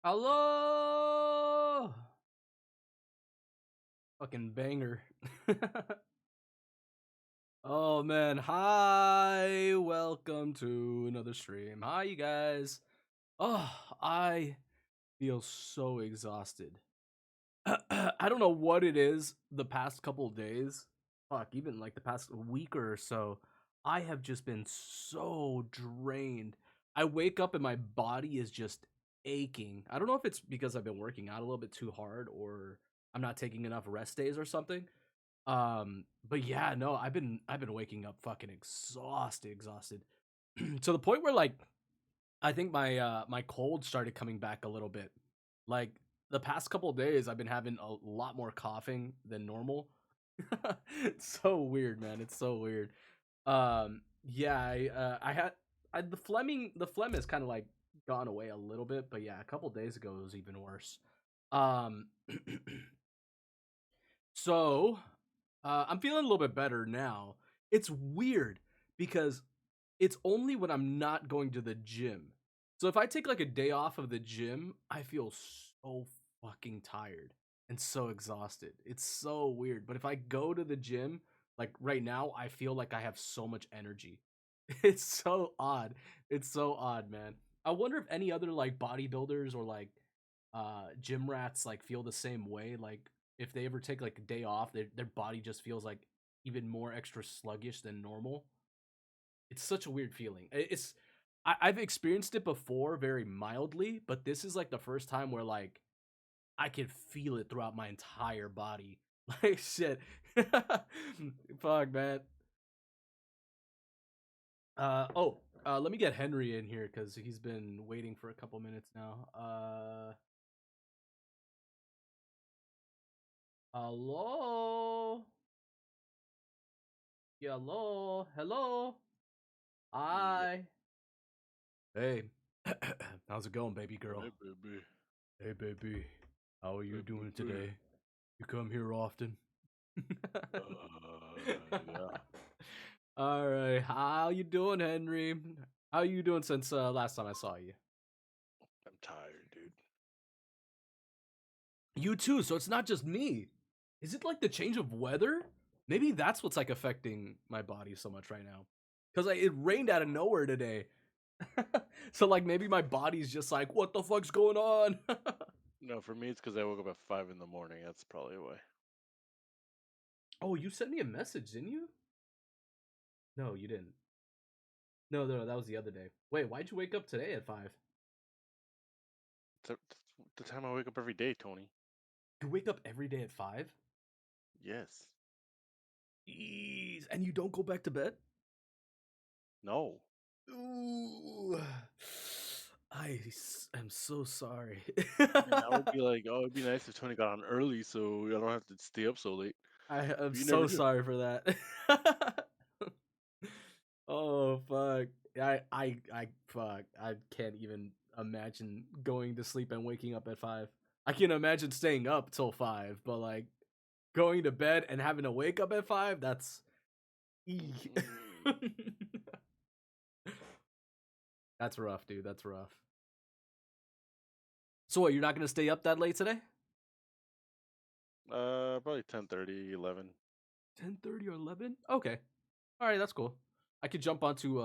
Hello! Fucking banger. Oh man, hi! Welcome to another stream. Hi, you guys. Oh, I feel so exhausted. I don't know what it is the past couple of days. Fuck, even like the past week or so. I have just been so drained. I wake up and my body is just aching. I don't know if it's because I've been working out a little bit too hard or I'm not taking enough rest days or something. But yeah, no, I've been waking up fucking exhausted. To the point where like I think my cold started coming back a little bit. Like the past couple of days, I've been having a lot more coughing than normal. It's so weird, man. It's so weird. Yeah, I had the phlegm has kind of like gone away a little bit, but yeah, a couple days ago it was even worse. Um, so I'm feeling a little bit better now. It's weird because it's only when I'm not going to the gym. So if I take like a day off of the gym, I feel so fucking tired and so exhausted. It's so weird. But if I go to the gym, like right now, I feel like I have so much energy. It's so odd. It's so odd, man. I wonder if any other like bodybuilders or like gym rats like feel the same way. Like if they ever take like a day off, their body just feels like even more extra sluggish than normal. It's such a weird feeling. I've experienced it before very mildly, but this is like the first time where like I can feel it throughout my entire body. Like shit. Fuck, man. Let me get Henry in here because he's been waiting for a couple minutes now. Hello, hello, hello. Yeah. Hi. Hey, how's it going, baby girl? Hey, baby. Hey, baby. How are you Hey, doing baby. today? You come here often? Yeah. All right. How you doing, Henry? How you doing since last time I saw you? I'm tired, dude. You too. So it's not just me. Is it like the change of weather? Maybe that's what's like affecting my body so much right now. Cause it rained out of nowhere today. So like maybe my body's just like, what the fuck's going on? No, for me, it's because I woke up at 5 in the morning. That's probably why. Oh, you sent me a message, didn't you? No, you didn't. No, no, that was the other day. Wait, why'd you wake up today at 5? That's the time I wake up every day, Tony. You wake up every day at 5? Yes. Jeez, and you don't go back to bed? No. Ooh, am so sorry. And I would be like, oh, it'd be nice if Tony got on early so I don't have to stay up so late. I am But you never so do. sorry for that. Oh fuck. Fuck. I can't even imagine going to sleep and waking up at 5. I can imagine staying up till 5, but like going to bed and having to wake up at 5, that's eek. Mm. That's rough, dude. That's rough. So what, you're not gonna stay up that late today? Probably 10:30, 11. 10:30 or 11? Okay. All right, that's cool. I could jump onto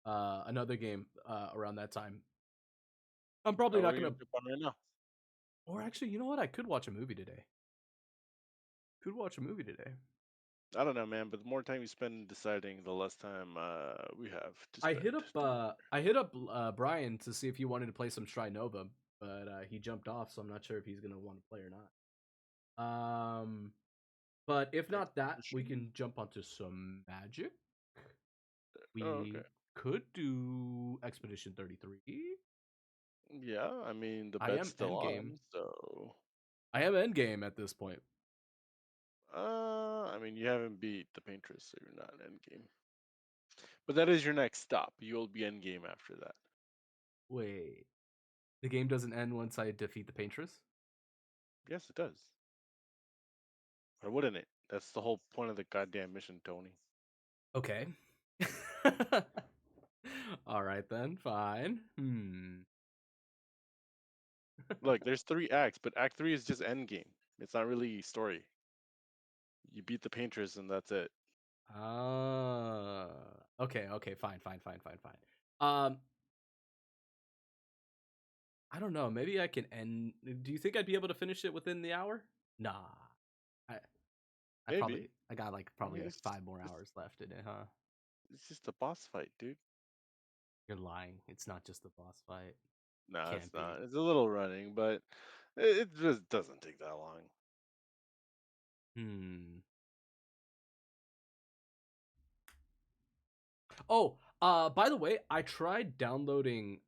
another game around that time. I'm probably What not are you gonna. gonna jump on right now? Or actually, you know what? I could watch a movie today. Could watch a movie today. I don't know, man, but the more time you spend deciding, the less time we have to I hit spend. up Brian to see if he wanted to play some Shy Nova, but he jumped off, so I'm not sure if he's gonna want to play or not. But if not that, we Expedition? can jump onto some Magic. Oh, okay. We could do Expedition 33. Yeah, I mean the I bet's am still endgame. on, so I am endgame at this point. I mean you haven't beat the Paintress, so you're not endgame. But that is your next stop. You'll be endgame after that. Wait, the game doesn't end once I defeat the Paintress? Yes, it does. Why wouldn't it? That's the whole point of the goddamn mission, Tony. Okay. All right then, fine. Hmm. Look, there's 3 acts, but Act 3 is just end game. It's not really story. You beat the paintress and that's it. Ah, okay, okay, fine, fine, fine, fine, fine. Um, I don't know. Maybe I can end. Do you think I'd be able to finish it within the hour? Nah, I, Maybe. I got like I probably mean, like five more it's, hours left in it, huh? it's just a boss fight, dude. You're lying. It's not just the boss fight. No, it's Can't be. not. It's a little running, but it just doesn't take that long. Hmm. Oh, by the way, I tried downloading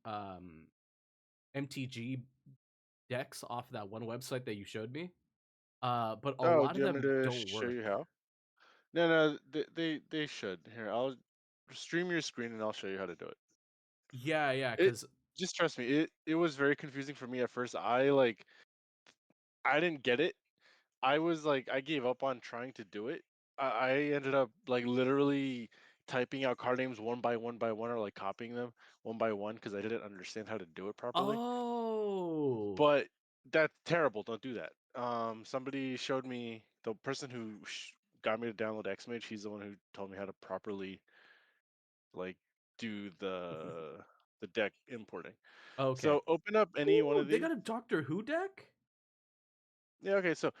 MTG decks off that one website that you showed me. But a Oh, lot do of you want me them to don't show work. you how? No, no, they should. Here, I'll stream your screen and I'll show you how to do it. Yeah, yeah, It because just trust me. It was very confusing for me at first. I didn't get it. I was like I gave up on trying to do it. I ended up like literally typing out card names one by one by one or like copying them one by one because I didn't understand how to do it properly. oh, But that's terrible. Don't do that. Somebody showed me the person who got me to download Xmage. He's the one who told me how to properly like do the deck importing. okay. So open up any one Ooh, of they these. got a Doctor Who deck. Yeah, okay. So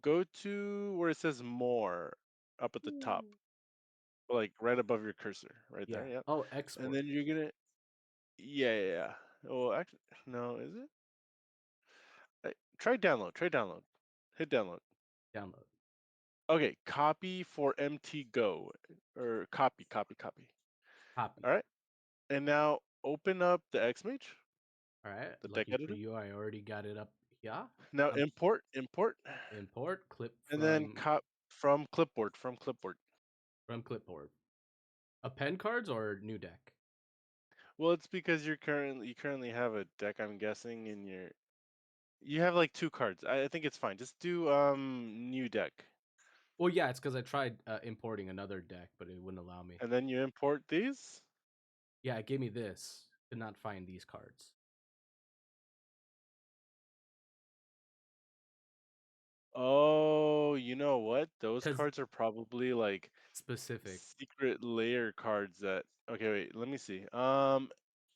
go to where it says more up at the top, Ooh. like right above your cursor, right Yeah. there. Yep. Oh, And export. then you're gonna yeah yeah. Yeah. Oh, actually no, is it? Try download. Try download. Hit download. Download. Okay, copy for MT Go or copy. Copy. All right. And now open up the Xmage, All right. the deck Lucky for editor. you, I already got it up. Yeah. Now Um, import, import clip and then cop from clipboard. from clipboard. A pen cards or new deck? Well, it's because you currently have a deck, I'm guessing, in your you have like 2 cards. I think it's fine. Just do new deck, Well, yeah, it's because I tried importing another deck, but it wouldn't allow me. and then you import these. Yeah, it gave me this. Could not find these cards. Oh, you know what? Those Because cards are probably like specific. secret layer cards that. Okay, wait. Let me see.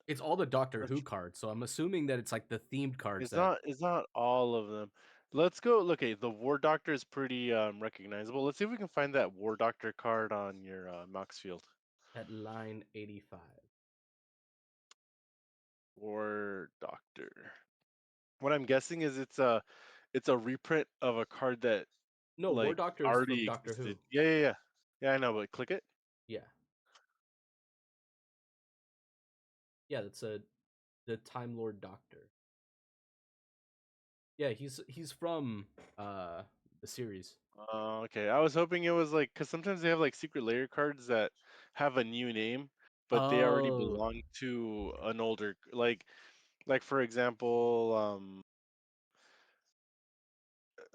It's all the Doctor Let's Who cards, so I'm assuming that it's like the themed cards that It's not all of them. Let's go. Okay, the War Doctor is pretty recognizable. Let's see if we can find that War Doctor card on your Mox Field. at line 85. War Doctor. What I'm guessing is it's a reprint of a card that No, War like Doctor is from already Doctor Who. existed. Yeah. Yeah, I know, but click it. Yeah, yeah, that's a the Time Lord Doctor. Yeah, he's from the series. Okay. I was hoping it was like because sometimes they have like secret layer cards that have a new name, but they already Oh, belong to an older like for example,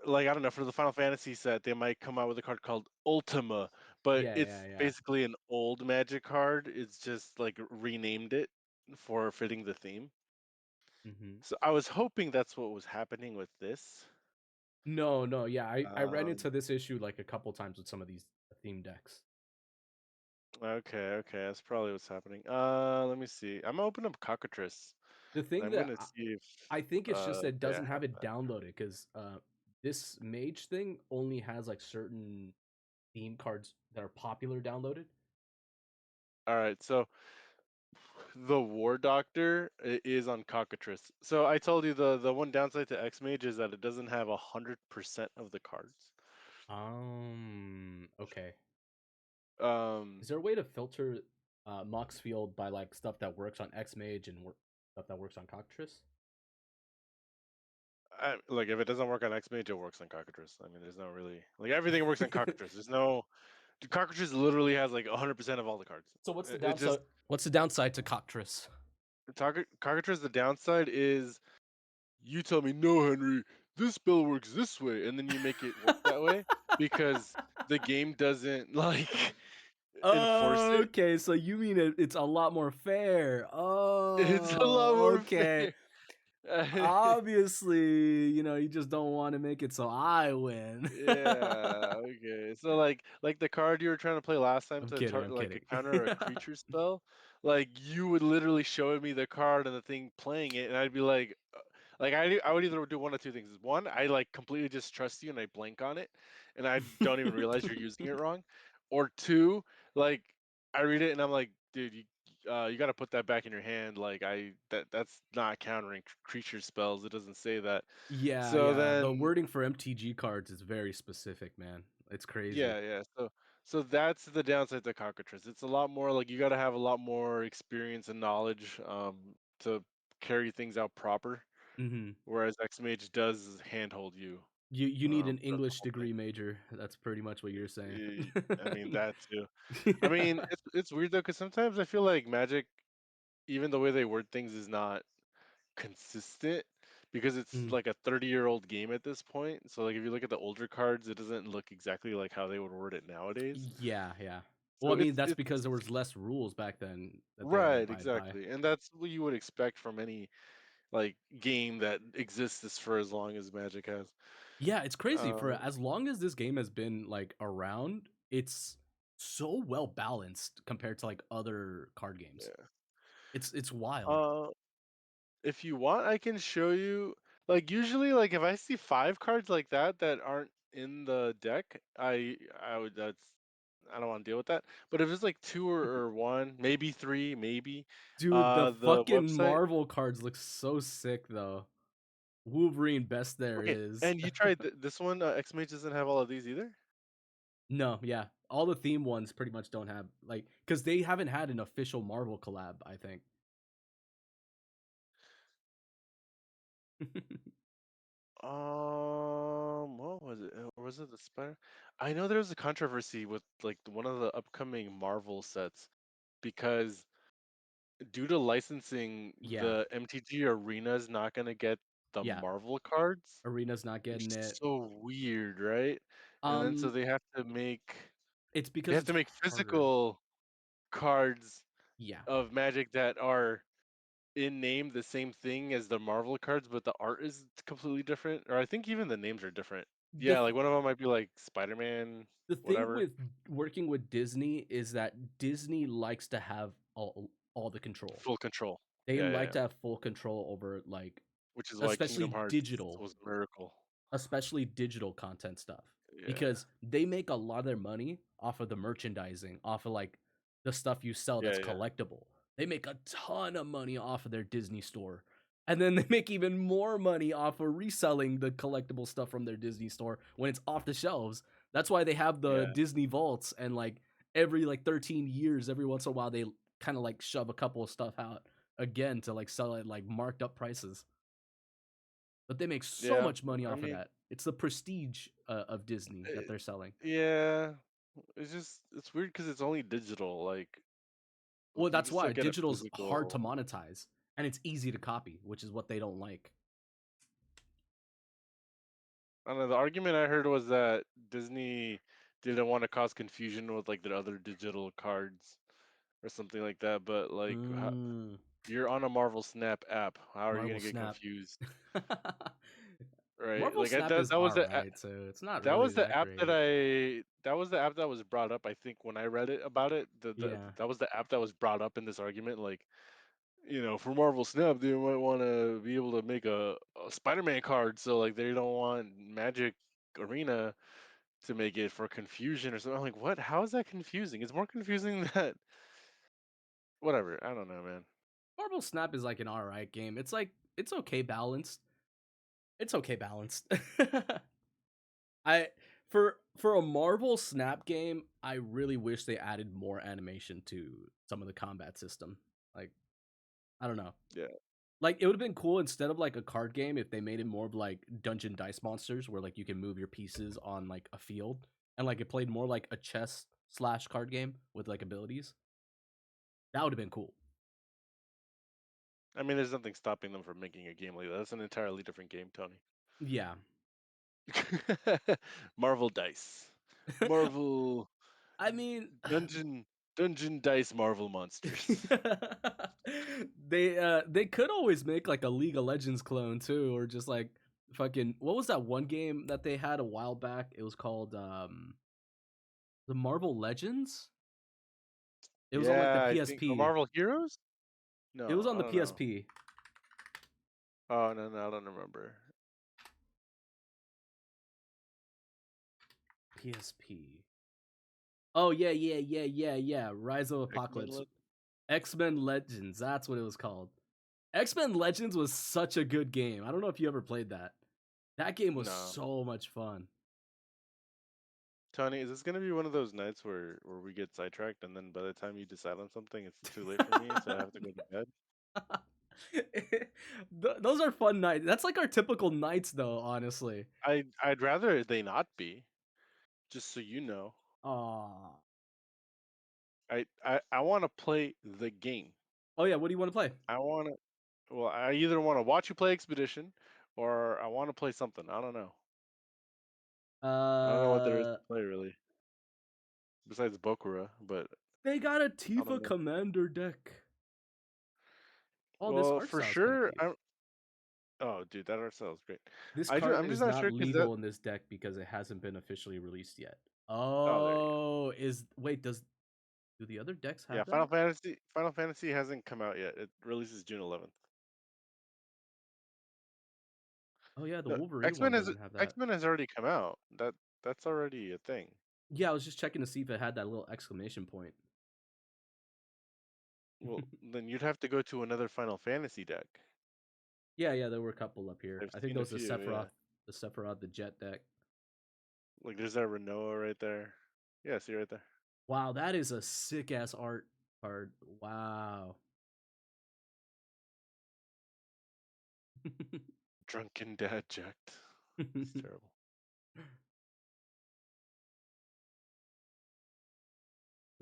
like I don't know, for the Final Fantasy set, they might come out with a card called Ultima, but yeah, it's yeah, yeah. basically an old Magic card. It's just like renamed it for fitting the theme. Hmm. So I was hoping that's what was happening with this. No, no, yeah, I ran Um, into this issue like a couple times with some of these theme decks. okay, that's probably what's happening. Let me see. I'm gonna open up Cockatrice, The and thing I'm that gonna see if I think it's just that it they doesn't have have it that. downloaded because this mage thing only has like certain theme cards that are popular downloaded. All right, so the War Doctor is on Cockatrice. So I told you the one downside to X Mage is that it doesn't have 100% of the cards. Okay. Um, Is there a way to filter Mox Field by like stuff that works on X Mage and stuff that works on Cockatrice? like if it doesn't work on X Mage, it works on Cockatrice. I mean, there's no really like everything works on Cockatrice. There's no Cockatrice literally has like 100% of all the cards. So what's the It downside? just What's the downside to Cockatrice? Cockatrice. The downside is you tell me no, Henry. This spell works this way, and then you make it work that way because the game doesn't like enforce it. Okay, so you mean it's a lot more fair. It's a lot Oh, more okay. fair. Obviously, you just don't want to make it so I win. Yeah, okay. So like the card you were trying to play last time I'm to kidding. I'm like a kidding. counter a creature spell, like you would literally show me the card and the thing playing it, and I'd be like I would either do one of two things. One, I like completely just trust you and I blank on it, and I don't even realize you're using it wrong. Or two, like I read it and I'm like, dude, you got to put that back in your hand. Like that's not countering creature spells. It doesn't say that. Yeah, So yeah. The then wording for MTG cards is very specific, man. It's crazy. yeah. So that's the downside to cockatrice. It's a lot more like you got to have a lot more experience and knowledge to carry things out proper. hmm Whereas X Mage does handhold you You need an throughout the English whole thing. degree major. That's pretty much what you're saying. I mean that too. I mean it's weird though because sometimes I feel like Magic, even the way they word things, is not consistent because it's Mm. like a 30-year-old game at this point. So like if you look at the older cards, it doesn't look exactly like how they would word it nowadays. Yeah, yeah. Well, So I mean, that's it's because there was less rules back then that they had to right, abide by. exactly. And that's what you would expect from any like game that exists for as long as Magic has. Yeah, it's crazy. For Uh, as long as this game has been like around, it's so well balanced compared to like other card games. yeah. It's wild. Uh, if you want, I can show you. Like usually, like if I see 5 cards like that aren't in the deck, I would I don't want to deal with that. But if it's like two or one, maybe three, maybe, Dude, the the fucking website. Marvel cards look so sick though. Wolverine best there Okay, is. and you tried this one. X Mage doesn't have all of these either. No, yeah. All the theme ones pretty much don't have like cuz they haven't had an official Marvel collab, I think. What was it? Or was it the Spider? I know there was a controversy with like one of the upcoming Marvel sets because due to licensing, Yeah. the MTG Arena is not gonna get the Yeah. Marvel cards, Arena's not which getting is it. so weird, right? And then so Um it's they because have it's to make harder. physical cards Yeah. of Magic that are in name the same thing as the Marvel cards, but the art is completely different. Or I think even the names are different. The Yeah, like th- one of them might be like Spider-Man, the thing whatever, with working with Disney is that Disney likes to have all the control. full control. They like Yeah. to have full control over like Which is why especially Kingdom Hearts digital was a miracle. especially digital content stuff Yeah. because they make a lot of their money off of the merchandising, off of like the stuff you sell that's Yeah. collectible. They make a ton of money off of their Disney store. And then they make even more money off of reselling the collectible stuff from their Disney store when it's off the shelves. That's why they have the Yeah. Disney vaults and like every like 13 years, every once in a while they kind of like shove a couple of stuff out again to like sell it like marked up prices. But they make so Yeah. much money I off of mean, that. It's the prestige of Disney that they're selling. yeah. It's weird because it's only digital. Well, You that's can still why get a digital's hard to physical. monetize and it's easy to copy, which is what they don't like. I don't know. The argument I heard was that Disney didn't want to cause confusion with like their other digital cards or something like that. But like, Mm, you're on a Marvel Snap app. How are you Marvel gonna get Snap. confused, right? Marvel Like Snap is that was all the right, so it's not that really was the that app great. that was the app that was brought up. I think when I read it about it, Yeah. that was the app that was brought up in this argument. Like, for Marvel Snap, they might want to be able to make a Spider-Man card, so like they don't want Magic Arena to make it for confusion or something. I'm like, what? How is that confusing? It's more confusing that whatever. I don't know, man. Marvel Snap is like an all right game. It's like it's okay balanced. It's okay balanced. I for a Marvel Snap game, I really wish they added more animation to some of the combat system. Like, I don't know. Yeah, Like it would have been cool instead of like a card game if they made it more of like dungeon dice monsters where like you can move your pieces on like a field and like it played more like a chess slash card game with like abilities. That would have been cool. I mean, there's nothing stopping them from making a game like that. That's an entirely different game, Tony. Yeah. Marvel Dice, Marvel I mean, Dungeon. Dungeon Dice Marvel Monsters. They could always make like a League of Legends clone too, or just like fucking what was that one game that they had a while back? It was called the Marvel Legends. It was on like the Yeah, I think PSP. Marvel Heroes. It was No, on I the don't know. PSP. Oh no, no, I don't remember. PSP. Oh yeah. Rise of X-Men Apocalypse. Leg- X-Men Legends. That's what it was called. X-Men Legends was such a good game. I don't know if you ever played that. That game was No. so much fun. Tony, is this gonna be one of those nights where we get sidetracked and then by the time you decide on something, it's too late for me, so I have to go to bed? Those are fun nights. That's like our typical nights, though. Honestly. I'd rather they not be, just so you know. Aw. I want to play the game. Oh yeah. What do you want to play? I want to. Well, I either want to watch you play Expedition, or I want to play something. I don't know what there is Uh, to play really, besides Bokura, but they got a I don't Tifa know. Commander deck. Oh, this Well, art for style is kind of sure. cute. Oh, dude, that art style is great. This card I'm just is not not sure because that. legal in this deck because it hasn't been officially released yet. Oh, there you go. Oh, is wait, do the other decks Yeah, have that? Final Fantasy hasn't come out yet. It releases June 11th. Oh yeah, the No, Wolverine one doesn't have that. X Men has already come out. That's already a thing. Yeah, I was just checking to see if it had that little exclamation point. Well, then you'd have to go to another Final Fantasy deck. Yeah, there were a couple up here. I've I think seen a those few. Yeah, The Sephiroth, the Jet deck. like there's that Renoa right there. Yeah, see right there. Wow, that is a sick ass art card. Wow. Drunken Dad Jacked. It's terrible.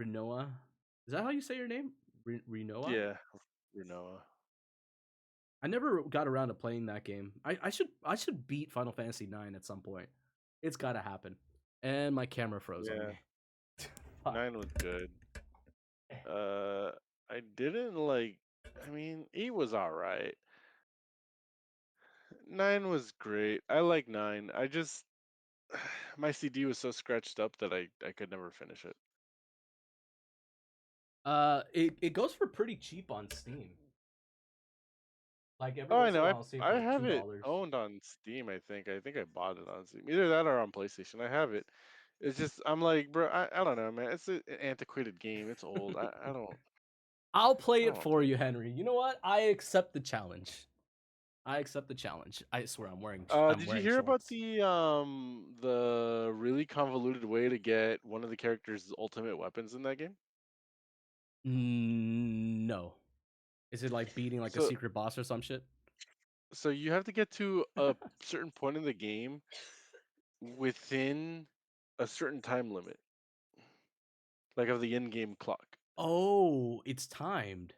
Renoa. Is that how you say your name? Renoa? Yeah, Renoa. I never got around to playing that game. I should beat Final Fantasy 9 at some point. It's gotta happen. And my camera froze on Yeah, me. Fuck. 9 was good. Uh, I didn't like. I mean, 8 was all right. 9 was great. I like 9. I just my CD was so scratched up that I could never finish it. It goes for pretty cheap on Steam. Like every Oh, I once in know. a while, I'll see it for I like have it $2. owned on Steam. I think I bought it on Steam. Either that or on PlayStation. I have it. It's just I'm like, bro. I don't know, man. It's an antiquated game. It's old. I'll play I it don't want to for play you, it. Henry. You know what? I accept the challenge. I accept the challenge. I swear I'm Did you wearing hear about shorts. the really convoluted way to get one of the characters' ultimate weapons in that game? No. Is it like beating like a So secret boss or some shit? you have to get to a certain point in the game within a certain time limit, like of the in-game clock. Oh, it's timed.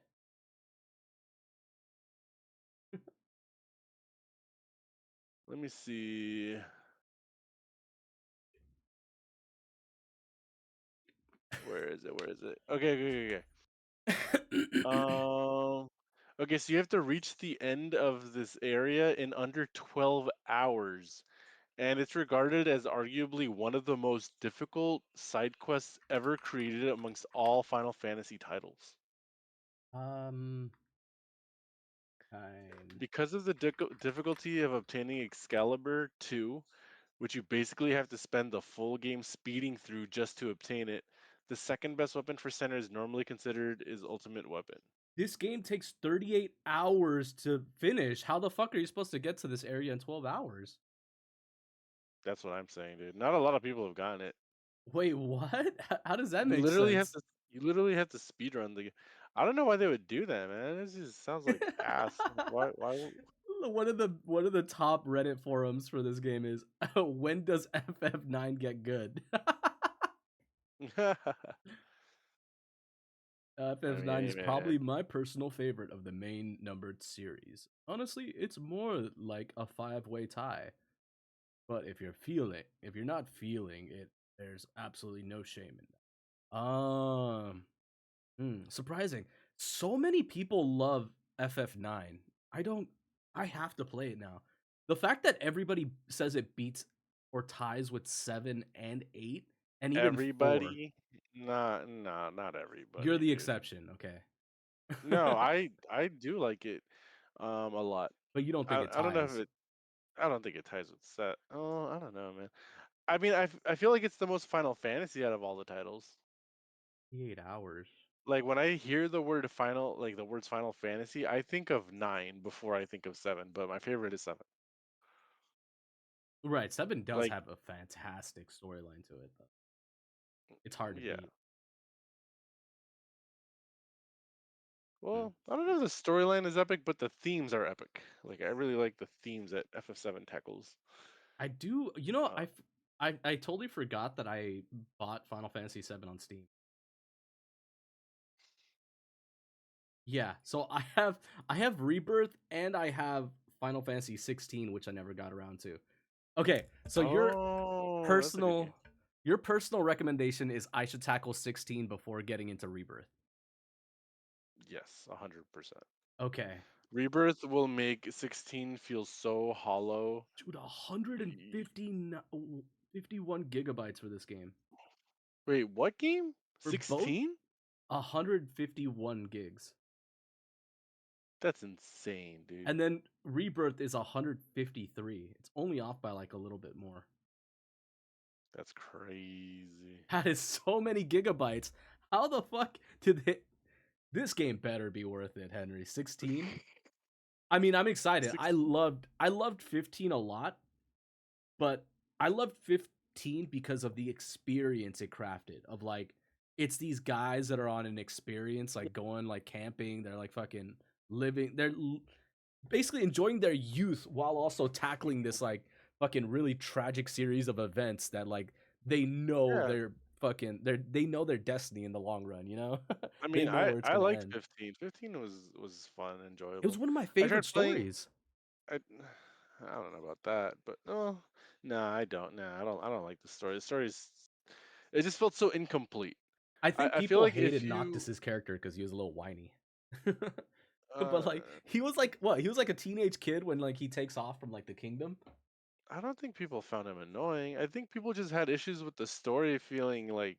Let me see. Where is it? Where is it? Okay. Um, okay, so you have to reach the end of this area in under 12 hours, and it's regarded as arguably one of the most difficult side quests ever created amongst all Final Fantasy titles. um, time. Because of the difficulty of obtaining Excalibur 2, which you basically have to spend the full game speeding through just to obtain it, the second best weapon for Center is normally considered his ultimate weapon. This game takes 38 hours to finish. How the fuck are you supposed to get to this area in 12 hours? That's what I'm saying, dude. Not a lot of people have gotten it. Wait, what? How does that You make literally have sense? to you literally have to speed run the I don't know why they would do that, man. This just sounds like ass. Like, One of the top Reddit forums for this game is when does FF9 get good? I mean, FF9 hey is man. probably my personal favorite of the main numbered series. Honestly, it's more like a five-way tie. But if you're not feeling it, there's absolutely no shame in that. Surprising. So many people love FF9. I don't. I have to play it now. The fact that everybody says it beats or ties with 7 and 8, and even 4. Everybody, not You're everybody, the dude. exception, okay? No, I do like it a lot. But you don't think it I don't know if ties. it I don't think it ties with set. Oh, I don't know, man. I mean, I feel like it's the most Final Fantasy out of all the titles. 8 hours. Like when I hear the word final, like the words Final Fantasy, I think of 9 before I think of 7, but my favorite is 7. Right, 7 does Like, have a fantastic storyline to it, though. It's hard to yeah. beat. Mm. Well, I don't know if the storyline is epic, but the themes are epic. Like I really like the themes that FF7 tackles. I do. You know, Uh, I totally forgot that I bought Final Fantasy 7 on Steam. Yeah, so I have Rebirth and I have Final Fantasy 16, which I never got around to. Okay, so oh, that's a good game. personal your personal recommendation is I should tackle 16 before getting into Rebirth. Yes, 100%. Okay. Rebirth will make 16 feel so hollow. Dude, Y- 51 gigabytes for this game. Wait, what game? For both 16? 151 gigs. That's insane, dude. And then Rebirth is 153. It's only off by like a little bit more. That's crazy. That is so many gigabytes. How the fuck did they? This game better be worth it, Henry. 16. I mean, I'm excited. I 16. loved I loved 15 a lot, but I loved 15 because of the experience it crafted. Of like, it's these guys that are on an experience, like going like camping. They're like fucking living. Basically enjoying their youth while also tackling this like fucking really tragic series of events that like they know Yeah. they're fucking they know their destiny in the long run, you know? I They mean, know where it's I gonna liked end. 15. 15 was fun, It was enjoyable. one of my I favorite tried playing stories. I I don't know about that, but oh, no, I don't. No, I don't like the story. The story's it just felt so incomplete. I think I feel people like hated if you Noctis's character because he was a little whiny. But like uh he was like what? He was like a teenage kid when like he takes off from like the kingdom. I don't think people found him annoying. I think people just had issues with the story feeling like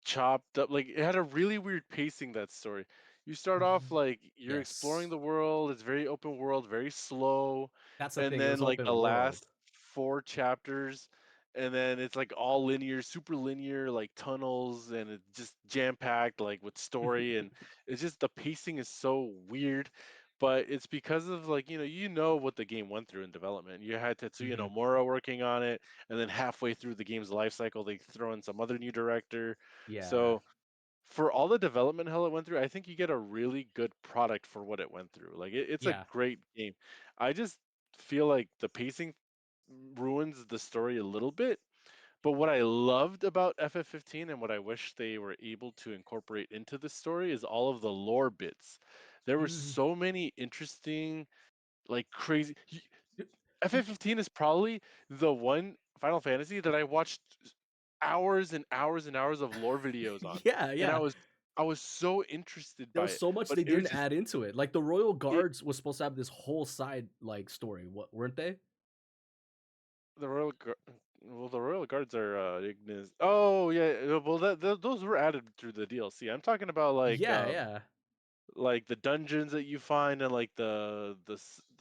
chopped up. Like it had a really weird pacing, that story. You start off like you're exploring Yes. the world, it's very open world, very slow, That's the and thing. It then was like the open last world. 4 chapters, and then it's like all linear, super linear, like tunnels, and it's just jam packed like with story, and it's just the pacing is so weird. But it's because of like you know what the game went through in development. You had Tetsuya Mhm. Nomura working on it, and then halfway through the game's life cycle, they throw in some other new director. Yeah. So for all the development hell it went through, I think you get a really good product for what it went through. Like it's a Yeah. great game. I just feel like the pacing ruins the story a little bit. But what I loved about FF15 and what I wish they were able to incorporate into the story is all of the lore bits. There were Mhm. so many interesting, like crazy. Y- y- FF15 is probably the one Final Fantasy that I watched hours and hours and hours of lore videos on, Yeah, and yeah. I was so interested There by was it, so much but they it was didn't just add into it. Like the Royal it Guards was supposed to have this whole side like story. What weren't they? the well, the Royal Guards are Ignis. Oh yeah, well those were added through the DLC. I'm talking about Yeah, yeah. like the dungeons that you find and like the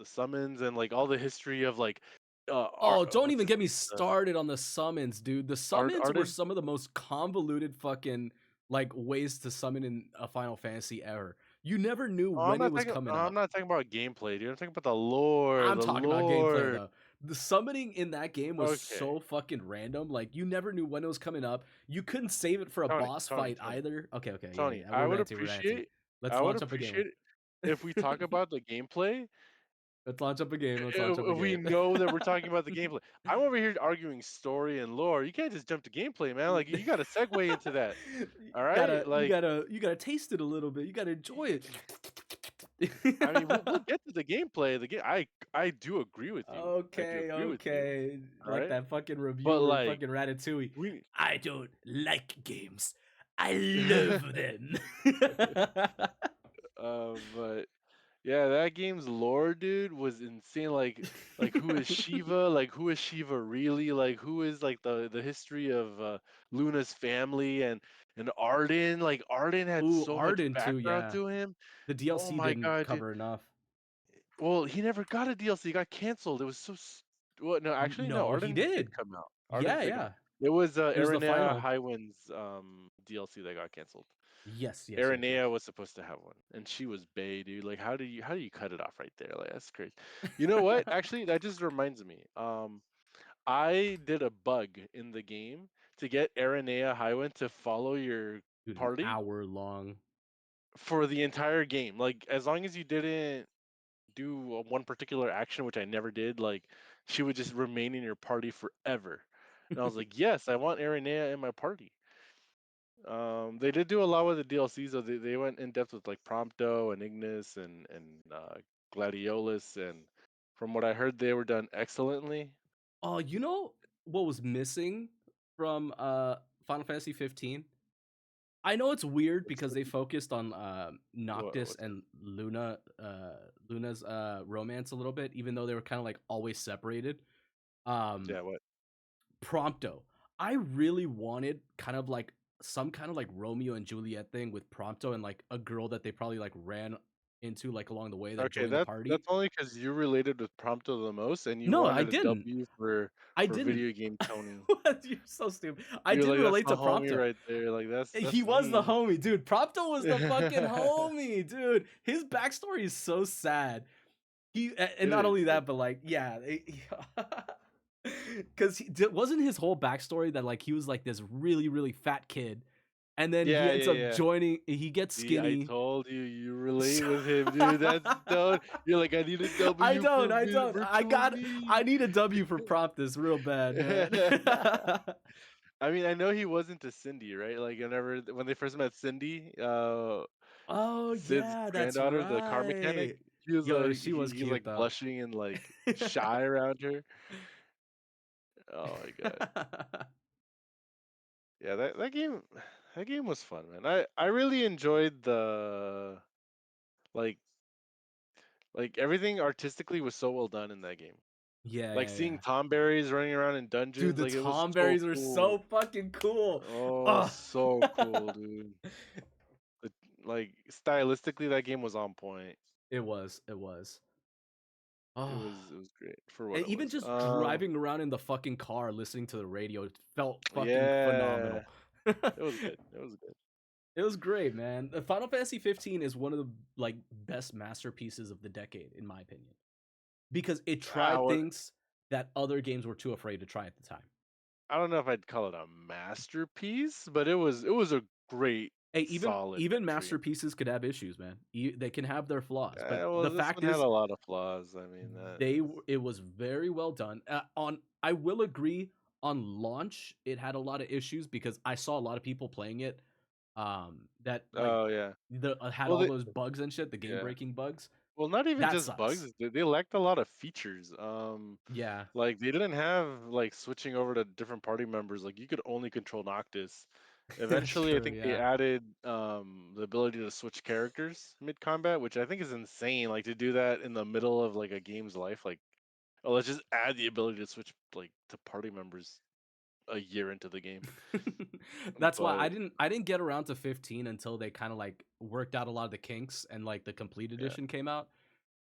summons and like all the history of like Oh, don't what's even his get me name, started on the summons, dude. The Ard summons were Arden. some of the most convoluted fucking like ways to summon in a Final Fantasy ever. You never knew Oh, when it was coming I'm up. not talking about gameplay, dude. I'm talking about the lore, I'm the talking about gameplay lore. though. The summoning in that game was Okay, so fucking random. Like you never knew when it was coming up. You couldn't save it for a Tony, boss Tony, fight Tony, either. Okay, okay, yeah, Tony. yeah. We're ranty, we're ranty. Let's I would launch up a game. appreciate it if we talk about the gameplay. Let's launch up a game. Let's launch up a If we game. know that we're talking about the gameplay, I'm over here arguing story and lore. You can't just jump to gameplay, man. Like you got to segue into that. you All right, gotta you like gotta you gotta taste it a little bit. You gotta enjoy it. I mean, we'll get to the gameplay. The game, I do agree with you. I do Okay, agree with you. okay. All Like right, that fucking but reviewer in like fucking Ratatouille. we I don't like games. I love them. But yeah, that game's lore, dude, was insane. Like who is Shiva? Like who is Shiva really? Like who is like the history of Luna's family and Arden? Like Arden had Ooh, so much Arden too, background yeah. to him. The Oh DLC my didn't god, dude. cover enough. Well, he never got a DLC. He got canceled. It was well, no, actually, no. No, he Arden did did. come out. Arden Yeah, did come out. yeah. It was It was the Aranea final. Highwind's DLC that got canceled. Yes, yes, yes, Aranea yes. was supposed to have one, and she was bae, dude. Like, how do you cut it off right there? Like, that's crazy. You know what? Actually, that just reminds me. I did a bug in the game to get Aranea Highwind to follow your Dude, an party hour long. for the entire game. Like, as long as you didn't do one particular action, which I never did, like she would just remain in your party forever. And I was like, yes, I want Aranea in my party. They did do a lot with the DLCs, though. They went in depth with like Prompto and Ignis and Gladiolus, and from what I heard, they were done excellently. Oh, you know what was missing from Final Fantasy 15? I know it's weird What's because the, they focused on Noctis what's and Luna's romance a little bit, even though they were kind of like always separated. Um yeah, what? Prompto. I really wanted kind of like some kind of like Romeo and Juliet thing with Prompto and like a girl that they probably like ran into like along the way that Okay, joined the that's party. only because you related with Prompto the most, and you No, I wanted a didn't. W I for didn't. video game Tony. You're so stupid. I You're didn't like, that's relate the to homie Prompto. right there. Like He that's was the me. homie, dude. Prompto was the fucking homie, dude. His backstory is so sad. And It not is. only that, but like, yeah, because wasn't his whole backstory that like he was like this really really fat kid, and then he Yeah, ends yeah, up yeah. joining. He gets See, I skinny. told you, you relate with him, dude. That's done. You're like, I need a I W don't. for I don't. virtual I me. need a W for prompt this real bad, man. I mean, I know he wasn't a Cindy, right? Like, whenever when they first met Cindy, Oh Sid's yeah, that's granddaughter, the car mechanic, right. he was Yo, like, she was he's like cute though. blushing and like shy around her. Oh my god, yeah, that game was fun, man. I really enjoyed the like everything artistically was so well done in that game. Yeah, Like yeah, seeing yeah. Tom Berries running around in Dude, dungeons, the like it was Tom so berries are cool. so fucking cool. Oh, Oh. so cool, dude. It- like stylistically, that game was on point. It was. It was. Oh. It was great for what And it even was. just driving around in the fucking car listening to the radio, it felt fucking Yeah, phenomenal. it was good. It was good. It was great, man. Final Fantasy 15 is one of the like best masterpieces of the decade, in my opinion, because it tried What things that other games were too afraid to try at the time. I don't know if I'd call it a masterpiece, but it was a great, Hey, solid even entry. masterpieces could have issues, man. They can have their flaws, but Well, the this fact one had is, a lot of flaws. I mean, it was very well done. On I will agree on launch, it had a lot of issues because I saw a lot of people playing it, that like oh yeah. had Well, all those bugs and shit, the game yeah. breaking bugs. Well, not even That just bugs. sucks. They lacked a lot of features. Yeah, Like they didn't have like switching over to different party members. Like you could only control Noctis. that's Eventually, I true. think they Yeah. added the ability to switch characters mid combat, which I think is insane. Like to do that in the middle of like a game's life. Like, oh, let's just add the ability to switch like to party members a year into the game. That's why But I didn't get around to 15 until they kind of like worked out a lot of the kinks and like the complete yeah, edition came out.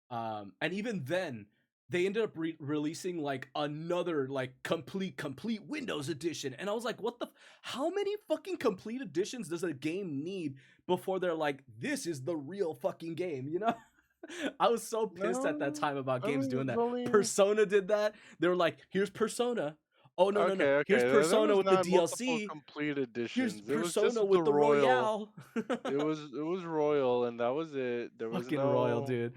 And even then, they ended up releasing like another like complete Windows edition, and I was like, what the? How many fucking complete editions does a game need before they're like, this is the real fucking game? You know? I was so pissed at that no, time about I games mean doing it's that. only Persona did that. They were like, here's Persona. Oh no no no! okay. Here's Okay, there Persona was with the not multiple DLC. complete Here's editions. It was just Persona with the with the Royal. Royale. It was Royal, and that was it. There was Fucking Royal, no dude.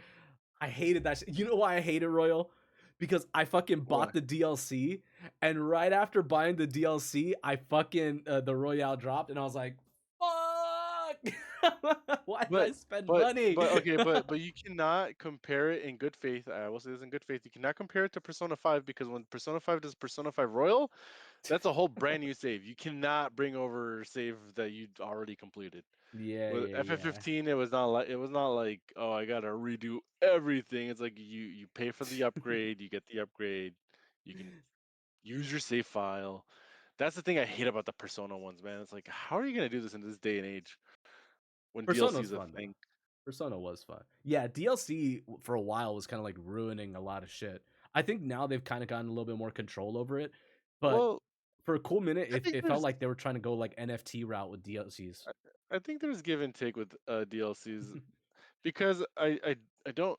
I hated that shit. You know why I hated Royal? Because I fucking bought what. the DLC, and right after buying the DLC, I fucking the Royale dropped, and I was like, "Fuck! Why did But I spend money?" okay, but you cannot compare it in good faith. I will say this in good faith. You cannot compare it to Persona 5 because when Persona 5 does Persona 5 Royal, That's a whole brand new save. You cannot bring over save that you'd already completed. Yeah, With yeah, yeah. FF15, it was not like, oh, I gotta redo everything. It's like you pay for the upgrade, you get the upgrade, you can use your save file. That's the thing I hate about the Persona ones, man. It's like, how are you gonna do this in this day and age when DLC Persona's is a fun though. thing? Persona was fun. Yeah, DLC for a while was kind of like ruining a lot of shit. I think now they've kind of gotten a little bit more control over it, but Well, for a cool minute, I it, think it felt there's like they were trying to go like NFT route with DLCs. I think there's give and take with DLCs because I don't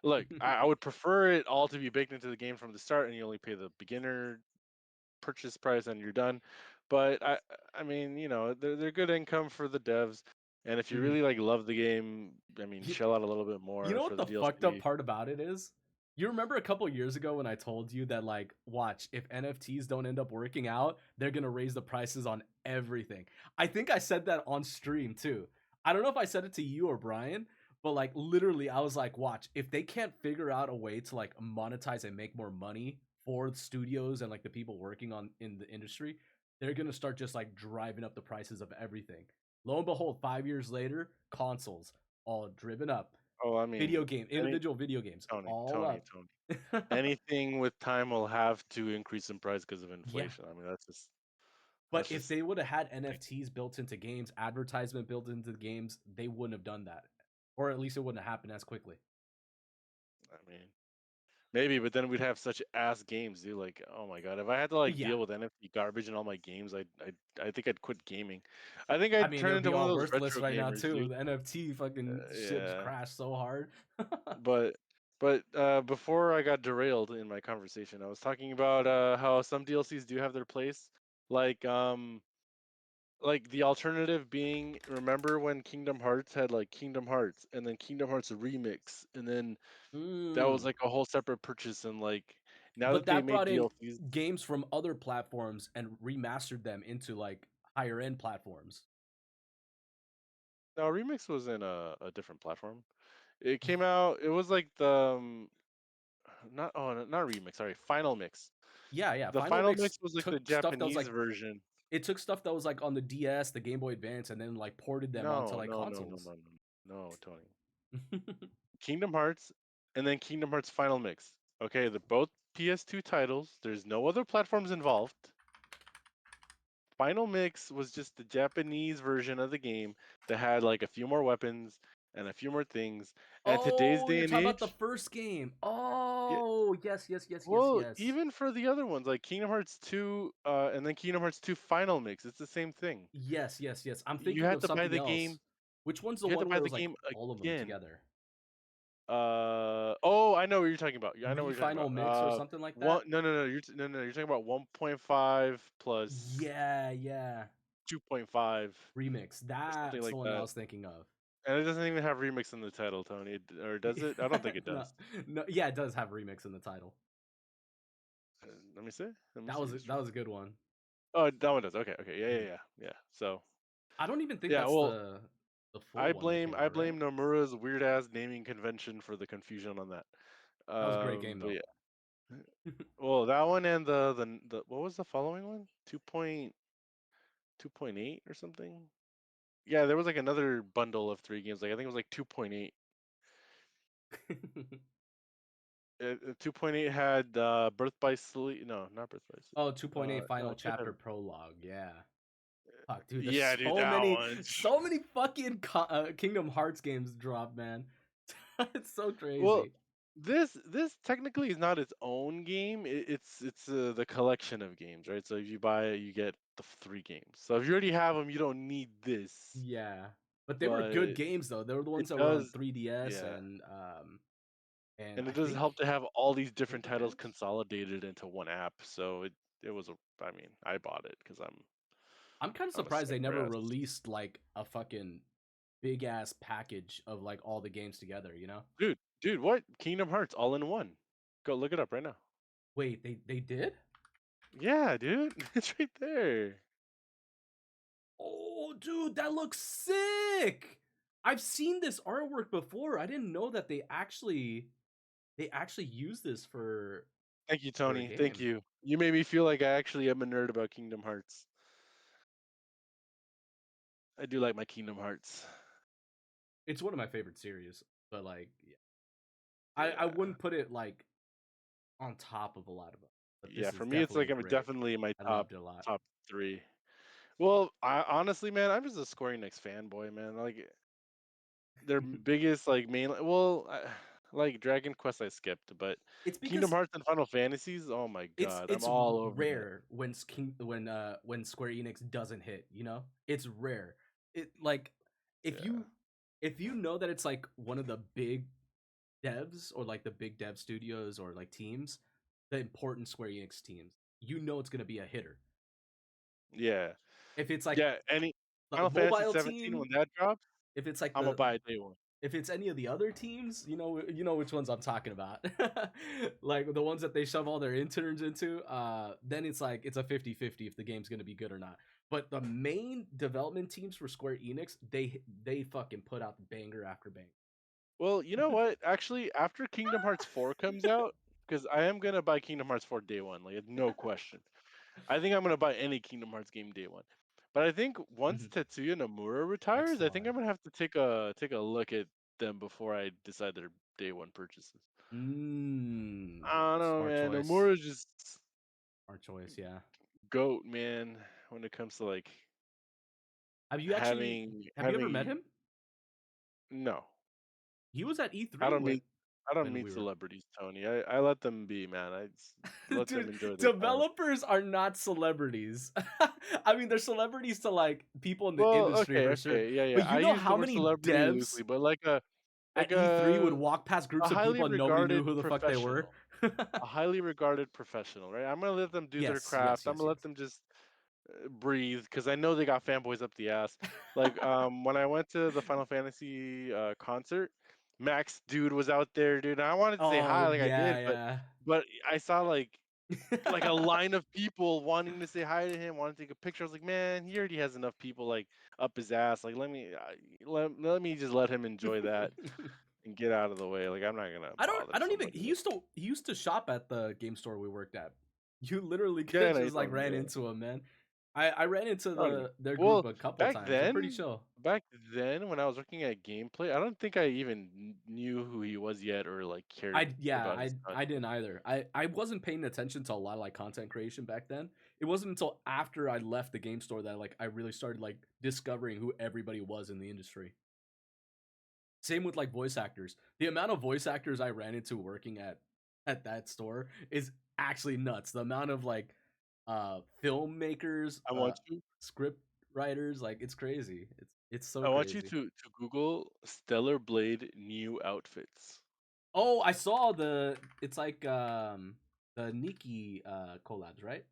look. I would prefer it all to be baked into the game from the start, and you only pay the beginner purchase price and you're done. But I mean, they're good income for the devs. And if you Mhm. really like love the game, I mean, You, shell out a little bit you more know for what the the fucked up DLC. part about it is? You remember a couple years ago when I told you that like, watch, if NFTs don't end up working out, they're gonna raise the prices on everything. I think I said that on stream too. I don't know if I said it to you or Brian, but like literally, I was like, watch, if they can't figure out a way to like monetize and make more money for the studios and like the people working on in the industry, they're gonna start just like driving up the prices of everything. Lo and behold, 5 years later, consoles all driven up. Oh, I mean, any Individual video games, Tony, all Tony, up. Tony. Anything with time will have to increase in price because of Yeah. inflation. I mean, But that's if just they would have had thing. NFTs built into games, advertisement built into the games, they wouldn't have done that. Or at least it wouldn't have happened as quickly. I mean, maybe, but then we'd have such ass games, dude. Like, oh my god, if I had to like Yeah. deal with NFT garbage in all my games, I think I'd quit gaming. I think I I'd mean, it turn would into be one of all those worthless retro right now gamers, too. dude. The NFT fucking shit's Yeah, crashed so hard. but before I got derailed in my conversation, I was talking about how some DLCs do have their place, like like the alternative being, remember when Kingdom Hearts had like Kingdom Hearts and then Kingdom Hearts Remix, and then that was Mm. like a whole separate purchase, and like now But that they that made brought in DLCs. games from other platforms and remastered them into like higher end platforms. No, Remix was in a different platform. It came out. It was like the not oh no, not Remix. Sorry, Final Mix. Yeah, yeah. The Final Final Mix Mix was like the took stuff that was Japanese like version. it took stuff that was like on the DS, the Game Boy Advance, and then like ported them onto No, like no, no, no, consoles. no, no, no, Tony. Kingdom Hearts and then Kingdom Hearts Final Mix. Okay, they're both PS2 titles. There's no other platforms involved. Final Mix was just the Japanese version of the game that had like a few more weapons and a few more things. And today's Oh, day you're and talking about the age, first game. yeah, Oh, yes, yes, yes, yes, well, yes. even for the other ones like Kingdom Hearts 2 and then Kingdom Hearts 2 Final Mix, it's the same thing. Yes, yes, yes. I'm You thinking had of to buy something the game. else. Which one's the You had to one where buy it the was like game all of them again. together? Oh, I know what you're talking about. I know what Re you're talking Final about. Mix or something like One, that? no, no, no, no, no, you're talking about 1.5 plus Yeah, yeah. 2.5 Remix. or something That's the like one I that. was thinking of. And it doesn't even have remix in the title, Tony. Or does it? I don't think it No, does. no, yeah, it does have remix in the title. Let me see. Let me That see. was that was a good one. Oh, that one does. Okay, okay. Yeah, Mhm. yeah, yeah, yeah. So, I don't even think yeah. that's Well, the full one that came I out, right? blame Nomura's weird ass naming convention for the confusion on that. That was a great game But though. yeah. Well, that one and the what was the following one? 2.8 or something. Yeah, there was like another bundle of three games. Like I think it was like 2.8. 2.8 had Birth by Sleep. No, not Birth by Sleep. Oh, 2.8 No, final different. chapter prologue. Yeah. Fuck, dude, there's Yeah, dude, that one. so many fucking Kingdom Hearts games dropped, man. It's so Well, crazy. this technically is not its own game. It's the collection of games, right? So if you buy it, you get the three games. So if you already have them, you don't need this. Yeah. But they were good But games though. They were the it ones that were on does, 3DS yeah, and and I it does think help to have all these Game different Boy titles Advance. consolidated into one app. So it was a. I mean, I bought it because I'm kind of I'm a surprised they sucker never ass. released like a fucking big ass package of like all the games together, you know? Dude, what Kingdom Hearts all in one? Go look it up right now. Wait, they did? Yeah, dude, it's right there. Oh, dude, that looks sick. I've seen this artwork before. I didn't know that they actually use this Thank you, for a Tony. Thank game. you. You made me feel like I actually am a nerd about Kingdom Hearts. I do like my Kingdom Hearts. It's one of my favorite series, but like, yeah. I Yeah. wouldn't put it like on top of a lot of them, but Yeah, this for is me it's like definitely I'm great. definitely in my I top loved it a lot. top 3. Well, I honestly, man, I'm just a Square Enix fanboy, man. Like their biggest like main like Dragon Quest I skipped, but It's Kingdom because Hearts and Final Fantasies, oh my it's god, I'm it's all over that. rare when when Square Enix doesn't hit, you know? It's rare. It like if Yeah. you know that it's like one of the big devs or like the big dev studios or like teams, the important Square Enix teams, you know it's going to be a hitter. Yeah. If it's like Yeah, any the Final Fantasy mobile 17 team, when that drops, if it's like Imma buy it day one. if it's any of the other teams, you know which ones I'm talking about. Like the ones that they shove all their interns into, then it's like it's a 50-50 if the game's going to be good or not. But the main development teams for Square Enix, they fucking put out banger after banger. Well, you know what? Actually, after Kingdom Hearts 4 comes out, because I am gonna buy Kingdom Hearts 4 day one, like no question. I think I'm gonna buy any Kingdom Hearts game day one. But I think once Mhm. Tetsuya Nomura retires, I think I'm Excellent. gonna have to take a look at them before I decide their day one purchases. I don't know, Smart man. choice. Nomura's just Smart choice, yeah. goat, man. When it comes to like Have you ever met having him? no, He was at I E3 don't meet I don't when meet we were. celebrities, Tony. I let them be, man. Let them Dude, enjoy their time. developers are not celebrities. I mean, they're celebrities to like people in the Well, industry okay, for sure. okay, yeah, yeah. But I you know use the how word many celebrity devs loosely, but like at E3 would walk past a groups of highly people and nobody knew regarded who the fuck they were? professional, a highly regarded professional, right? I'm gonna let them do their Yes, yes, craft. I'm yes, gonna let yes. them just breathe because I know they got fanboys up the ass. Like when I went to the Final Fantasy concert, Max dude was out there, dude. And I wanted to say Oh hi, like I did, yeah, but I saw like a yeah. line of people wanting to say hi to him, wanting to take a picture. I was like, man, he already has enough people like up his ass. Like let me just let him enjoy that and get out of the way. Like I'm not gonna bother I don't even somebody. he used to shop at the game store we worked at. You literally Yeah, could no, you just like told me. ran Yeah. into him, man. I ran into I don't even. their group Well, a couple back times. They're pretty then, chill. back then when I was looking at gameplay, I don't think I even knew who he was yet or like cared about his I content. didn't either. I wasn't paying attention to a lot of like content creation back then. It wasn't until after I left the game store that like I really started like discovering who everybody was in the industry. Same with like voice actors. The amount of voice actors I ran into working at that store is actually nuts. The amount of like filmmakers, I want you. script writers, like it's crazy. It's so I want you crazy. to Google Stellar Blade new outfits. Oh, I saw the it's like the Nikki collabs, right?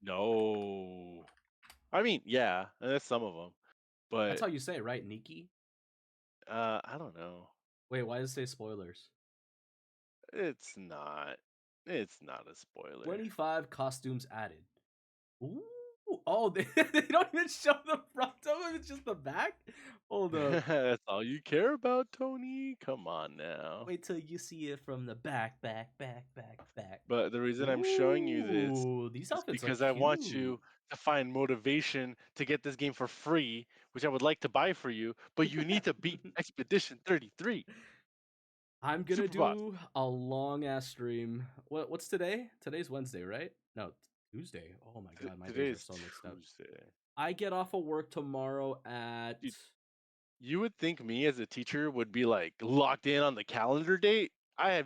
No. I mean, yeah, and that's some of them, That's but how you say it, right? Nikki? I don't know. Wait, why does it say spoilers? It's not. It's not a spoiler. 25 costumes added. Ooh. Oh, they don't even show the front of it, it's just the back? Hold up. That's all you care about, Tony? Come on now. Wait till you see it from the back, back, back, back, back. But the reason I'm showing you this Ooh, these is outfits look because I want cute. you to find motivation to get this game for free, which I would like to buy for you, but you need to beat Expedition 33. I'm gonna Superboss. do a long ass stream. What's today? Today's Wednesday, right? No, Tuesday. Oh my god, my Today days are is so mixed up. Tuesday. I get off of work tomorrow at Dude, you would think me as a teacher would be like locked in on the calendar date. I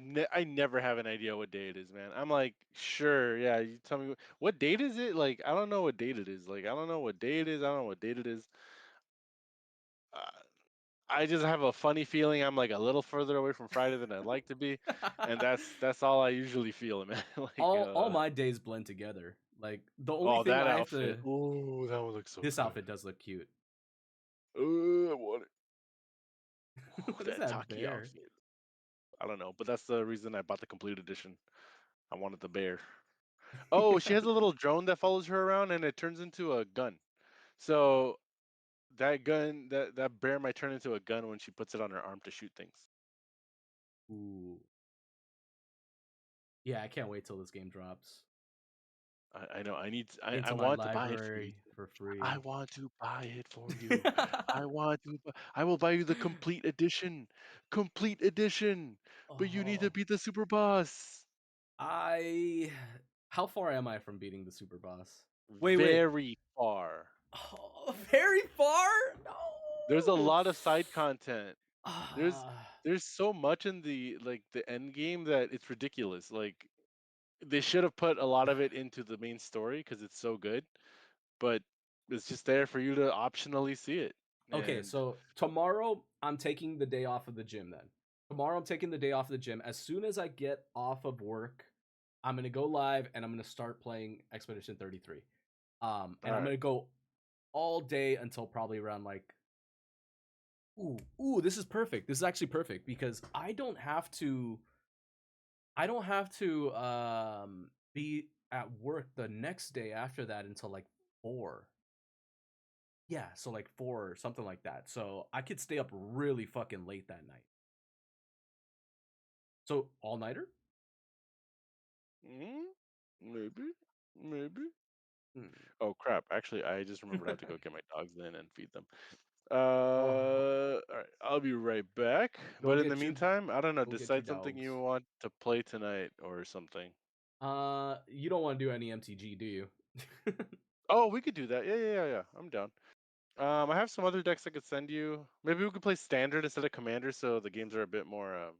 never have an idea what day it is, man. I'm like, sure, yeah. You tell me what date is it? Like, I don't know what date it is. Like, I don't know what day it is. I don't know what date it is. Uh, I just have a funny feeling I'm like a little further away from Friday than I'd like to be, and that's all I usually feel, man. Like, all my days blend together. Like the only oh, thing that I have outfit. to Oh, that one looks so this good. outfit does look cute. I want it. Ooh, What is that that Taki bear? outfit. I don't know, but that's the reason I bought the complete edition. I wanted the bear. Oh, she has a little drone that follows her around, and it turns into a gun. So that bear might turn into a gun when she puts it on her arm to shoot things. Ooh. Yeah, I can't wait till this game drops. I know. I into my want to buy it for you. library for I free. want to buy it for you. I will buy you the complete edition. Complete edition. But you need to Oh, beat the super boss. I how far am I from beating the super boss? Wait. Very far. Oh, very far? There's a No. lot of side content. There's Ah, there's so much in the end game that it's ridiculous. Like they should have put a lot of it into the main story because it's so good, but it's just there for you to optionally see it. okay, And so tomorrow I'm taking the day off of the gym then. Tomorrow I'm taking the day off of the gym. As soon as I get off of work, I'm gonna go live and I'm gonna start playing Expedition 33. all And I'm right. gonna go all day until probably around like ooh, this is perfect. This is actually perfect because I don't have to be at work the next day after that until like 4. Yeah, so like 4 or something like that. So I could stay up really fucking late that night. So all-nighter? Mm, maybe, maybe. Hmm. Oh crap! Actually, I just remembered I have to go get my dogs in and feed them. Oh, All right, I'll be right back. go But in the get your meantime, I don't know. go get your Decide something dogs. you want to play tonight or something. You don't want to do any MTG, do you? Oh, we could do that. Yeah. I'm down. I have some other decks I could send you. Maybe we could play standard instead of commander, so the games are a bit more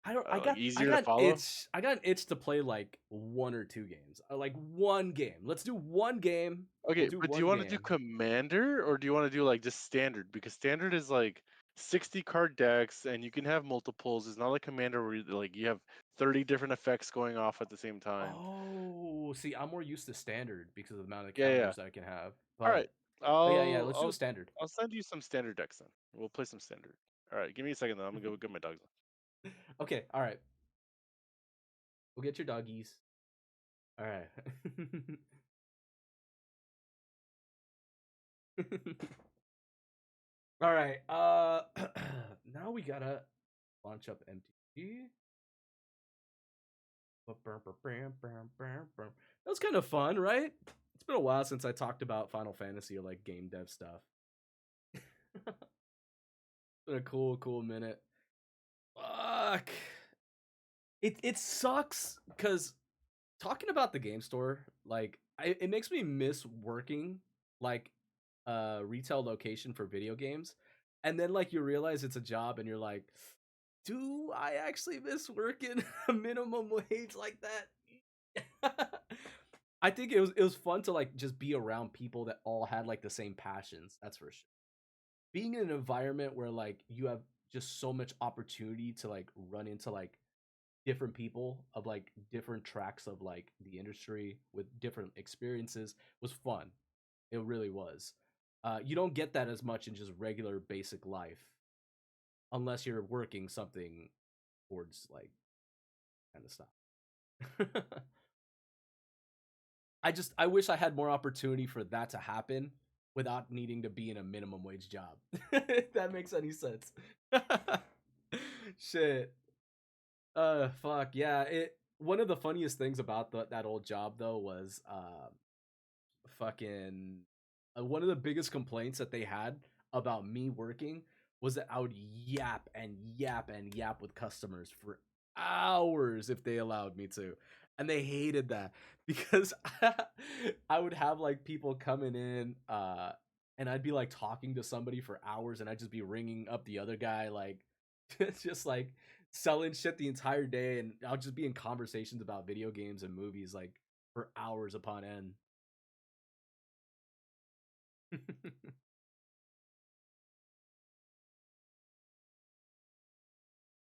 I don't. like I easier to got an follow. itch. I got an itch to play like 1 or 2 games. Like one game. Let's do one game. We'll Okay, do but do you one want to do game. commander or do you want to do like just standard? Because standard is like 60 card decks and you can have multiples. It's not like commander where like you have 30 different effects going off at the same time. Oh, see, I'm more used to standard because of the amount of Yeah. counters that I can have. All right. But yeah, I'll let's do a I'll standard. I'll send you some standard decks then. We'll play some standard. All right, give me a second though. I'm gonna go get my dogs. Okay, all right. We'll get your doggies. All right. All right. Now we gotta launch up MTG. That was kind of fun, right? It's been a while since I talked about Final Fantasy or like game dev stuff. Been a cool minute. Fuck. It sucks because talking about the game store, like it makes me miss working like a retail location for video games. And then like you realize it's a job and you're like, do I actually miss working a minimum wage like that? I think it was fun to like just be around people that all had like the same passions. That's for sure. Being in an environment where like you have just so much opportunity to like run into like different people of like different tracks of like the industry with different experiences was fun. It really was. You don't get that as much in just regular basic life unless you're working something towards like kind of stuff. I wish I had more opportunity for that to happen without needing to be in a minimum wage job. If that makes any sense. Shit. Fuck yeah. It one of the funniest things about that old job though was fucking one of the biggest complaints that they had about me working was that I would yap and yap and yap with customers for hours if they allowed me to. And they hated that because I would have like people coming in and I'd be like talking to somebody for hours and I'd just be ringing up the other guy like just like selling shit the entire day and I'll just be in conversations about video games and movies like for hours upon end.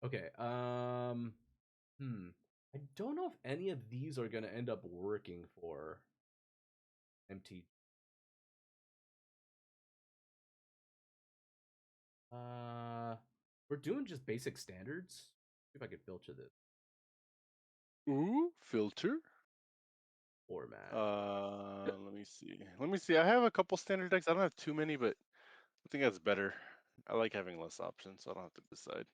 Okay. I don't know if any of these are gonna end up working for MT. Uh, we're doing just basic standards. See if I could filter this Ooh, filter. format. Let me see. Let me see. I have a couple standard decks. I don't have too many, but I think that's better. I like having less options, so I don't have to decide.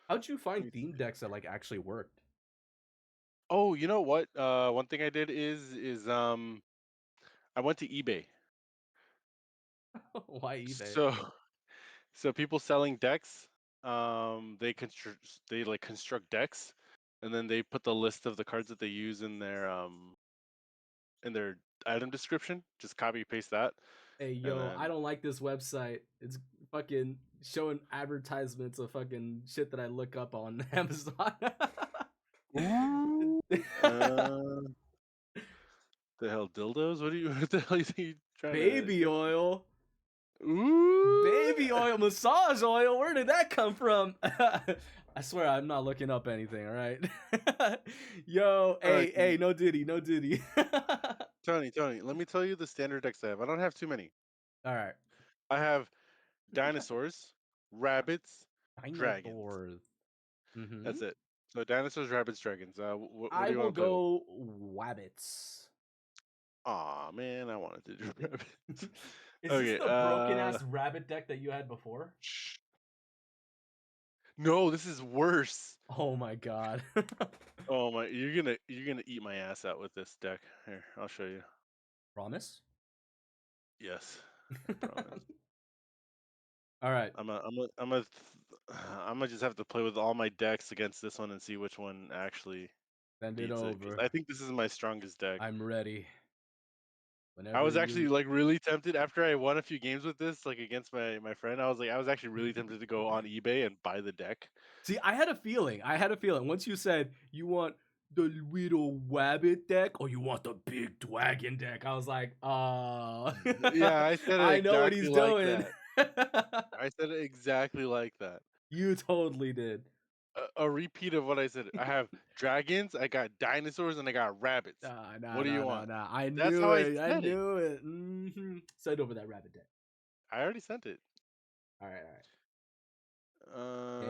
How'd you Let find me theme see. decks that like actually worked? Oh, you know what? One thing I did is I went to eBay. Why eBay? So so people selling decks, they like construct decks, and then they put the list of the cards that they use in their item description. Just copy paste that, Hey, and yo, I then don't like this website. It's fucking showing advertisements of fucking shit that I look up on Amazon. ooh, uh, the hell dildos? What do you what the hell are you trying to Baby get? oil. Ooh, Baby oil, massage oil. Where did that come from? I swear I'm not looking up anything, all right? Yo, all right, hey, no Diddy, no Diddy. Tony. Let me tell you the standard decks I have. I don't have too many. All right. I have dinosaurs, rabbits, dragons. Dinosaurs. Mm-hmm. That's it. So dinosaurs, rabbits, dragons. What I do you will want to play with? go wabbits. Aw, man, I wanted to do rabbits. Is this Okay. the broken ass rabbit deck that you had before? No, this is worse. Oh my god. Oh my, you're gonna eat my ass out with this deck. Here, I'll show you. Promise? Yes, I promise. All right. I'm gonna just have to play with all my decks against this one and see which one actually Send it beats it. Because over. I think this is my strongest deck. I'm ready. I Whenever was actually you like really tempted after I won a few games with this, like against my friend. I was actually really tempted to go on eBay and buy the deck. See, I had a feeling. I had a feeling. Once you said you want the little wabbit deck or you want the big dragon deck, I was like, Yeah, I said it I know what exactly he's like doing. that. I said it exactly like that. You totally did. A repeat of what I said. I have dragons, I got dinosaurs, and I got rabbits. Nah, What do you nah, nah, want? nah. I That's knew how I it. I said it. knew it. Send over that rabbit deck. I already sent it. All right.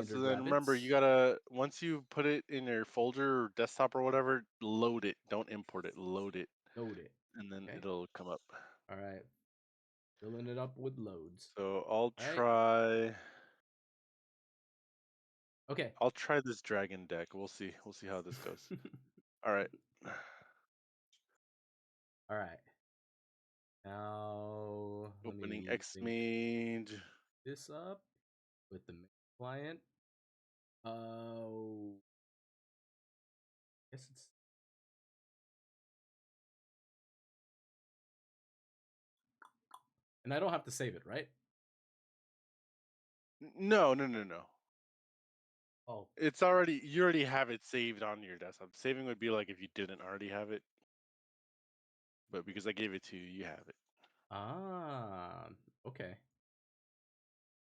So Standard then remember, you rabbits. gotta once you put it in your folder or desktop or whatever, load it. Don't import it. Load it, Load it. and then Okay. it'll come up. All right. Filling it up with loads. So All right. Okay. I'll try this dragon deck. We'll see. We'll see how this goes. All right. All right. Now let Opening me X sync Mage. this up with the main client. Oh, guess it's and I don't have to save it, right? No. Oh, It's already you already have it saved on your desktop. Saving would be like if you didn't already have it, but because I gave it to you, you have it. ah, okay.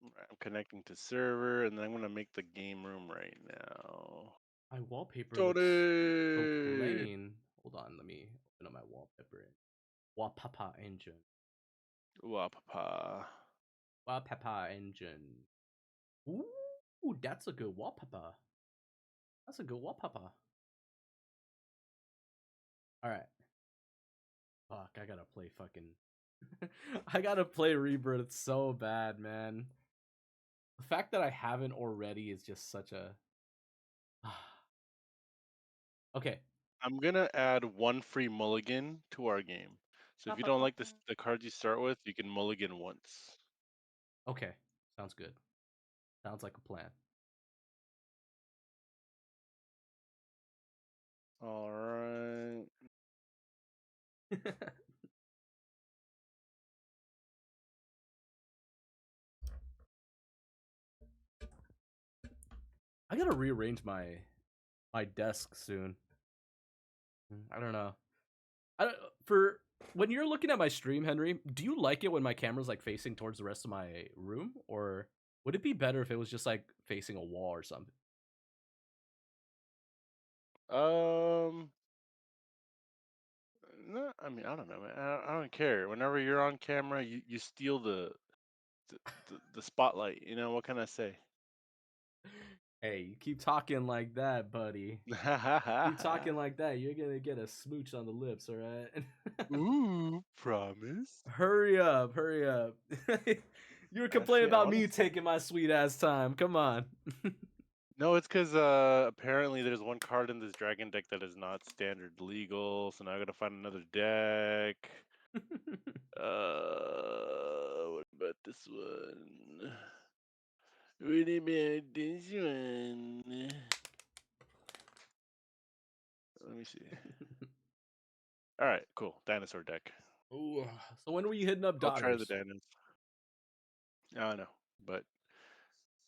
I'm connecting to server, and then I'm gonna make the game room right now. My wallpaper looks so Tony, plain. Hold on, let me open up my wallpaper. Wallpaper engine. Wapapa. Wallpaper engine. Ooh, that's a good wallpaper. That's a good wallpaper. All right. Fuck, I gotta play fucking. I gotta play Rebirth so bad, man. The fact that I haven't already is just such a. Okay. I'm gonna add one free mulligan to our game. So if you don't like the cards you start with, you can mulligan once. Okay. Sounds good. Sounds like a plan. All right. I gotta rearrange my desk soon. I don't know. I don't, for when you're looking at my stream, Henry, do you like it when my camera's like facing towards the rest of my room, or would it be better if it was just like facing a wall or something? Um. No, I mean I don't know, man. I don't care. Whenever you're on camera, you steal the spotlight. You know what can I say? Hey, you keep talking like that, buddy. Keep talking like that, you're gonna get a smooch on the lips, all right? Ooh, promise. Hurry up, hurry up. You were complaining Actually, about me honestly, taking my sweet ass time. Come on. No, it's because apparently there's one card in this dragon deck that is not standard legal, so now I gotta find another deck. What about this one? What about this one? Let me see. All right, cool. Dinosaur deck. Ooh, so when were you hitting up I'll try the daughters? dinos. I know, but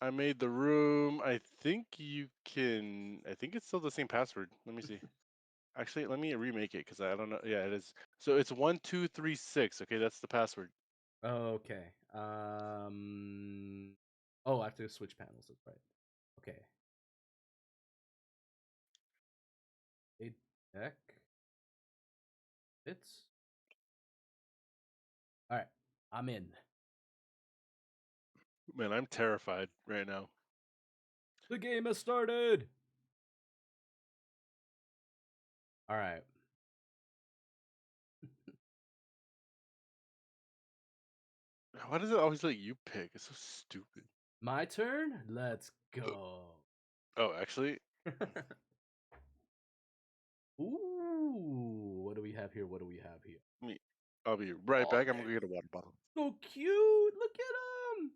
I made the room. I think you can. I think it's still the same password. Let me see. Actually, let me remake it because I don't know. Yeah, it is. So it's 1236. Okay, that's the password. Okay. Oh, I have to switch panels. That's right. Okay. A deck. It's all right. I'm in. Man, I'm terrified right now. The game has started. All right. Why does it always let you pick? It's so stupid. My turn. Let's go. Oh, actually, Ooh, what do we have here? What do we have here? me. I'll be right Oh back. I'm man, gonna go get a water bottle. so cute! Look at him.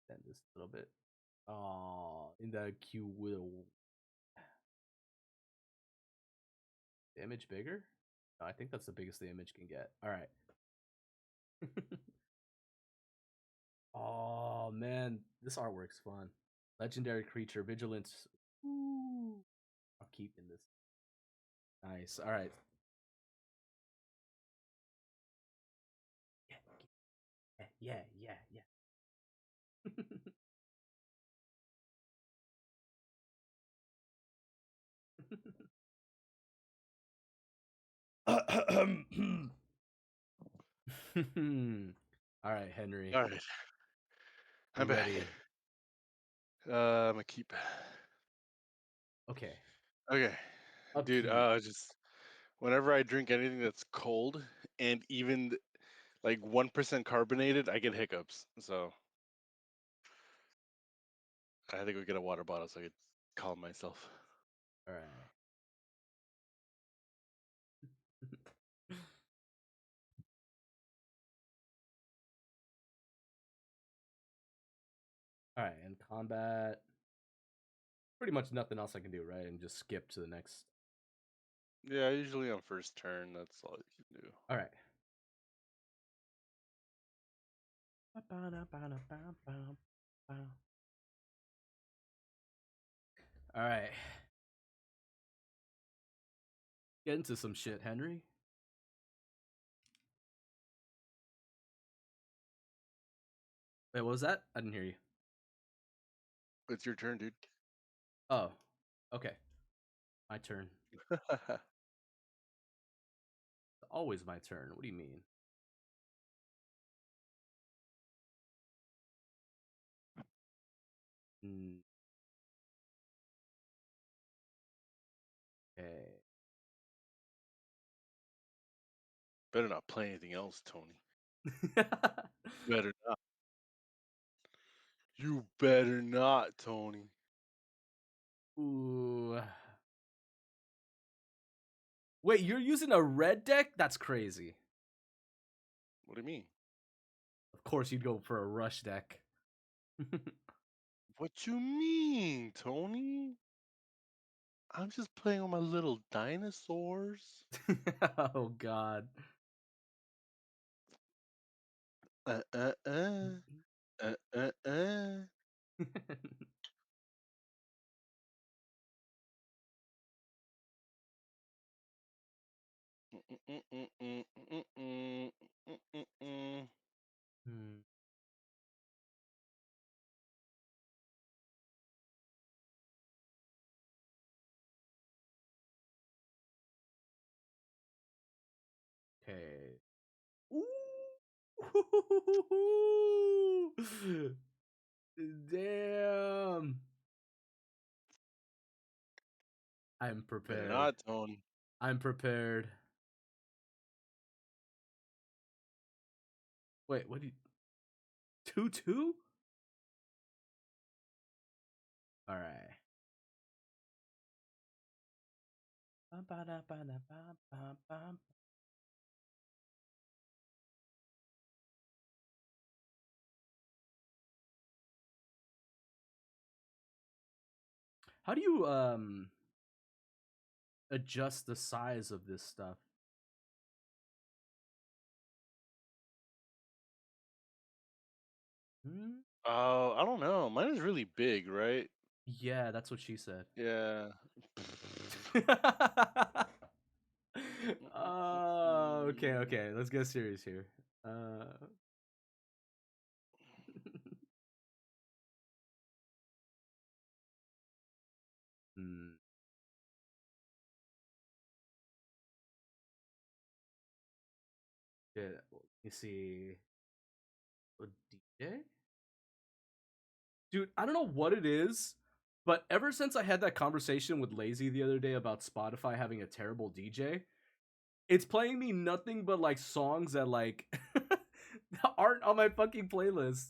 Bend this a little bit. Oh, in that cute little image bigger. No, I think that's the biggest the image can get. All right. Oh man, this artwork's fun. Legendary creature, vigilance. Ooh, I'll keep in this. Nice. All right. Yeah, yeah, yeah, yeah. All right, Henry, All right, you I'm back. ready? I'm gonna keep. Okay, Okay, dude. upkeep. Just whenever I drink anything that's cold and even like 1% carbonated, I get hiccups. So I had to go get a water bottle so I could calm myself. All right. All right, and combat. Pretty much nothing else I can do, right? And just skip to the next. Yeah, usually on first turn, that's all you can do. All right. All right. Get into some shit, Henry. Wait, what was that? I didn't hear you. It's your turn, dude. Oh, okay. My turn. Always my turn. What do you mean? Mm, okay. Better not play anything else, Tony. Better not. You better not, Tony. Ooh. Wait, you're using a red deck? That's crazy. What do you mean? Of course, you'd go for a rush deck. What you mean, Tony? I'm just playing with my little dinosaurs. Oh God. Uh uh uh. Uh uh uh. Hmm. Okay. Ooh. Damn. I'm Better prepared. not, Tony. I'm prepared. Wait, what do you 2-2? All right. How do you adjust the size of this stuff? Hmm? Oh, I don't know. Mine is really big, right? Yeah, that's what she said. Yeah. Okay, okay. Let's get serious here. Uh, hmm. Yeah, let me see. A DJ? Dude, I don't know what it is, but ever since I had that conversation with Lazy the other day about Spotify having a terrible DJ, it's playing me nothing but like songs that like aren't on my fucking playlist.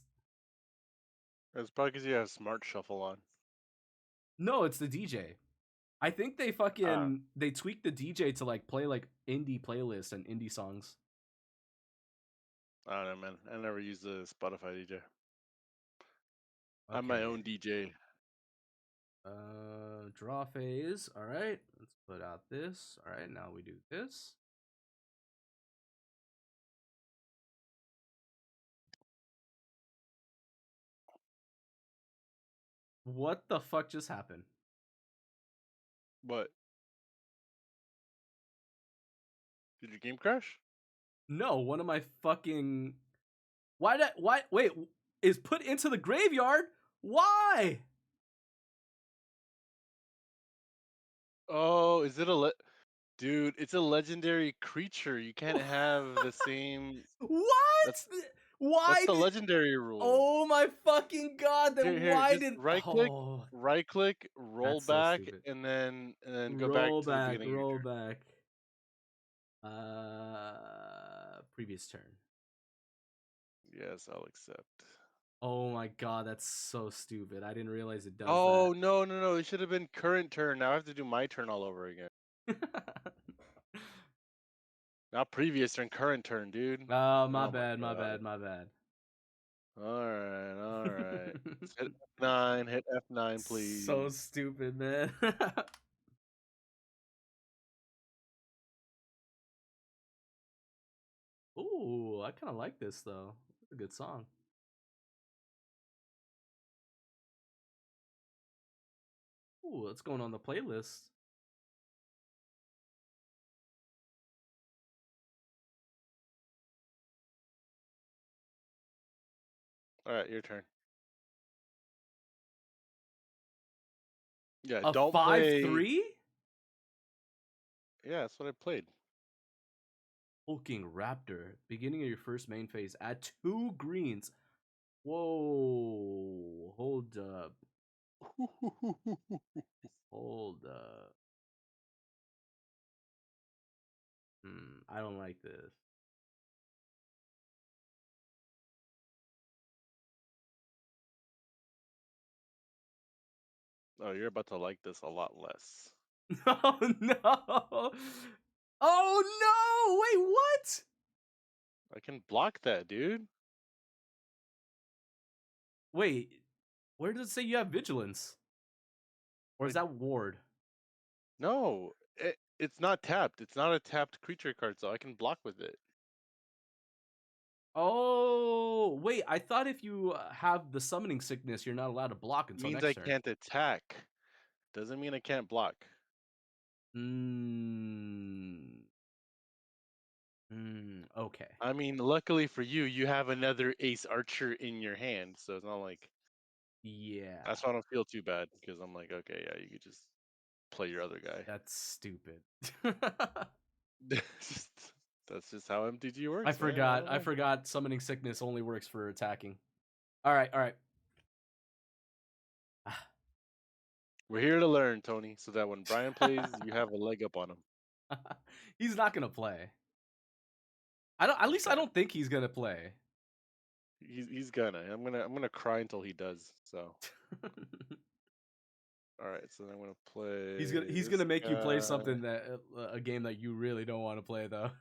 It's probably because you have Smart Shuffle on. No, it's the DJ. I think Ah, they tweaked the DJ to like play like indie playlists and indie songs. I don't know, man. I never use the Spotify DJ. I'm my Okay. own DJ. Draw phase. All right. Let's put out this. All right. Now we do this. What the fuck just happened? What? Did your game crash? No, one of my fucking why wait is put into the graveyard? Why? Oh, is it dude? It's a legendary creature. You can't have the same. What? That's that's Why the did legendary rule. Oh my fucking god, then Here, why just did right click, roll that's so back, stupid. and then go back Roll to the back, beginning of your roll turn. back. Previous turn. Yes, I'll accept. Oh my god, that's so stupid. I didn't realize it does that. Oh no, no, no! It should have been current turn. Now I have to do my turn all over again. Not previous turn, current turn, dude. Oh, my Oh my bad, my god. bad, my bad. All right, all right. Let's hit F9. Hit F9, So please. stupid, man. Ooh, I kind of like this though. It's a good song. Ooh, it's going on the playlist. All right, your turn. Yeah, A don't play. 5-3? Yeah, that's what I played. Hulking Raptor. Beginning of your first main phase. Add 2 greens. Whoa. Hold up. Hold up. I don't like this. Oh, you're about to like this a lot less. Oh no. Oh no. Wait, what? I can block that, dude. Wait. Where does it say you have vigilance? Or is I that ward? no, it's not tapped. It's not a tapped creature card, so I can block with it. Oh, wait. I thought if you have the summoning sickness, you're not allowed to block It until means next I turn. can't attack. Doesn't mean I can't block. Mm. Okay. I mean, luckily for you, you have another Ace Archer in your hand, so it's not like Yeah. that's why I don't feel too bad because I'm like, okay, yeah, you could just play your other guy. That's stupid. Just- that's just how MTG works, man. I don't I know. forgot summoning sickness only works for attacking. All right, all right. We're here to learn, Tony, so that when Brian plays, you have a leg up on him. He's not gonna play. I don't. At He's least I trying. don't think he's gonna play. He's gonna. I'm gonna cry until he does. So all right. So then I'm gonna play He's this gonna make you play guy. something that a game that you really don't want to play though.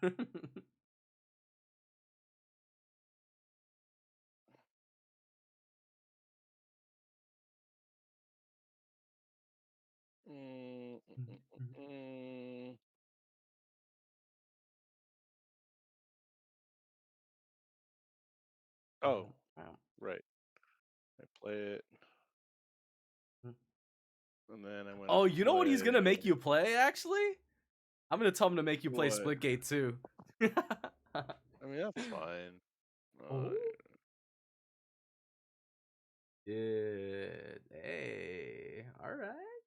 Mm, mm, mm, mm. Oh, Wow. right. I play it, and then I'm gonna Oh, you know what he's gonna play make you play? Actually, I'm gonna tell him to make you play what? Splitgate too. I mean, that's fine. Oh, good. Hey, all right.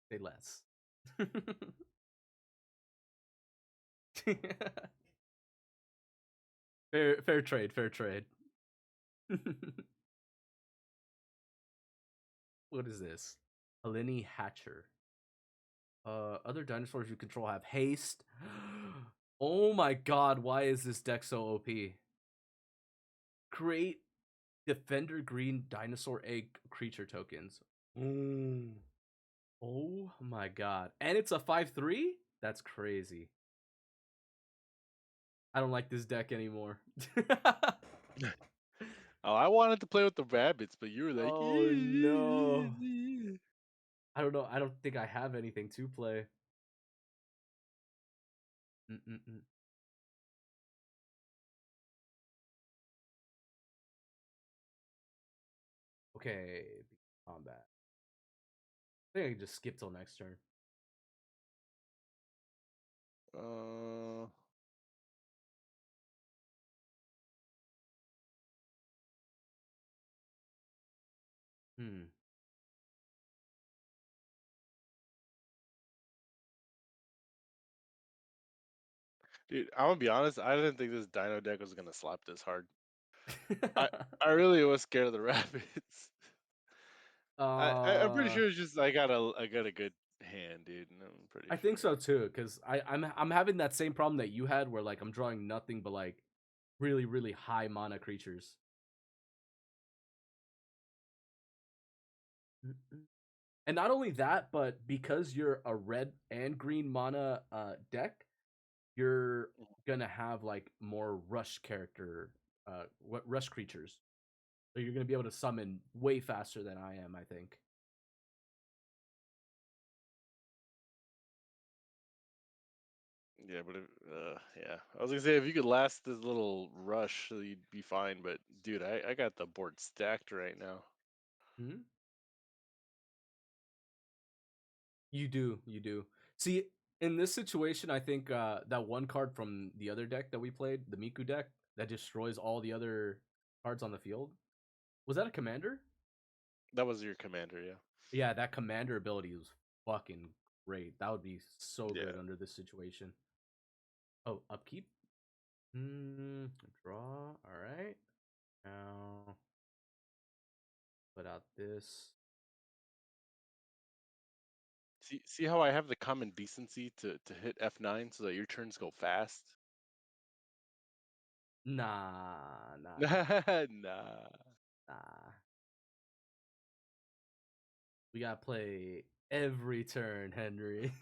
Say less. Fair trade. Fair trade. What is this? Helene Hatcher. Other dinosaurs you control have haste. Oh my god, why is this deck so OP? Create Defender Green Dinosaur Egg creature tokens. Mm. Oh my god. And it's a 5/3? That's crazy. I don't like this deck anymore. Oh, I wanted to play with the rabbits, but you were like, Oh no. I don't know. I don't think I have anything to play. Mm-mm-mm. Okay, combat. I think I can just skip till next turn. uh, Hmm. dude, I'm gonna be honest. I didn't think this Dino deck was gonna slap this hard. I I really was scared of the rabbits. I'm pretty uh, sure it's just I got a good hand, dude. And I'm pretty I think sure. so too, because I'm having that same problem that you had, where like I'm drawing nothing but like really high mana creatures. Mm-mm. And not only that, but because you're a red and green mana deck, you're gonna have like more rush character, what rush creatures. So you're gonna be able to summon way faster than I am, I think. Yeah, but yeah, I was gonna say if you could last this little rush, you'd be fine. But dude, I got the board stacked right now. Hmm? You do. See, in this situation, I think that one card from the other deck that we played, the Miku deck, that destroys all the other cards on the field. Was that a commander? That was your commander, yeah. Yeah, that commander ability was fucking great. That would be so good Yeah. under this situation. Oh, upkeep. Draw. All right. Now put out this. See how I have the common decency to hit F9 so that your turns go fast? Nah. Nah. Nah. We gotta play every turn, Henry.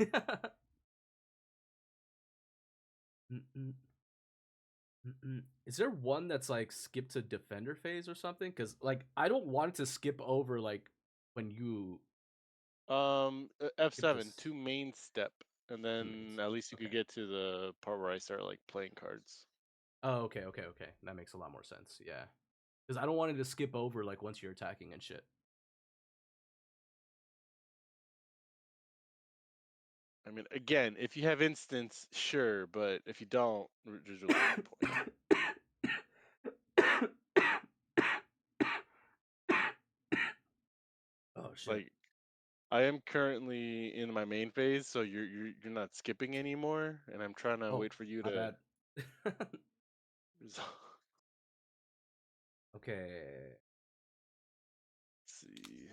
Mm-mm, mm-mm. Is there one that's like skip to defender phase or something? Because like I don't want it to skip over like when you skip F7, this two main step, and two main then step. at least you Okay. could get to the part where I start like playing cards. Oh, okay. That makes a lot more sense. Yeah, because I don't want it to skip over like once you're attacking and shit. I mean, again, if you have instance, sure, but if you don't, there's really no point. Oh shit. Like, I am currently in my main phase, so you're not skipping anymore, and I'm trying to Oh, wait for you my to bad. resolve. Okay. See.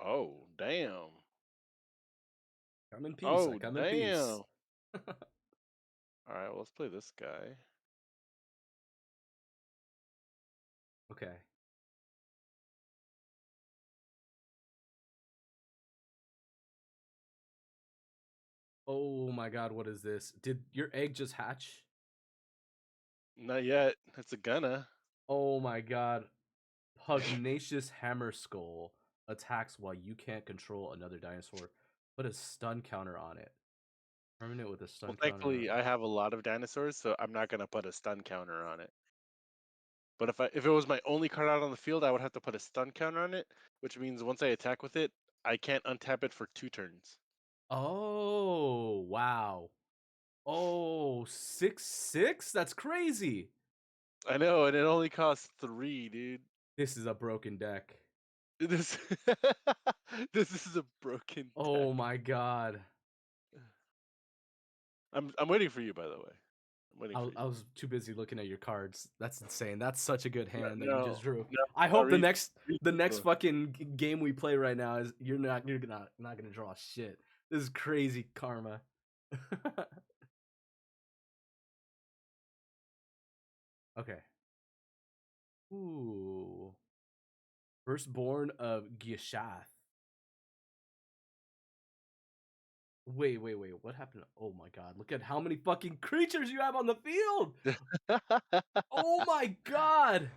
Oh, damn. Come in peace. I Oh, come in peace. damn. All right, well, let's play this guy. Okay. Oh my god, what is this? Did your egg just hatch? Not yet. It's a gunna. Oh my god. Pugnacious Hammer Skull attacks while you can't control another dinosaur. Put a stun counter on it. Permanent with a Well, stun counter. thankfully, I have a lot of dinosaurs, so I'm not gonna put a stun counter on it. But if it was my only card out on the field, I would have to put a stun counter on it, which means once I attack with it, I can't untap it for 2 turns. Oh, wow. Oh, 6/6? That's crazy. I know, and it only costs 3, dude. This is a broken deck. This this is a broken Oh deck. my god. I'm waiting for you, by the way. I'm waiting I, for I you. was too busy looking at your cards. That's insane. That's such a good No, hand that you no, just drew. no, I no, hope read the this next one. fucking game we play right now is you're not gonna draw shit. This is crazy karma. Okay. Ooh. Firstborn of Gishath. Wait. What happened? Oh my god. Look at how many fucking creatures you have on the field. Oh my god.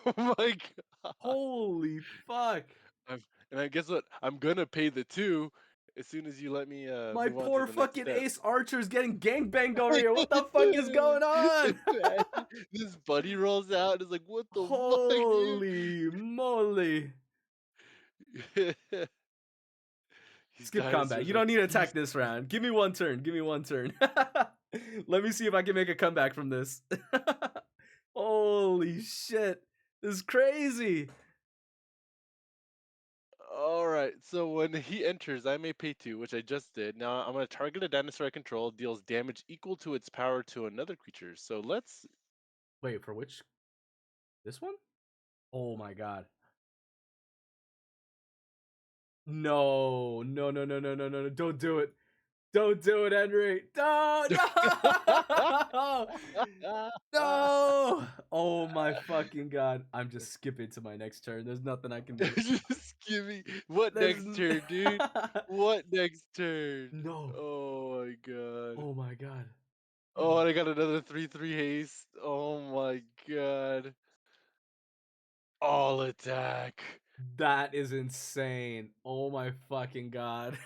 Oh my god. Holy fuck. And I guess what? I'm gonna pay the 2 as soon as you let me My move on to poor the next fucking step. ace archer's getting gangbanged over here. What the fuck is going on? Imagine this buddy rolls out and is like, "What the fuck, dude?" Holy moly. These Skip combat. dinosaurs You are don't need to attack this beasts. round. Give me one turn. Give me one turn. Let me see if I can make a comeback from this. Holy shit. This is crazy. All right, so when he enters, I may pay 2, which I just did. Now I'm gonna target a dinosaur I control, deals damage equal to its power to another creature. So let's. Wait, for which? This one? Oh my god. No. Don't do it. Don't do it, Henry. Don't. No. No. Oh my fucking god. I'm just skipping to my next turn. There's nothing I can do. Just give me what There's next turn, dude? What next turn? no. Oh my god. Oh my god. Oh, and I got another 3/3 haste. Oh my god. All attack. That is insane. Oh my fucking god.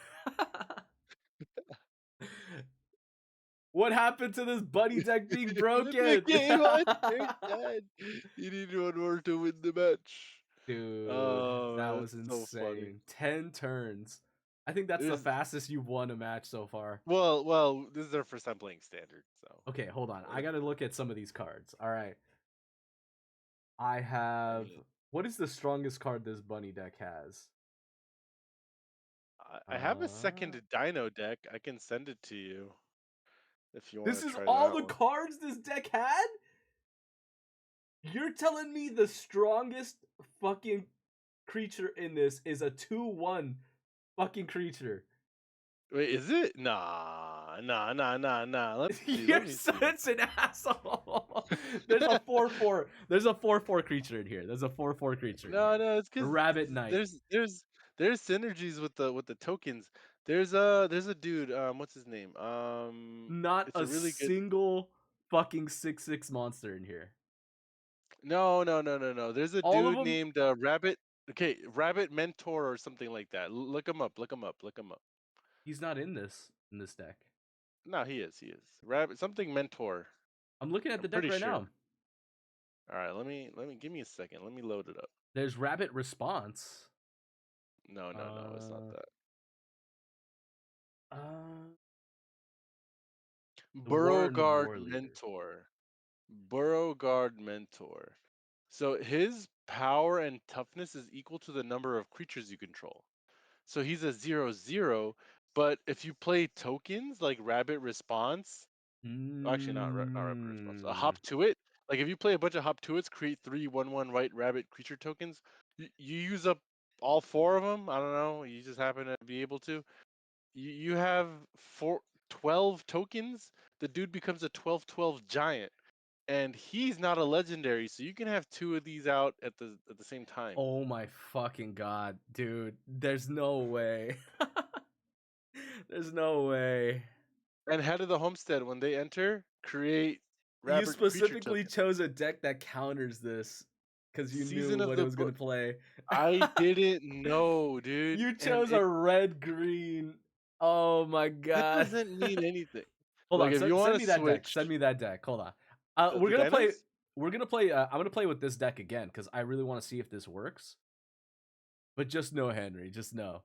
What happened to this buddy deck being The broken? game on turn 10. You need one more to win the match. Dude, Oh that man, was that's so funny. insane. 10 turns. I think that's the There's fastest you've won a match so far. well, this is our first time playing standard, so Okay, hold on. I uh, gotta look at some of these cards. All right. I I have. mean, What is the strongest card this bunny deck has? I have a Uh, second Dino deck. I can send it to you if you want this to is try all that the one. cards this deck had? You're telling me the strongest fucking creature in this is a 2/1 fucking creature. Wait, is it? Nah. Let me see. Let You're me see. such an asshole. There's a 4/4. There's a 4/4 creature in here. There's a 4/4 creature in No, here. no, it's because Rabbit Knight. there's synergies with the tokens. There's a dude. What's his name? Not It's a a really good. single fucking 6/6 monster in here. No. There's a All of dude them, named Rabbit. Okay, Rabbit Mentor or something like that. Look him up. Look him up. Look him up. he's not in this deck. No, he is. He is. Rabbit something Mentor. I'm looking at I'm the deck pretty right sure. now. All right, let me give me a second. Let me load it up. There's Rabbit Response. No, it's not Uh, that. uh, the Burrowguard War Leader. Mentor. Burrowguard Mentor. So his power and toughness is equal to the number of creatures you control. So he's a 0/0, but if you play tokens like Rabbit Response, actually not Rabbit Response, a Mm. Hop to It. Like if you play a bunch of Hop to Its, create 3/1/1 white rabbit creature tokens. You use up all four of them. I don't know. You just happen to be able to. You have 12 tokens. The dude becomes a 12/12 giant, and he's not a legendary, so you can have two of these out at the same time. Oh my fucking god, dude. There's no way. There's no way. And head of the homestead, when they enter, create You rabbit creature specifically token. chose a deck that counters this because you knew Season of what it the was gonna book. play. I didn't know, dude, You and chose a red green. Oh my that god. doesn't mean anything. Hold Like on, if you send want me to that deck. Send switch me that deck. Hold on. the dinos. We're gonna play. I'm gonna play with this deck again because I really want to see if this works. But just know, Henry. Just know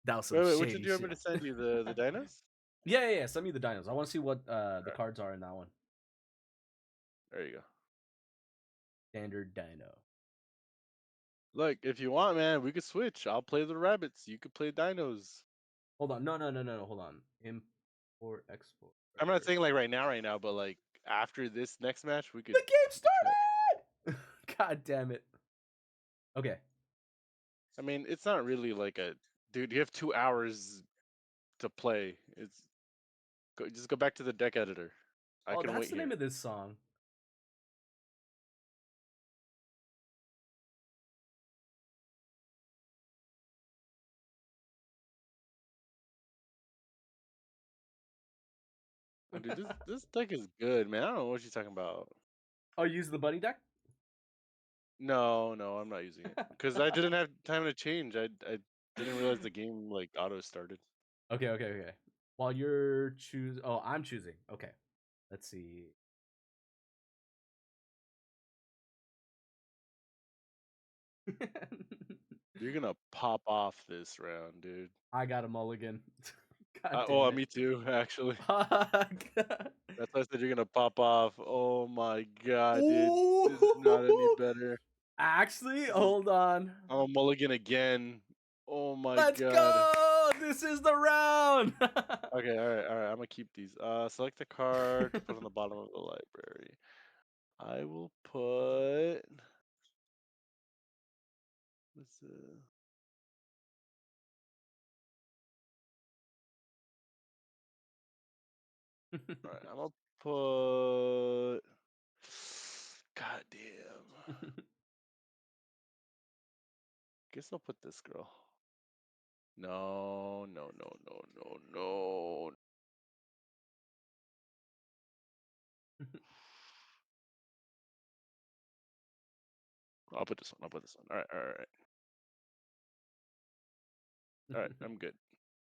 that was some Wait, which one shady do you want me shit. to send you? The dinos? Yeah. Send me the dinos. I want to see what the Alright, cards are in that one. there you go. Standard dino. Look, if you want, man, we could switch. I'll play the rabbits. You could play dinos. Hold on. No. Hold on. Import, export. I'm Right not here. saying like right now, but like after this next match, The game we could try. started. God damn it. Okay. I mean, it's not really like a dude. You have 2 hours to play. Just go back to the deck editor. I Oh, can that's wait the name here. of this song. Oh, dude, this deck is good, man. I don't know what you're talking about. Oh, use the bunny deck. No, I'm not using it because I didn't have time to change. I didn't realize the game like auto started. Okay. While you're choose, oh, I'm choosing. Okay, let's see. You're gonna pop off this round, dude. I got a mulligan. God damn Oh, it. me too, actually. Fuck. That's why I said you're gonna pop off. Oh my god, dude. This is not any Ooh. better. Actually, This is hold on. I'm a mulligan again. Oh my Let's god. go. This is the round. Okay, alright. I'm gonna keep these. Select a card to put on the bottom of the library. I will put this. Alright, I'm gonna put. God damn. Guess I'll put this girl. No. I'll put this one. Alright. Alright, I'm good.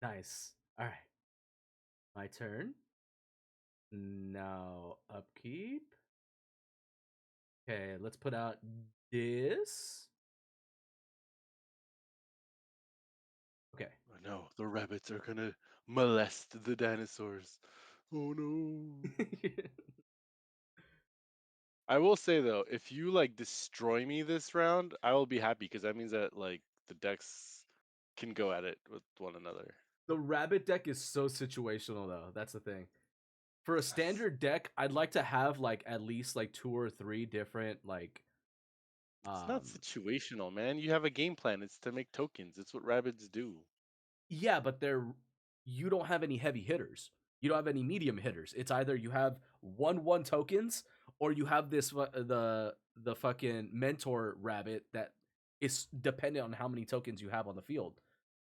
Nice. All right, my turn. Now upkeep. Okay, let's put out this. Okay. Oh no, the rabbits are gonna molest the dinosaurs. Oh no. I will say though, if you like destroy me this round, I will be happy because that means that like the decks can go at it with one another. The rabbit deck is so situational though. That's the thing. For a It's standard deck, I'd like to have like at least like two or three different like not um situational, man. You have a game plan. It's to make tokens. It's what rabbits do. yeah, but they're you don't have any heavy hitters. You don't have any medium hitters. It's either you have 1/1 tokens or you have this the fucking mentor rabbit that is dependent on how many tokens you have on the field.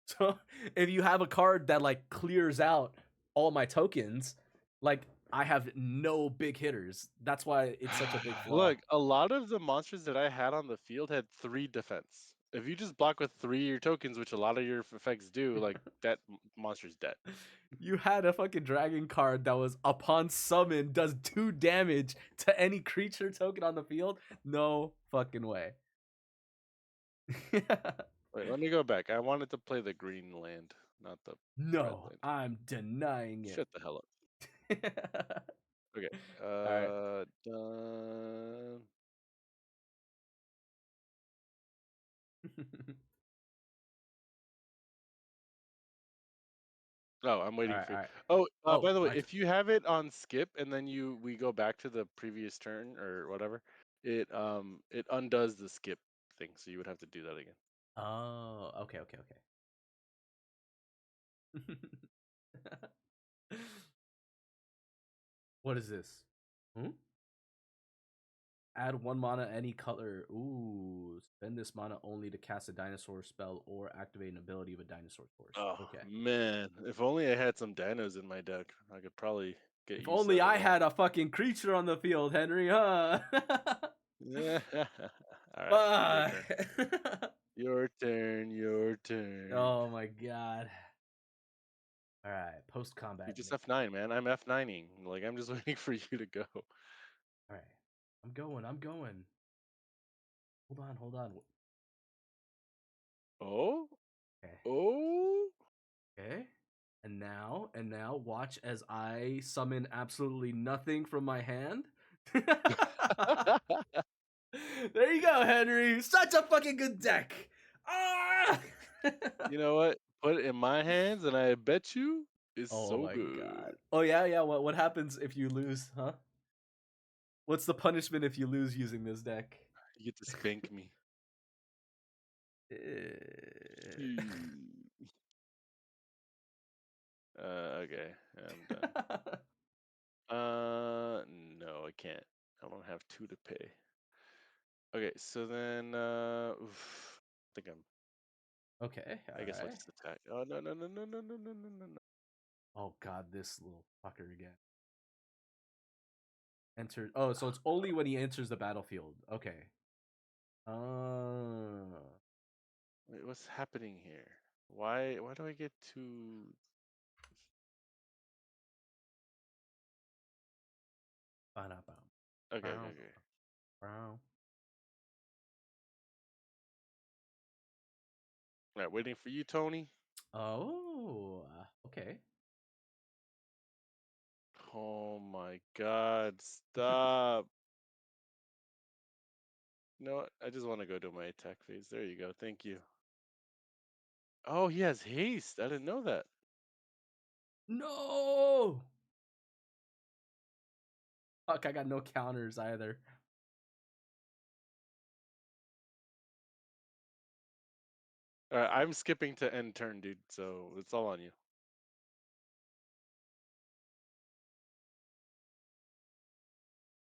So if you have a card that like clears out all my tokens, like I have no big hitters. That's why it's such a big flaw. Look, a lot of the monsters that I had on the field had 3 defense. If you just block with 3 of your tokens, which a lot of your effects do, like that monster's dead. You had a fucking dragon card that was upon summon does 2 damage to any creature token on the field. No fucking way. Wait, let me go back. I wanted to play the green land, not the red No, land. I'm denying it. Shut the hell up. Okay. All right. Done. Oh, I'm All waiting right. for All you. right. Oh, Oh, by the way, my if you have it on skip and then we go back to the previous turn or whatever, it undoes the skip thing, so you would have to do that again. Oh, okay. What is this? Hmm? Add 1 mana any color. Ooh, spend this mana only to cast a dinosaur spell or activate an ability of a dinosaur source. Oh Okay. man, if only I had some dinos in my deck, I could probably get If use only out of I that. had a fucking creature on the field, Henry, huh? Yeah. All right, your Fuck. turn. Your turn. Your turn. Oh my god. All right, post You combat. just F9, man. I'm F9ing. Like I'm just waiting for you to go. All right, I'm going. Hold on. Oh, Okay, oh. okay. And now, watch as I summon absolutely nothing from my hand. There you go, Henry. Such a fucking good deck. Ah! You know what? Put it in my hands, and I bet you it's Oh so my good. god. Oh yeah. What happens if you lose, huh? What's the punishment if you lose using this deck? You get to spank me. Eh. Phew. Okay, I'm done. No, I can't. I don't have two to pay. Okay, so then, I think I'm. Okay, I guess I'll alright. just attack. Oh no no no no no no no no no no. Oh god, this little fucker again. Enter. Oh, so it's only when he enters the battlefield. Okay. Uh. Wait, what's happening here? Why do I get to? Ba-da-bum. Okay okay Bow, okay. bow. All right, waiting for you, Tony. Oh, okay. Oh my God! Stop. You know what? I just want to go to my attack phase. There you go. Thank you. Oh, he has haste. I didn't know that. No! Fuck, I got no counters either. All right, I'm skipping to end turn, dude. So it's all on you.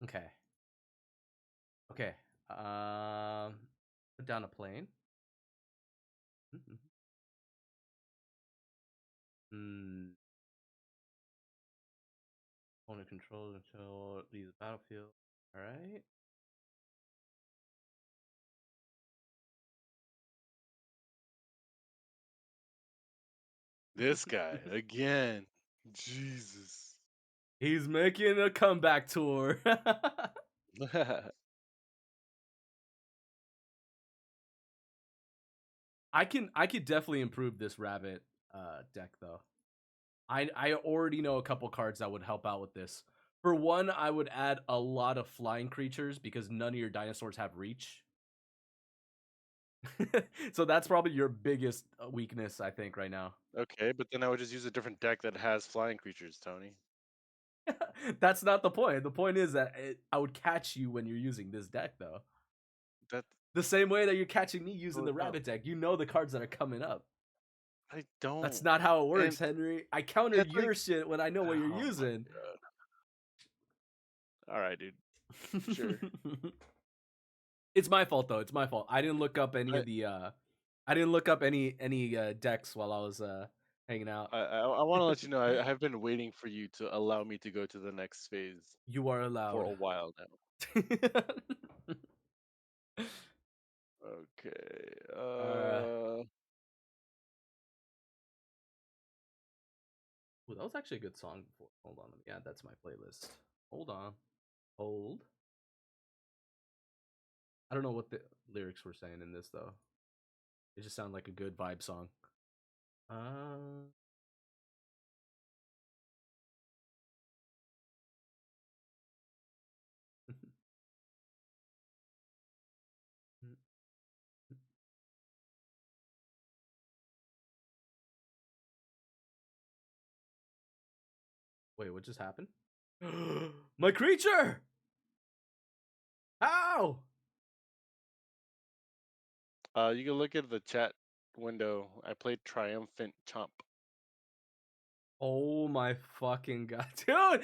Okay. Okay. Put down a plane. Hmm. Opponent controls until it leaves the battlefield. Alright. This guy again. Jesus. He's making a comeback tour. I could definitely improve this rabbit deck though. I already know a couple cards that would help out with this. For one, I would add a lot of flying creatures because none of your dinosaurs have reach. So that's probably your biggest weakness, I think, right now. Okay, but then I would just use a different deck that has flying creatures, Tony. That's not the point. The point is that I would catch you when you're using this deck, though. That The same way that you're catching me using oh the no, rabbit deck. You know the cards that are coming up. I That's don't. not how it And works, Henry. I counter that's like, your shit when I know what you're oh my using. God. All right, dude. Sure. It's my fault though. It's my fault. I didn't look up any I of the I didn't look up any decks while I was hanging out. I want to let you know I have been waiting for you to allow me to go to the next phase You are for allowed. a while now. Okay. uh Ooh, that was actually a good song before. Hold on, let me add that to my playlist. Hold on. Hold. I don't know what the lyrics were saying in this though. It just sounded like a good vibe song. Uh Wait, what just happened? My creature! How? You can look at the chat window. I played Triumphant Chomp. Oh my fucking god, dude!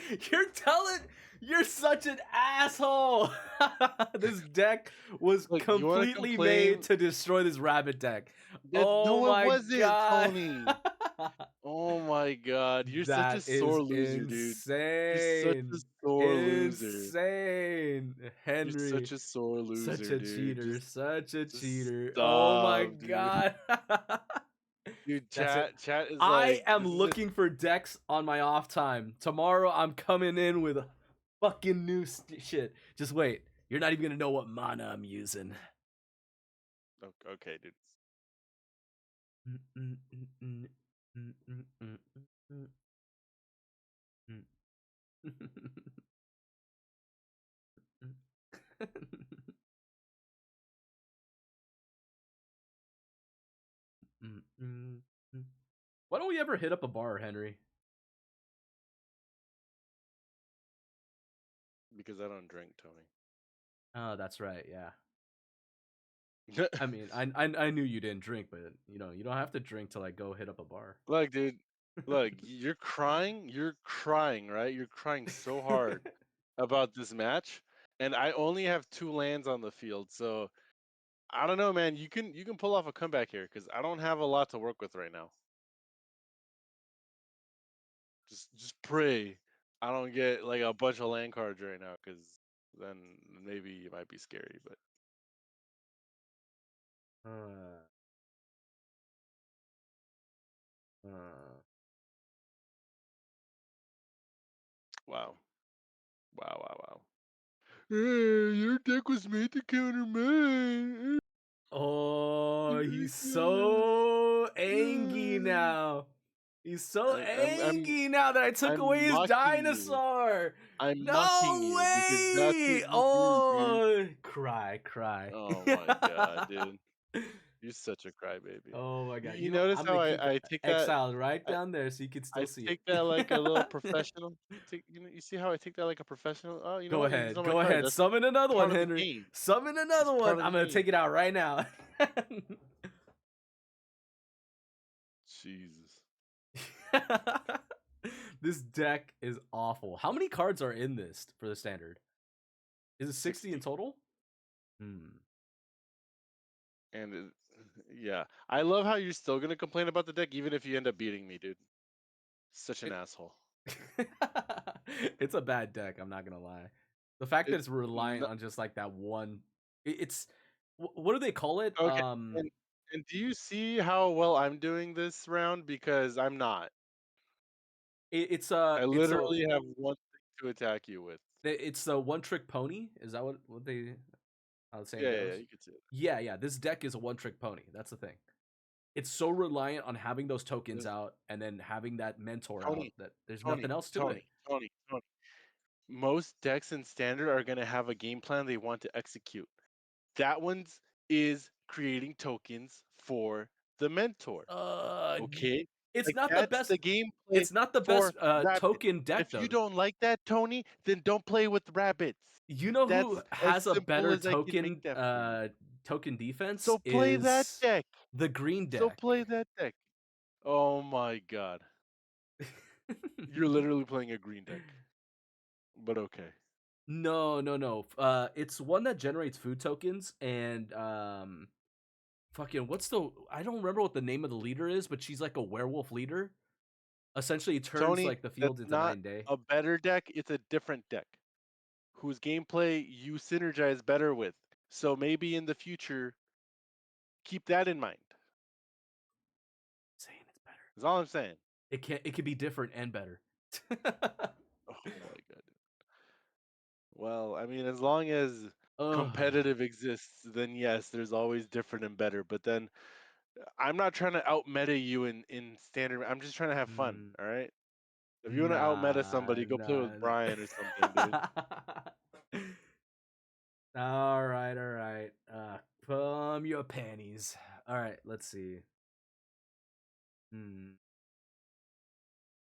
You're such an asshole. This deck was Look, you want to completely made complain? to destroy this rabbit deck. Oh No, it my wasn't, god. Tony. Oh my God, you're such a That is sore loser, dude. You're such a insane. sore loser. Insane. You're Henry, such a sore such loser, a dude. cheater. Such a Just cheater. Oh my stop, dude. god. Dude, That's it. chat is I like, am this is a looking for decks on my off time. Tomorrow I'm coming in with fucking new shit. Just wait. You're not even gonna know what mana I'm using. okay, dude. Why don't we ever hit up a bar, Henry? Because I don't drink, Tony. Oh, that's right. Yeah. I mean, I knew you didn't drink, but you don't have to drink to like go hit up a bar. Look, dude. Look, you're crying. You're crying, right? You're crying so hard about this match, and I only have 2 lands on the field, so I don't know, man. You can pull off a comeback here because I don't have a lot to work with right now. Just pray I don't get like a bunch of land cards right now, because then maybe it might be scary. But Uh, uh. wow, wow. Hey, your deck was made to counter mine. Oh, he's so angry now. He's so angry now that I took I'm away his mocking you. dinosaur. I'm mocking No you because that's what way! you do, dude. Oh, cry, cry. Oh my god, dude. You're such a crybaby. Oh my god. You notice I'm how gonna keep I that take that exiled right I, down there so you can still I see take it. that like a little professional. You see how I take that like a professional? Oh, you know Go what? These ahead. are my Go cards. ahead. That's Summon another one, part of the Henry. game. Summon It's another part one. of the I'm gonna take game. it out right now. Jesus. This deck is awful. How many cards are in this for the standard? Is it 60 in 60. total? Hmm. And yeah, I love how you're still gonna complain about the deck even if you end up beating me, dude. Such an It, asshole. it's a bad deck, I'm not gonna lie. The fact that It it's reliant no, on just like that one it's what do they call it? okay. And do you see how well I'm doing this round? Because I'm not. I it's literally have one thing to attack you with. a one trick pony. Is that what they how the saying Yeah, goes? you could see it. Yeah, yeah, this deck is a one trick pony. That's the thing. It's so reliant on having those tokens This out and then having that mentor out Tony, that there's Tony, nothing else to it. Tony, Tony, Tony. Most decks in standard are gonna have a game plan they want to execute. That one's is creating tokens for the mentor. Uh, Okay? it's Like not the that's best. the gameplay It's not the for best rabbits. token deck If you though. don't like that, Tony, then don't play with rabbits. You know who That's as has a simple better as I can make that for you. token defense So play that is deck. the green So deck. play that deck. Oh my god. You're literally playing a green deck. But okay. No, no, no. It's one that generates food tokens and fucking what's the I don't remember what the name of the leader is, but she's like a werewolf leader. Essentially turns Tony, like the that's fields into not 9 day. a better deck, it's a different deck whose gameplay you synergize better with. So maybe in the future, keep that in mind. Saying it's better. That's all I'm saying. It can be different and better. Oh my god. Well, I mean, as long as Ugh. competitive exists, then yes, there's always different and better. But then I'm not trying to out meta you in standard. I'm just trying to have fun. Mm, All right. If you want to out meta nah, somebody, go play with nah, Brian or something, dude. nah. All right, all right. Pump your panties. All right, let's see. Hmm.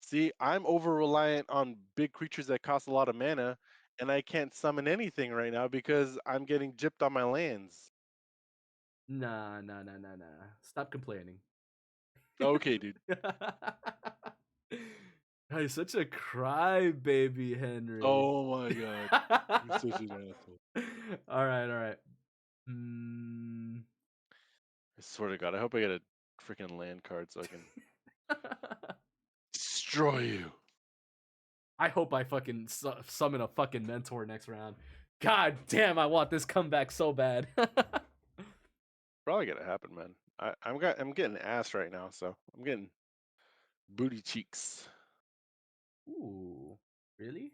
See, I'm over reliant on big creatures that cost a lot of mana, and I can't summon anything right now because I'm getting gypped on my lands. Nah, nah, nah, nah, nah. Stop complaining. Okay, dude. You're such a crybaby, Henry. Oh my god. You're such an asshole. All right, all right. Mm. I swear to God, I hope I get a freaking land card so I can destroy you. I hope I fucking summon a fucking mentor next round. God damn, I want this comeback so bad. Probably gonna happen, man. I'm getting ass right now, so I'm getting booty cheeks. Ooh, really?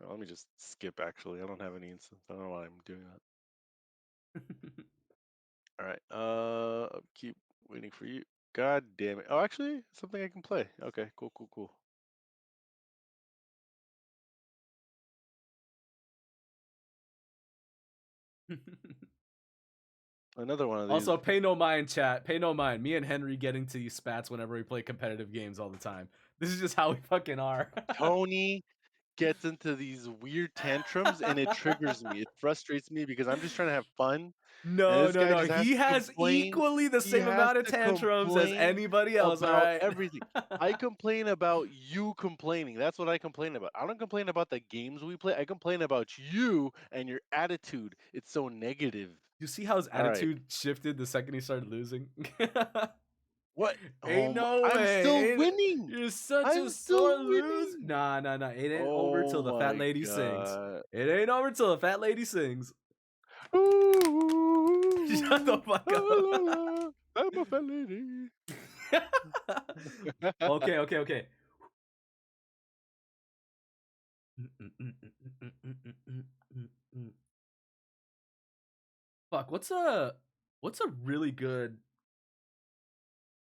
Oh, let me just skip. Actually, I don't have any instance. I don't know why I'm doing that. All right. Keep waiting for you. God damn it. Oh, actually, something I can play. Okay, cool, cool, cool. Another one of these. Also, pay no mind, chat. Pay no mind. Me and Henry getting to these spats whenever we play competitive games all the time. This is just how we fucking are. Tony gets into these weird tantrums and it triggers me. It frustrates me because I'm just trying to have fun. And No, this no, guy no. just has He to has complain. equally the He same has amount of to tantrums as complain anybody else, all about right? everything. I complain about you complaining. That's what I complain about. I don't complain about the games we play. I complain about you and your attitude. It's so negative. You see how his All right. attitude shifted the second he started losing? What? Ain't Oh, no I'm still way. winning. You're such a I'm sore still loser. winning. Nah, nah, nah. It ain't over till Oh the fat my lady sings. god. It ain't over till the fat lady sings. Shut the Ooh, fuck la, up. la, la, I'm a fat lady. Okay, okay, okay. Fuck, what's a really good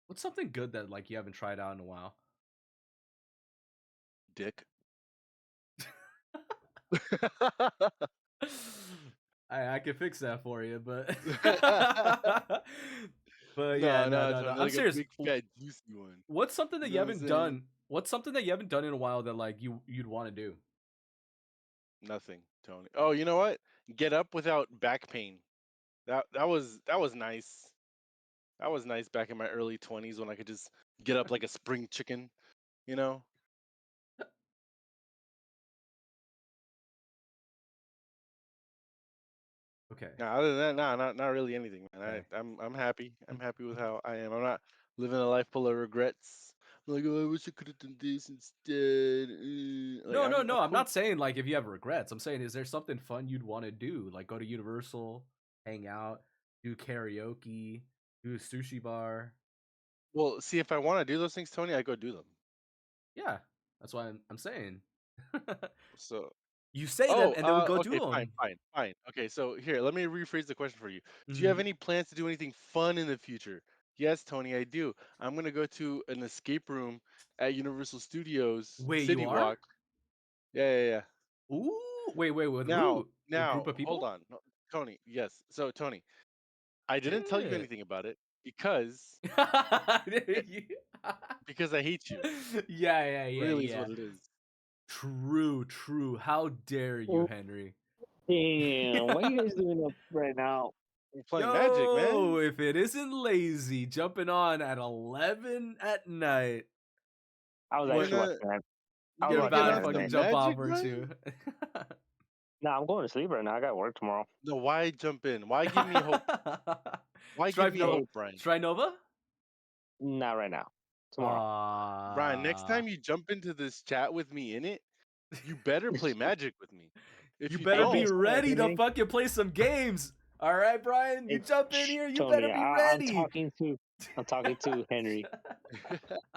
what's something good that like you haven't tried out in a while? Dick. I can fix that for you, but but yeah, No, no, no, no, no. Tony, I'm like a serious. big fat juicy one. What's something that You you know what I'm haven't saying? done? What's something that you haven't done in a while that like you'd want to do? Nothing, Tony. Oh, you know what? Get up without back pain. That was nice. That was nice back in my early 20s when I could just get up like a spring chicken, you know? Okay. No, other than that, nah, not really anything, man. Okay. I'm happy. I'm happy with how I am. I'm not living a life full of regrets. Like, oh, I wish I could have done this instead. Like, No, no, I'm no. I'm cool. not saying like if you have regrets. I'm saying is there something fun you'd want to do? Like go to Universal, hang out, do karaoke, do a sushi bar. Well, see, if I want to do those things, Tony, I go do them. Yeah, that's why I'm saying. So, You say them oh, and then we go okay, do fine, them. fine, fine. Okay, so here, let me rephrase the question for you. Do you have Hmm. any plans to do anything fun in the future? Yes, Tony, I do. I'm gonna go to an escape room at Universal Studios Wait, you City are? Walk. Yeah, yeah, yeah. Ooh, wait, with Now, who? A now, group of hold people? on. No, Tony, yes. So, Tony, I didn't tell you Shit. anything about it because because I hate you. Yeah, yeah, yeah, Really is yeah. what it is. True, true. How dare you, Oh, Henry? damn. What are you guys doing up right now? We're playing Magic, Yo, man. if it isn't lazy, jumping on at 11 at night, I was You what? actually gonna watching that. I you was You're gonna watching get about to on anime. some fucking jump off, Magic, weren't Brian? you? No, I'm going to sleep right now. I got work tomorrow. No, why jump in? Why give me hope? Why give Strive me Nova. Hey, hope, Brian? Strive Nova? not right now. Tomorrow. Brian, next Uh, time you jump into this chat with me in it, you better play Magic with me. If you you better Hey, be don't, guess what, ready to Henry? fucking play some games. All right, Brian, you Hey, jump in shh, here, you better Tony. be I'm ready. talking to. I'm talking to Henry.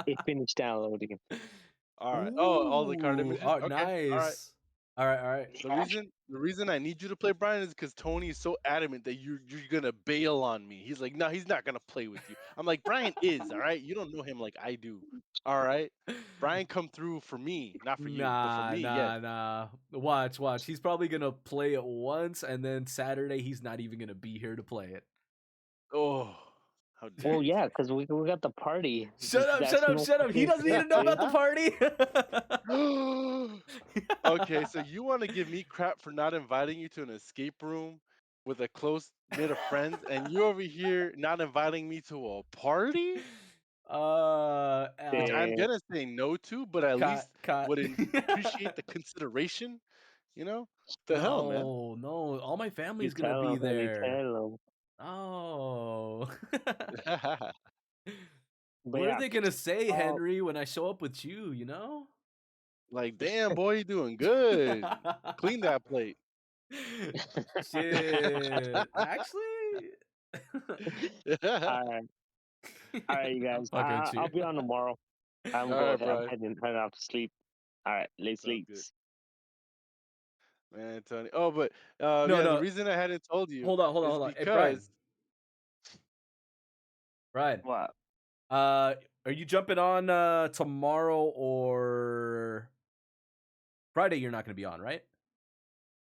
It finished downloading. all right. Oh, all the card Ooh, images. oh, Okay, all right. nice. All right, all right. The Yeah. reason I need you to play Brian is because Tony is so adamant that you're gonna bail on me. He's like, no, he's not gonna play with you. I'm like, Brian is, all right. You don't know him like I do. All right. Brian come through for me, not for you, but for Nah, me, yes. nah, nah. Watch, watch. He's probably gonna play it once, and then Saturday he's not even gonna be here to play it. Oh, how dare Well, you, yeah, Tony? because we got the party. Shut up, shut That's up, no shut up. He fucking doesn't excuse, even know dude. about the party. Okay, so you want to give me crap for not inviting you to an escape room with a close knit of friends, and you over here not inviting me to a party, which I'm Damn. gonna say no to, but at cut, least cut. would appreciate the consideration. You know, the hell, man. No, no, all my You family's gonna tell be him, Henry. there. Tell him. Oh. But What are yeah. they gonna say, Uh, Henry, when I show up with you, you know? Like, damn, boy, you doing good. Clean that plate. Shit. Actually, all right, all right, you I'm guys. fucking with I'll you. be on tomorrow. I'm All going. right, I'm bro. heading off to sleep. All right, late Sounds good, sleeps. man, Tony. Oh, but No, yeah, the no. reason I hadn't told you Hold on, hold on, is hold on. Hey, Brian. because Brian. What? Are you jumping on tomorrow or Friday? You're not gonna be on, right?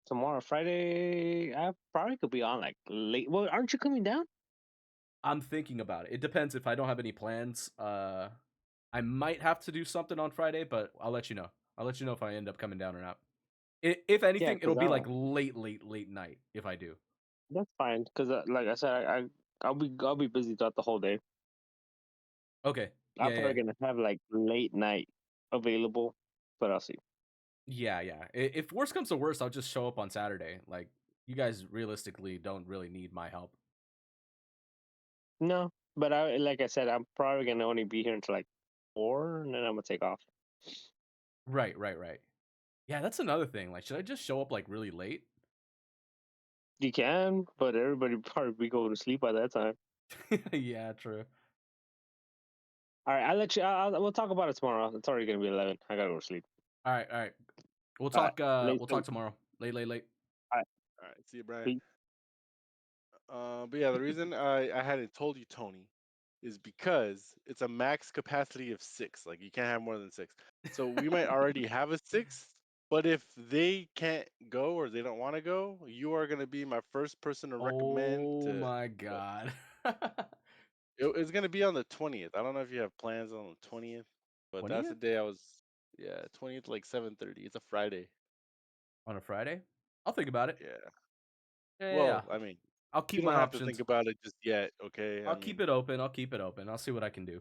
Tomorrow, Friday. I probably could be on like late. Well, aren't you coming down? I'm thinking about it. It depends if I don't have any plans. I might have to do something on Friday, but I'll let you know. I'll let you know if I end up coming down or not. If Yeah, anything, it'll cause be like late night if I do. that's fine. Cause like I said, I'll be busy throughout the whole day. Okay. I'm Yeah, yeah, probably gonna have like late night available, but I'll see. yeah, yeah. If worst comes to worst, I'll just show up on Saturday. Like, you guys realistically don't really need my help. No, but like I said, I'm probably gonna only be here until like 4, and then I'm gonna take off. Right, right, right. Yeah, that's another thing. Like, should I just show up like really late? You can, but everybody probably be going to sleep by that time. Yeah, true. All right, I'll let you. We'll talk about it tomorrow. It's already gonna be 11. I gotta go to sleep. All right, all right. We'll All right, talk. late We'll talk sleep. tomorrow. Late, late, late. All right, all right, see you, Brian. peace. But yeah, the reason I hadn't told you, Tony, is because it's a max capacity of 6. Like, you can't have more than 6. So we might already have a 6, but if they can't go or they don't want to go, you are gonna be my first person to recommend Oh to my go. god. It's gonna be on the 20th. I don't know if you have plans on the 20th, but that's the 20th day I was. Yeah, 20th, like 7:30. It's a Friday. on a Friday? I'll think about it. Yeah. Yeah, yeah, yeah. Well, I mean, I'll you keep don't my have to think options. about it just yet, okay? I I'll keep mean, it open. I'll keep it open. I'll see what I can do.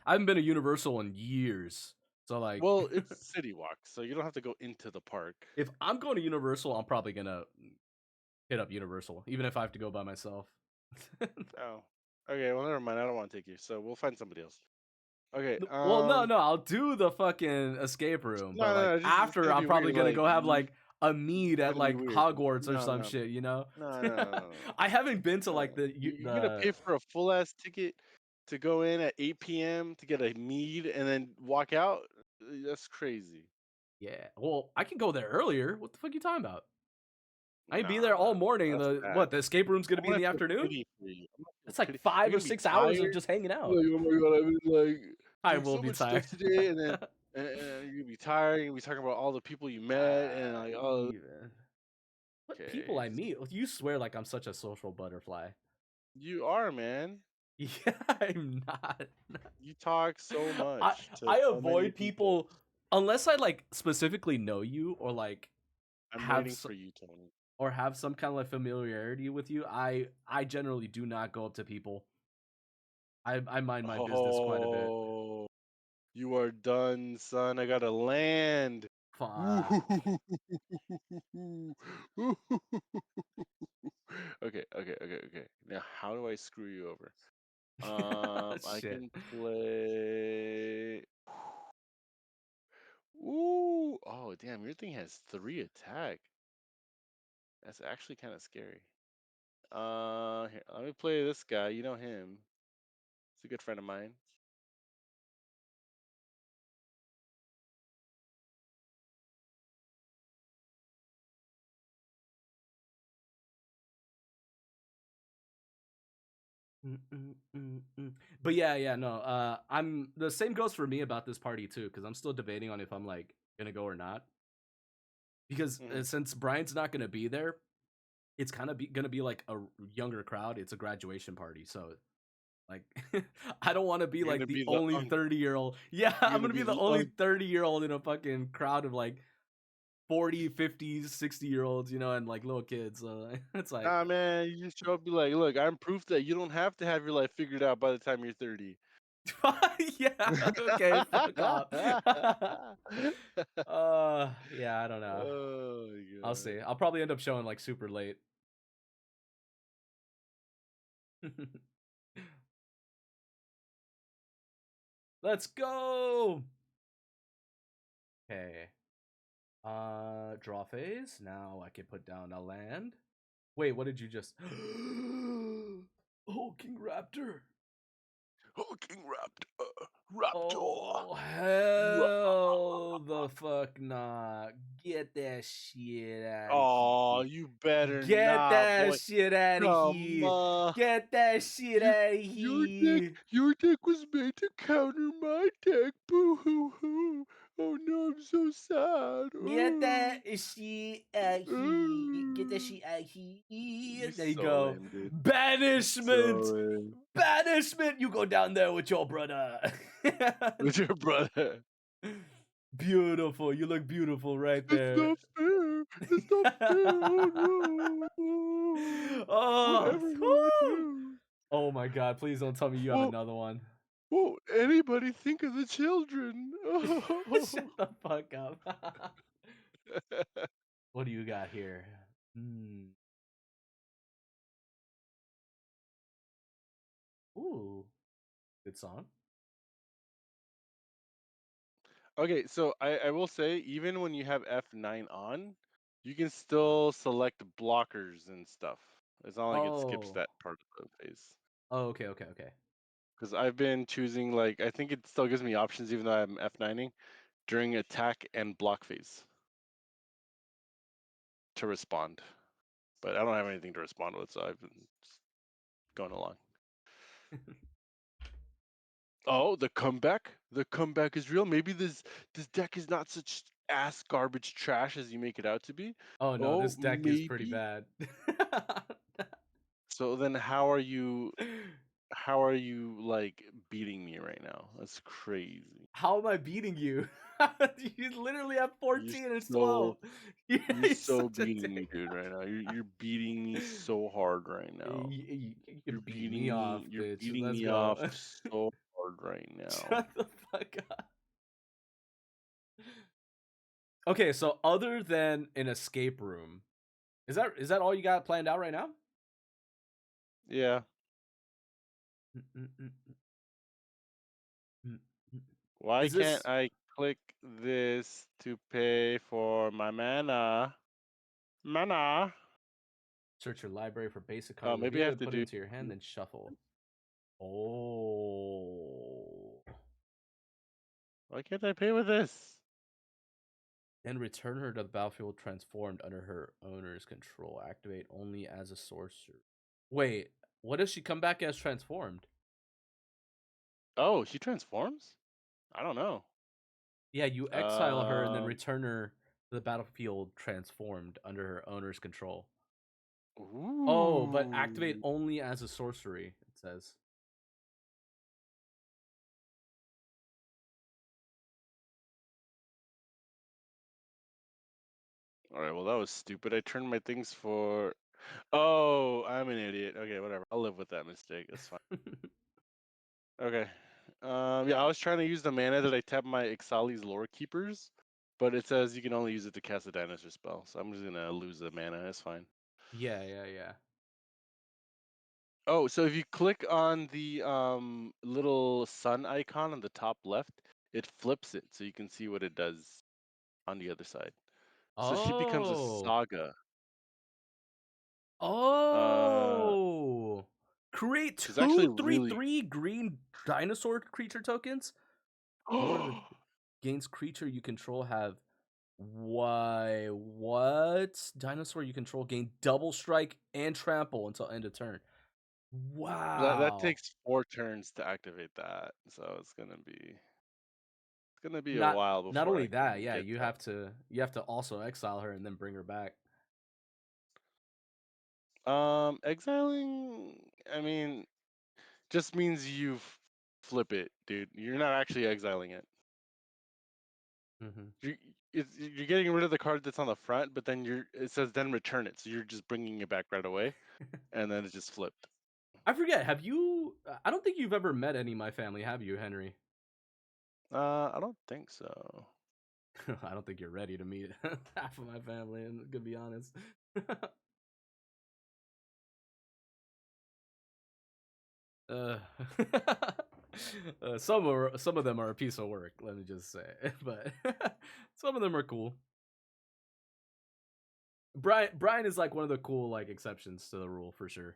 I haven't been to Universal in years. So like well, it's City Walk, so you don't have to go into the park. if I'm going to Universal, I'm probably gonna hit up Universal, even if I have to go by myself. Oh. Okay, well, never mind. I don't want to take you, so we'll find somebody else. Okay. Well, no, no, I'll do the fucking escape room, but like No. It's after, gonna I'm be probably weird. gonna Like, go have like a mead it's at gonna be like weird. Hogwarts or No, some no, shit, you know? no. I haven't been to No. like the You're gonna pay for a full ass ticket to go in at 8 p.m. to get a mead and then walk out. That's crazy. yeah. Well, I can go there earlier. What the fuck are you talking about? I can be there Nah, all morning. that's The bad. what? The escape room's gonna I'm be in gonna the feel afternoon. pity for you. I'm gonna feel It's like pity. five You're or gonna be 6 hours of tired. just hanging out. You're like, oh my god, I've been like I doing will so be much tired. stuff today, and then and you're gonna be tired. You're gonna be talking about all the people you met, and like, oh, Even. What people okay, I meet? You swear like I'm such a social butterfly. you are, man. Yeah, I'm not. You talk so I much to I so many avoid people. people unless I like specifically know you or like I'm have waiting s- for you, Tony. or have some kind of like familiarity with you. I generally do not go up to people. I mind my business quite a bit. Oh, you are done, son. I gotta land. Fuck. Okay. Now, how do I screw you over? I Shit. can play. Ooh, oh damn! Your thing has 3 attack. That's actually kind of scary. Here, let me play this guy. You know him. He's a good friend of mine. Mm, mm, mm, mm. But yeah, yeah, no. I'm the same goes for me about this party too, because I'm still debating on if I'm like gonna go or not. Because Hmm. since Brian's not gonna be there, it's kind of gonna be like a younger crowd. It's a graduation party, so like I don't want to be You're like gonna the be the only uncle. 30-year-old. Yeah, You're I'm gonna gonna be be the the only uncle. 30-year-old in a fucking crowd of like 40, 50s, 60-year-olds, and like little kids. So it's like, Nah, man, you just show up, be like, look, I'm proof that you don't have to have your life figured out by the time you're 30. yeah, okay, fuck off. Yeah, I don't know. Oh my I'll god. see. I'll probably end up showing like super late. Let's go. Okay. Draw phase. Now I can put down a land. Wait, what did you just? Oh, King Raptor. Oh, King Raptor. Raptor. Oh, hell the fuck nah. Get that shit out of Oh, here. you better Get not, that boy. shit out of Come here. on. Get that shit You, out of here. your deck was made to counter my deck. Boo hoo hoo. Oh no, I'm so sad. Get that shit out here. Get that Ooh. shit out here. You're There you so go. lame, dude. So Banishment. lame. Banishment. You go down there with your brother. With your brother. Beautiful. You look beautiful right It's there. not fair. It's not fair. Oh no. Oh, Whatever will I whew. do? Oh my god, please don't tell me you have Well, another one. won't anybody think of the children? Shut the fuck up. What do you got here? Hmm. Ooh, good song. Okay, so I will say, even when you have F9 on, you can still select blockers and stuff. It's not like it skips Oh. that part of the phase. Oh, okay, okay, okay. Because I've been choosing, like, I think it still gives me options even though I'm F9ing during attack and block phase to respond. But I don't have anything to respond with, so I've been just going along. Oh, the comeback? The comeback is real. Maybe this deck is not such ass garbage trash as you make it out to be. Oh no, Oh, this deck is pretty maybe. bad. So then how are you like beating me right now? That's crazy. How am I beating you? You literally have You're 14 and it's so 12. Yeah, you're you're so such a beating me, dick. dude, right now. You're beating me so hard right now. You can beat me off, You're bitch. beating Let's me off go. so hard right now. Shut the fuck up. Okay, so other than an escape room, is that all you got planned out right now? Yeah. Why Is can't this I click this to pay for my mana? Mana. search your library for basic card Oh, maybe I reveal have and to put it do. into your hand, then shuffle. Oh. Why can't I pay with this? Then return her to the battlefield transformed under her owner's control. Activate only as a sorcerer. Wait, what if she come back as transformed? Oh, she transforms? I don't know. Yeah, you exile her and then Um. return her to the battlefield transformed under her owner's control. Oh, but activate Ooh. only as a sorcery, it says. All right. Well, that was stupid. I turned my things for. Oh, I'm an idiot. Okay, whatever. I'll live with that mistake. That's fine. Okay. Yeah, I was trying to use the mana that I tapped my Ixali's Lore Keepers, but it says you can only use it to cast a dinosaur spell, so I'm just gonna lose the mana. It's fine. Yeah, yeah, yeah. Oh, so if you click on the little sun icon on the top left, it flips it so you can see what it does on the other side. So she becomes a Oh. saga. Uh, Oh. Create she's actually two three really. three green dinosaur creature tokens. More of the gains creature you control have why what? Dinosaur you control gain double strike and trample until end of turn. That Wow. takes 4 turns to activate that, so it's gonna be a Not while not before only I that, can yeah, get that. you have to also exile her and then bring her back. Exiling. I mean, just means you flip it, dude. You're not actually exiling it. Hmm. You, you're getting rid of the card that's on the front, but then it says then return it, so you're just bringing it back right away, and then it's just flipped. I forget. Have you? I don't think you've ever met any of my family, have you, Henry? I don't think so. I don't think you're ready to meet half of my family, and to be honest. uh, some of them are a piece of work. Let me just say, but some of them are cool. Brian is like one of the cool like exceptions to the rule for sure.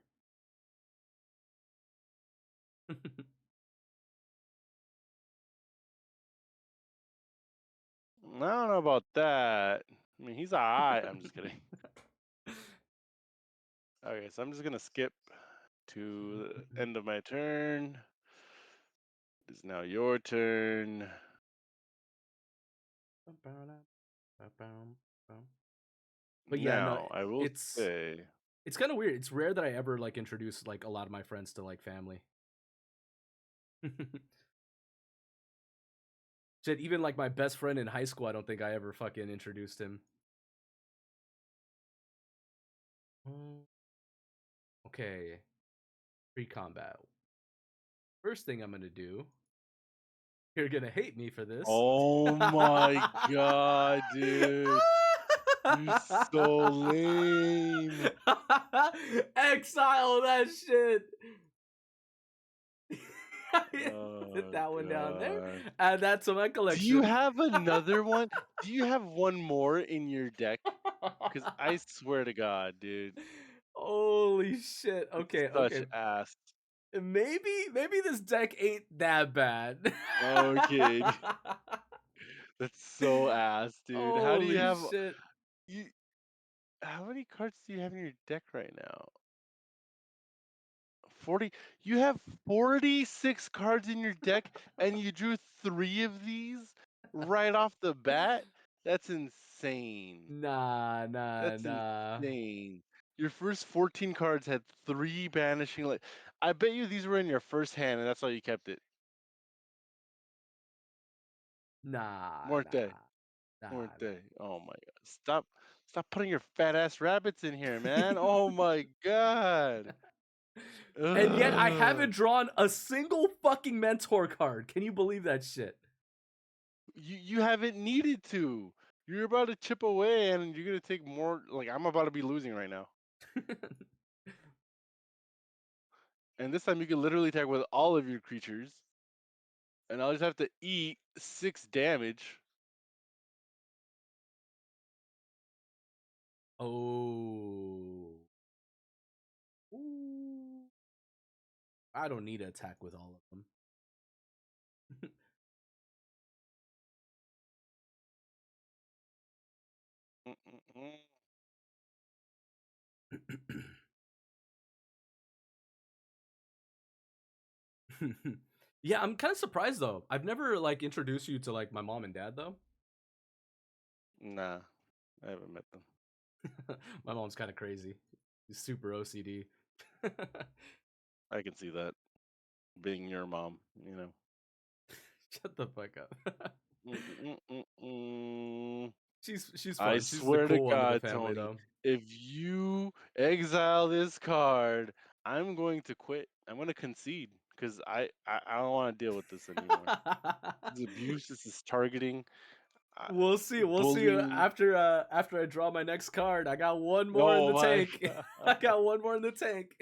I don't know about that. I mean, he's alright. I'm just kidding. Okay, so I'm just gonna skip to the end of my turn. It's now your turn. But yeah, no, Now I will say, it's kind of weird. It's rare that I ever like introduce like a lot of my friends to like family. Shit, even like my best friend in high school, I don't think I ever fucking introduced him. Okay, pre-combat. First thing I'm gonna do. You're gonna hate me for this. oh my god, dude, you're so lame. Exile that shit. Put Oh that one down there. god. Add that to my Do collection. you have another one? Do you have one more in your deck? Because I swear to God, dude, Holy shit. it's Okay, such okay. ass. Maybe this deck ain't that bad. Okay, that's so ass, dude. How do you Holy have shit. you? How many cards do you have in your deck right now? 40. You have 46 cards in your deck, and you drew 3 of these right off the bat. That's insane. Nah. That's insane. Your first 14 cards had 3 banishing. Like, I bet you these were in your first hand, and that's why you kept it. Nah. Weren't they? Weren't they? Oh my god! Stop putting your fat ass rabbits in here, man. Oh my god. And yet I haven't Ugh. drawn a single fucking mentor card. Can you believe that shit? You haven't needed to. You're about to chip away, and you're gonna take more. Like I'm about to be losing right now, and this time you can literally attack with all of your creatures, and I'll just have to eat 6 damage. Oh. Ooh. I don't need to attack with all of them. Mm-mm-mm. Yeah, I'm kind of surprised though. I've never like introduced you to like my mom and dad though. Nah, I haven't met them. My mom's kind of crazy. She's super OCD. I can see that being your mom, you know. Shut the fuck up. Mm-mm-mm-mm. She's I fun. She's the swear to cool one of the God, family Tony, though. if you exile this card, I'm going to quit. I'm going to concede because I don't want to deal with this anymore. This is abuse. This is targeting, uh, We'll see. We'll see bullying. after I draw my next card. I got one more in Oh the my tank. I God. got one more in the tank.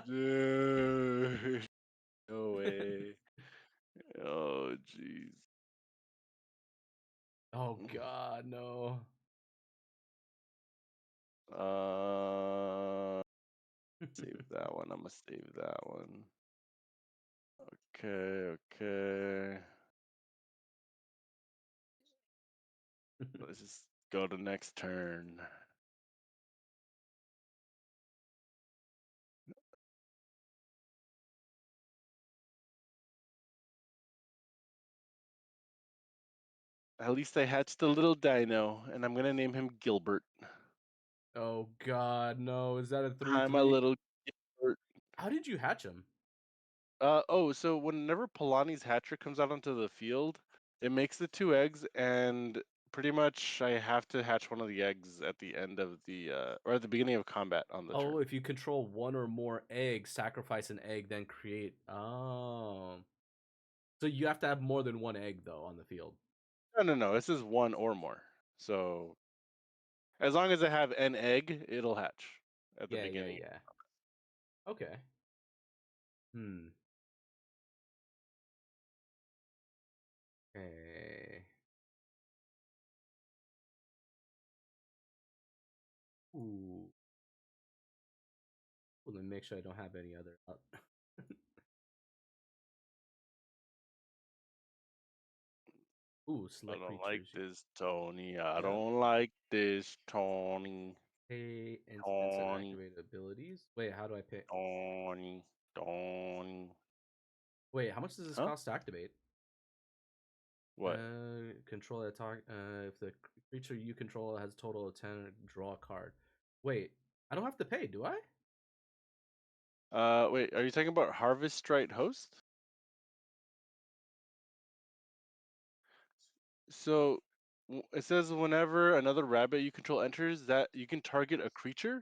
Dude. No way. Oh, jeez. Oh god, no. Save that one. I'm gonna save that one. Okay, okay. Let's just go to next turn. At least I hatched a little dino, and I'm gonna name him Gilbert. Oh god, no. Is that a Hi, my 3/3? little Gilbert. How did you hatch him? So whenever Polani's hatcher comes out onto the field, it makes the 2 eggs, and pretty much I have to hatch one of the eggs at the end of the or at the beginning of combat on the turn. Oh, if you control one or more eggs, sacrifice an egg, then create. Oh, so you have to have more than one egg though on the field. No. This is one or more. So as long as I have an egg, it'll hatch at the beginning. Yeah. Okay. Hmm. Okay. Ooh. Let me make sure I don't have any other. Ooh, I select don't like creatures. this, Tony. I Yeah. don't like this, Tony. Pay instants and Tony. activate abilities. Wait, how do I pay? Tony. Tony. Wait, how much does this Huh? cost to activate? What? Control attack. If the creature you control has a total of 10, draw a card. Wait, I don't have to pay, do I? Wait, are you talking about Harvest Strike Host? So it says whenever another rabbit you control enters, that you can target a creature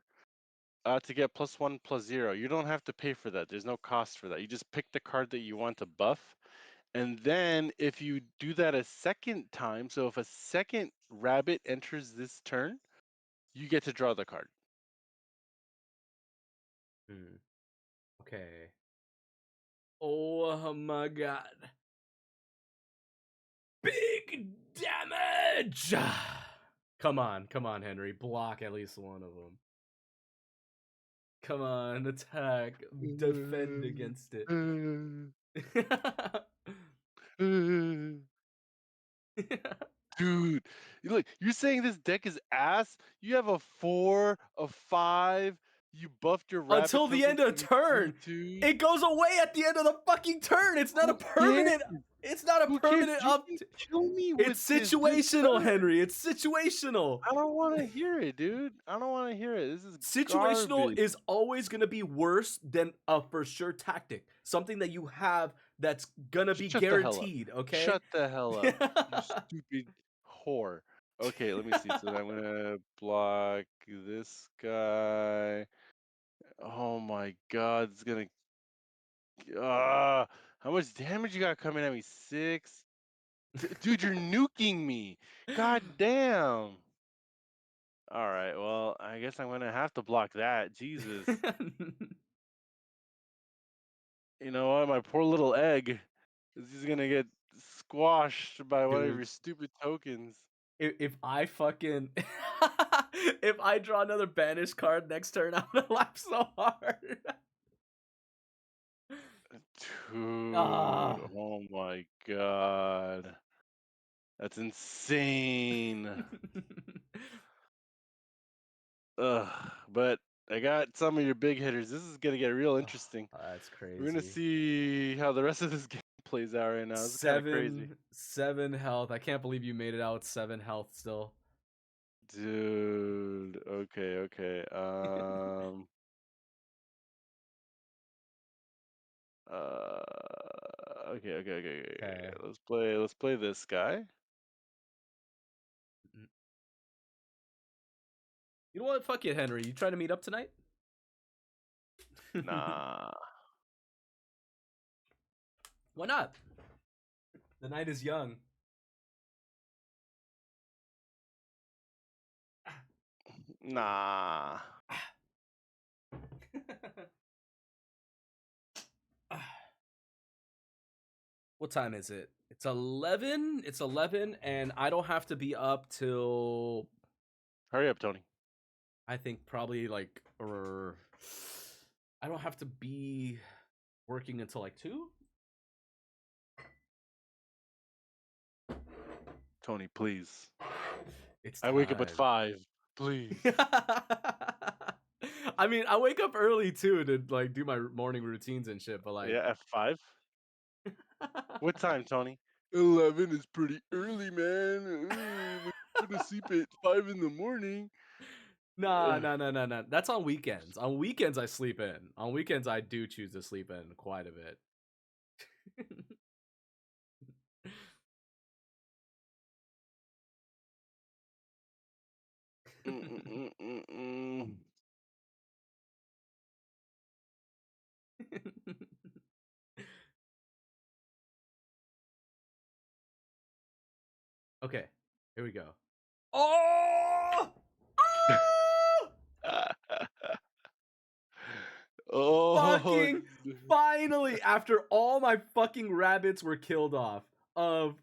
to get +1/+0. You don't have to pay for that. There's no cost for that. You just pick the card that you want to buff. And then if you do that a second time, so if a second rabbit enters this turn, you get to draw the card. Okay. Oh my god. Big damage! Come on, Henry. Block at least one of them. Come on, attack. Defend against it. Dude, look, you're saying this deck is ass? You have a 4, a 5, you buffed your rabbit Until the tokens end of to be turn. 2/2. It goes away at the end of the fucking turn. It's not a Who cares? permanent. It's not a Who cares? permanent You up. can kill me with It's this, dude. situational, Henry. It's situational. I don't want to hear it, dude. I don't want to hear it. This is Situational garbage. is always going to be worse than a for sure tactic. Something that you have that's going to be Shut the hell up. guaranteed, okay? Shut the hell up, you stupid whore. Okay, let me see. So I'm gonna block this guy. Oh my god, it's gonna. How much damage you got coming at me? 6? Dude, you're nuking me. God damn. All right, well, I guess I'm gonna have to block that. Jesus. You know what? My poor little egg is just gonna get squashed by one of Dude, your stupid tokens. if I fucking if I draw another banish card next turn, I'm gonna laugh so hard. Dude, Ah. oh my god. That's insane. Ugh, but I got some of your big hitters. This is gonna get real interesting. That's We're gonna crazy. see how the rest of this game plays out right now. It's kind of crazy. Seven health. I can't believe you made it out with 7 health still. Dude, okay. Okay. Okay. Let's play this guy. You know what? Fuck it, Henry. You trying to meet up tonight? Nah. Why not? The night is young. Nah. What time is it? It's 11. It's 11, and I don't have to be up till Hurry up, Tony. I think probably like or I don't have to be working until like 2. Tony, please. It's I wake up at time. 5. Please. I mean, I wake up early too to like do my morning routines and shit, but like Yeah, at 5? What time, Tony? 11 is pretty early, man. We're gonna sleep at 5 in the morning. Nah. That's on weekends. On weekends I sleep in. On weekends I do choose to sleep in quite a bit. Mm-mm-mm-mm-mm. Okay, here we go. Oh! Oh! Oh, Fucking finally, after all my fucking rabbits were killed off, of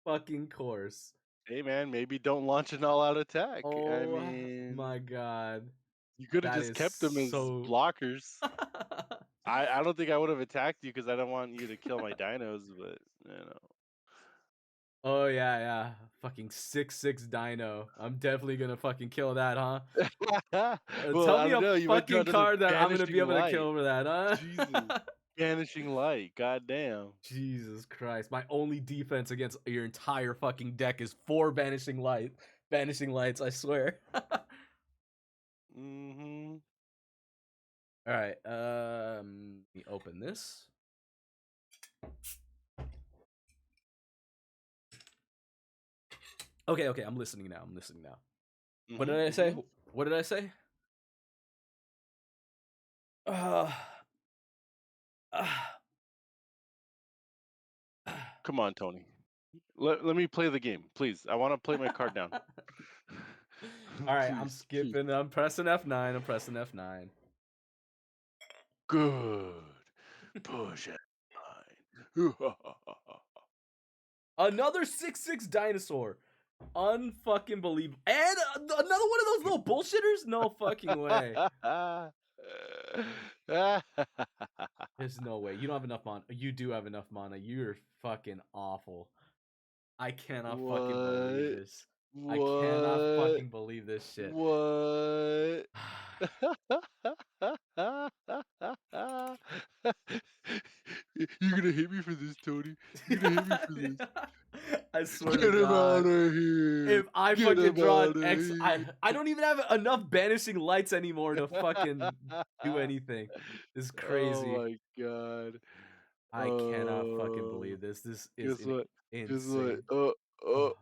fucking course. hey man, maybe don't launch an all-out attack. I Oh mean, my god. you could have That just is kept them as so. blockers. I don't think I would have attacked you because I don't want you to kill my dinos, but Oh yeah. Fucking 6/6 dino. I'm definitely gonna fucking kill that, huh? Well, Tell I me don't a know. You might draw fucking another card that I'm gonna be banishing able to kill light. over that, Jesus, huh? banishing light. Goddamn. Jesus Christ. My only defense against your entire fucking deck is 4 banishing lights, I swear. Mm-hmm. Alright, let me open this. Okay, I'm listening now. What did I say? Mm-hmm. What did I say? Uh, uh, Come on, Tony. Let me play the game, please. I want to play my card down. Alright, I'm Please, please. skipping. I'm pressing F9. I'm pressing F9. Good. Push it. Fine. Another 6/6 dinosaur. Unfucking believable. And another one of those little bullshitters? No fucking way. There's no way. You don't have enough mana. You do have enough mana. You're fucking awful. I cannot fucking believe What? this. I cannot What? fucking believe this shit. What? You're gonna hate me for this, Tony. You're gonna hate me for this. I swear to Get him out God. of here. If I Get fucking him draw an out of X, here. I don't even have enough banishing lights anymore to fucking do anything. This is Oh crazy. my god. I cannot fucking believe this. This is Guess what? Guess what? insane. Oh, Oh,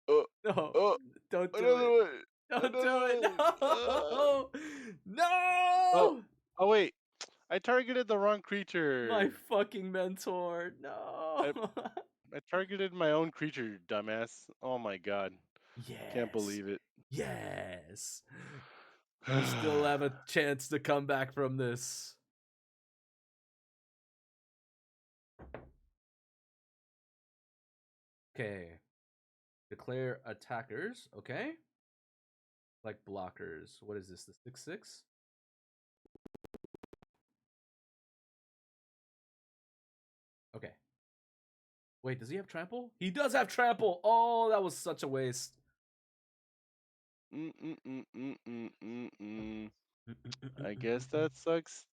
oh, no, oh. don't do Another it. one. Don't Another do it. one. No. Oh, No. oh wait. I targeted the wrong My creature. fucking mentor. No. I, I targeted my own creature, dumbass. Oh my god. Can't Yes. believe it. Yes. You still have a chance to come back from this. Okay. Declare attackers. Okay. Like blockers. What is this? The 6/6? Okay. Wait, does he have trample? He does have trample. Oh, that was such a waste. I guess that sucks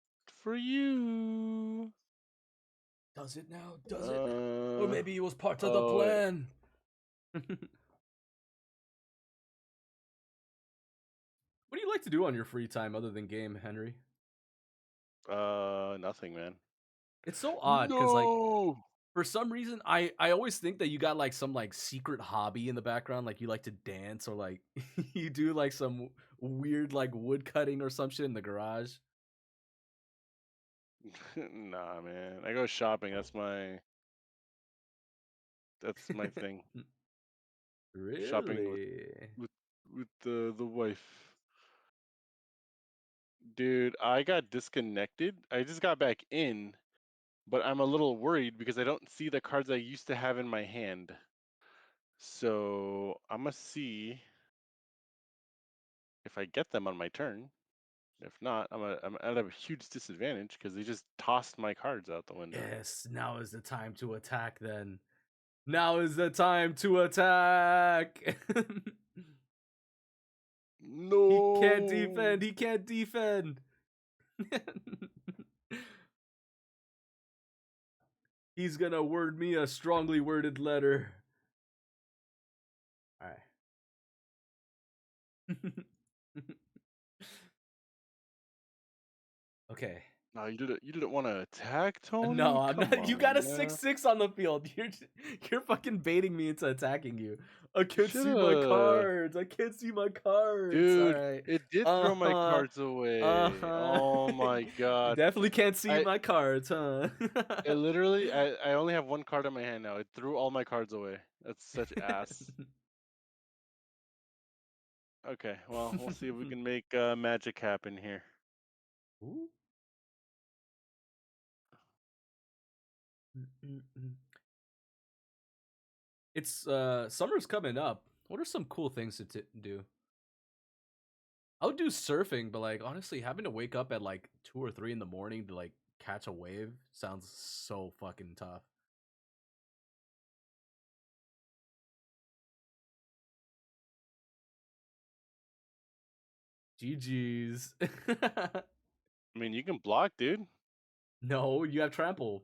for you. Does it now? Does it? Or Uh, maybe it was part of the oh wait. plan. What do you like to do on your free time other than game, Henry? Nothing, man. It's so odd because, like, No. for some reason, I always think that you got like some like secret hobby in the background, like you like to dance or like you do like some weird like wood cutting or some shit in the garage. Nah, man. I go shopping. That's my thing. Shopping Really? with the wife. Dude, I got disconnected. I just got back in, but I'm a little worried because I don't see the cards I used to have in my hand. So I'm gonna see if I get them on my turn. If not, I'm at a huge disadvantage because they just tossed my cards out the window. Yes, now is the time to attack then. Now is the time to attack. He can't No. defend. He can't defend. He's gonna word me a strongly worded letter. All right. Okay. No, you didn't want to attack No, Tony? I'm Come not. You on, got a man. 6/6 on the field. You're fucking baiting me into attacking you. I You can't see my shoulda. cards. I can't see my cards. All Dude, right. it did Uh throw my huh. cards Uh away. huh. Oh my You god. definitely can't see I my cards, huh? it literally I only have one card in my hand now. It threw all my cards away. That's such ass. Okay, well, we'll see if we can make magic happen here. Ooh. Mm, mm, mm. It's summer's coming up. What are some cool things to do? I would do surfing, but like honestly, having to wake up at like 2 or 3 in the morning to like catch a wave sounds so fucking tough. GG's. I mean, you can block, dude. No, you have trample.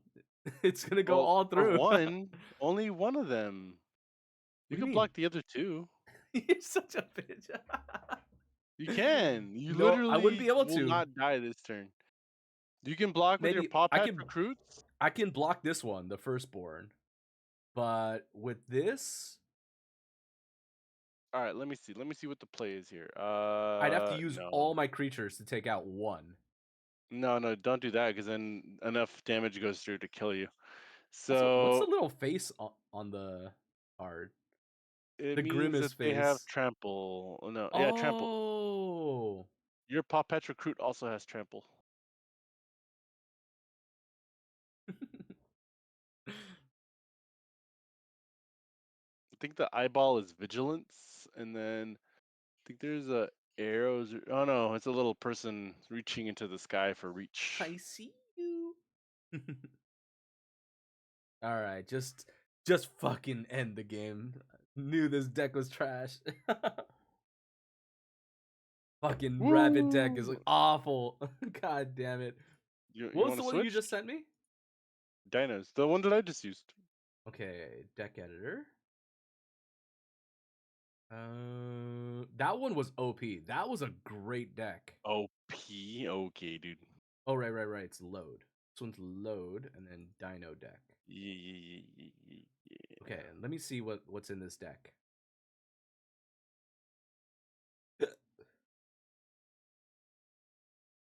It's gonna go Well, all for through. one, only one of them. What You do you can mean? block the other two. You're such a bitch. You can. You No, I wouldn't literally be able will to. not die this turn. You can block with your Maybe paw patch recruits. I can block this one, the firstborn. But with this, All right, let me see. Let me see what the play is here. I'd have to use No. all my creatures to take out one. No, no, don't do that because then enough damage goes through to kill you. Also, what's the So little face on the card? it The means grimace that they have face. trample. Oh, no, yeah, trample. Oh. Your paw patch recruit also has trample. I think the eyeball is vigilance, and then I think there's a arrows. Oh no, it's a little person reaching into the sky for reach. I see you. All right, just fucking end the game. Knew this deck was trash. Fucking rabbit deck is like Woo! awful. God damn it. You What was want the to one you switch? just sent me? Dinos, the one that I just used. Okay, deck editor. That one was OP. That was a great deck. OP, okay, dude. Oh, right. It's load. This one's load and then Dino deck. Yeah. Okay, let me see what's in this deck.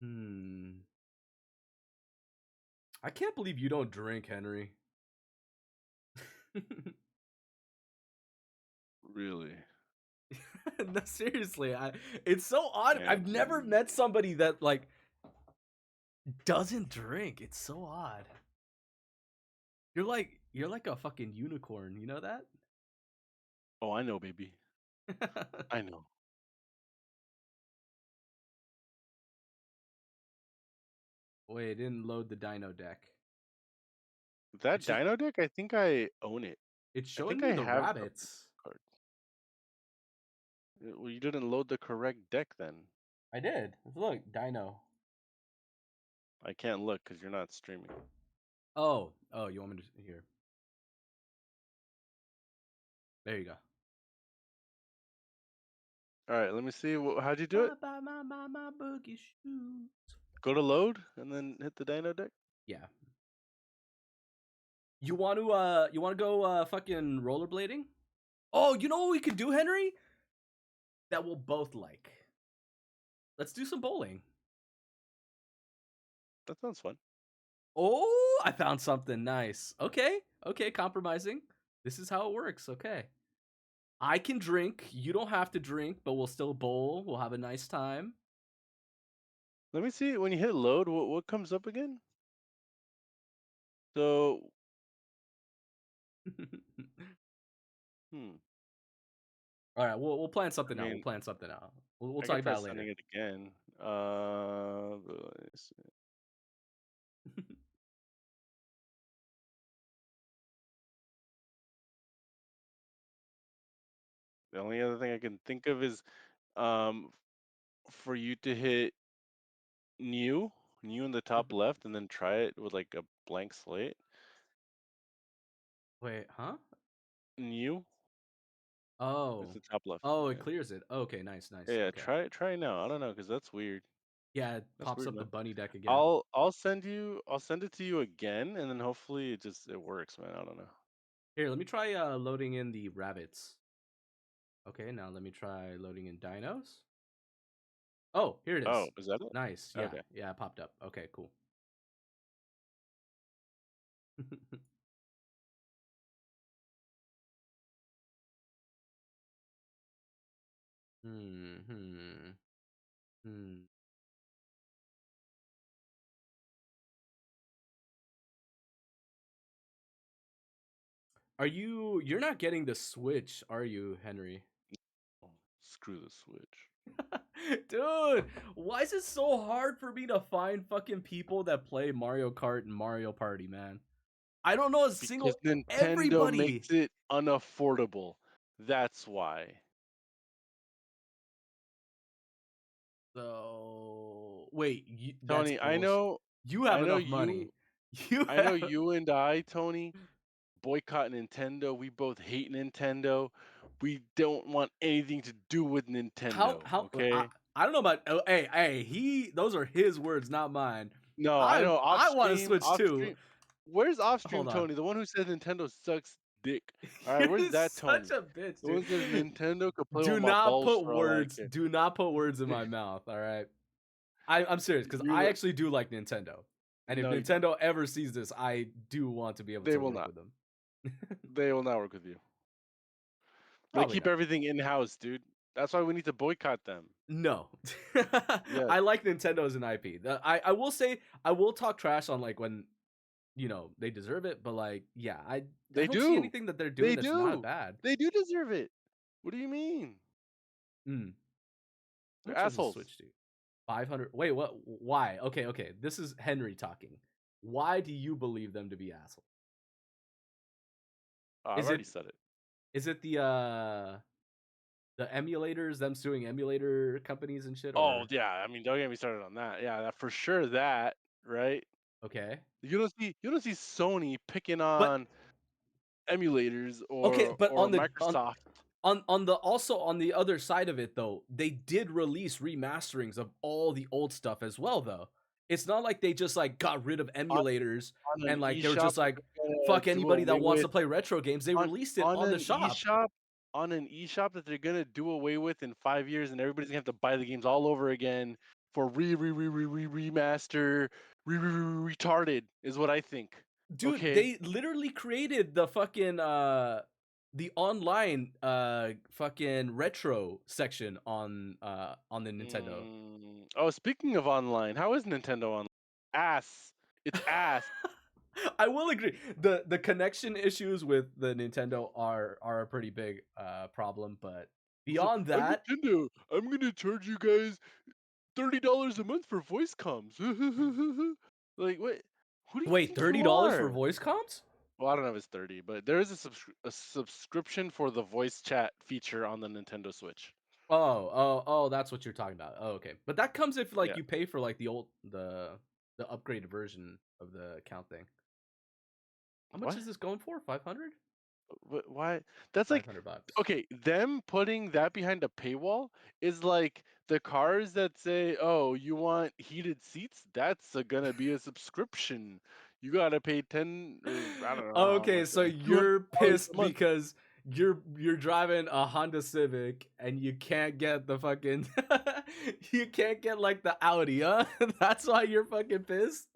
Hmm. I can't believe you don't drink, Henry. Really? No, seriously, it's so odd. Can't I've never believe met somebody that like doesn't drink. It's so odd. You're like a fucking unicorn, you know that? Oh, I know, baby. I know. Wait, it didn't load the Dino deck. That It's just Dino deck, I think I own it. it's I showing think me I the have a rabbits. card. Well, you didn't load the correct deck then. I did. Look, Dino. I can't look because you're not streaming. Oh, you want me to here? There you go. All right, let me see. How'd you do it? My boogie shoes. Go to load and then hit the Dino deck. Yeah. You want to go fucking rollerblading? Oh, you know what we could do, Henry? That we'll both like. Let's do some bowling. That sounds fun. Oh, I found something nice. Okay, compromising. This is how it works. Okay. I can drink. You don't have to drink, but we'll still bowl. We'll have a nice time. Let me see. When you hit load, what comes up again? So, hmm. All right, we'll plan I something out. We'll mean, plan something out. We'll I talk could try about it later. sending it again. Let's see. The only other thing I can think of is um for you to hit new, new in the top left, and then try it with like a blank slate. Wait, huh? New, it's Oh. the top left. Oh, it Yeah, clears it. Okay, nice. yeah. Okay. Try it now. I don't know, cause that's weird. Yeah, it That's pops weird, up the man. bunny deck again. I'll send it to you again, and then hopefully it works, man. I don't know. Here, let me try loading in the rabbits. Okay, now let me try loading in dinos. Oh, here it Oh, is. is that it? Nice. Yeah, Okay. yeah, it popped up. Okay, cool. hmm. Hmm. Hmm. You're not getting the Switch, are you, Henry? Oh, screw the Switch. Dude, why is it so hard for me to find fucking people that play Mario Kart and Mario Party, man? I don't know a Because single Nintendo everybody. makes it unaffordable. That's why. So wait, that's Tony, bullshit. You have I know enough money. you You I know have you and I, Tony, boycott Nintendo. We both hate Nintendo. We don't want anything to do with Nintendo, how okay? I don't know about hey, those are his words, not mine. No, I know I want to switch off too. stream. Where's off Hold stream on. Tony? The one who says Nintendo sucks dick. All right, You're where's that such Tony? a bitch, The one dude. who says Nintendo could play Do with my not balls put for all I words. care. Do not put words in my mouth. All right. I'm serious because You I li- actually do like Nintendo, and if no, you- Nintendo ever sees this, I do want to be able they to will work not. with them. They will not work with you. They Probably keep not. everything in house, dude. That's why we need to boycott them. No, Yes, I like Nintendo as an IP. I will say I will talk trash on like when they deserve it, but like yeah, I they don't see do. anything that they're doing They that's not do. bad. They do deserve it. What do you mean? Mm. How They're much does this assholes. Switch do? 500. Wait, what? Why? Okay, okay. This is Henry talking. Why do you believe them to be assholes? Oh, I've Is already it said it. is it the emulators, them suing emulator companies and shit, Oh or yeah, I mean, don't get me started on that. Yeah, that for sure. That right. okay? You don't see Sony picking But on emulators okay, but or Microsoft. on the also on the other side of it though, they did release remasterings of all the old stuff as well though. It's not like they just like got rid of on, emulators on an and like they were eShop just that like they're gonna fuck do anybody away that wants with to play retro games. They released it on on the an shop. eShop that they're gonna do away with in 5 years, and everybody's gonna have to buy the games all over again for remaster retarded is what I think. Dude, Okay. they literally created the fucking the online fucking retro section on the Nintendo. Oh, speaking of online, how is Nintendo online? Ass. It's ass. I will agree. The connection issues with the Nintendo are a pretty big problem, but It's like, beyond I'm that, Nintendo. I'm gonna charge you guys $30 a month for voice comms. Like, what? Who do you wait, think you $30 for are? voice comms? Well, I don't know if it's 30, but there is a subscription for the voice chat feature on the Nintendo Switch. Oh, that's what you're talking about. Oh, okay. But that comes if like Yeah. you pay for like the upgraded version of the account thing. How much What? is this going for? 500? Why? That's like, $500. okay, them putting that behind a paywall is like the cars that say, "Oh, you want heated seats? That's gonna be a subscription. You gotta pay 10 or I don't know how Okay, much, so you're $200 a pissed month." because you're driving a Honda Civic and you can't get the fucking you can't get like the Audi, huh? That's why you're fucking pissed?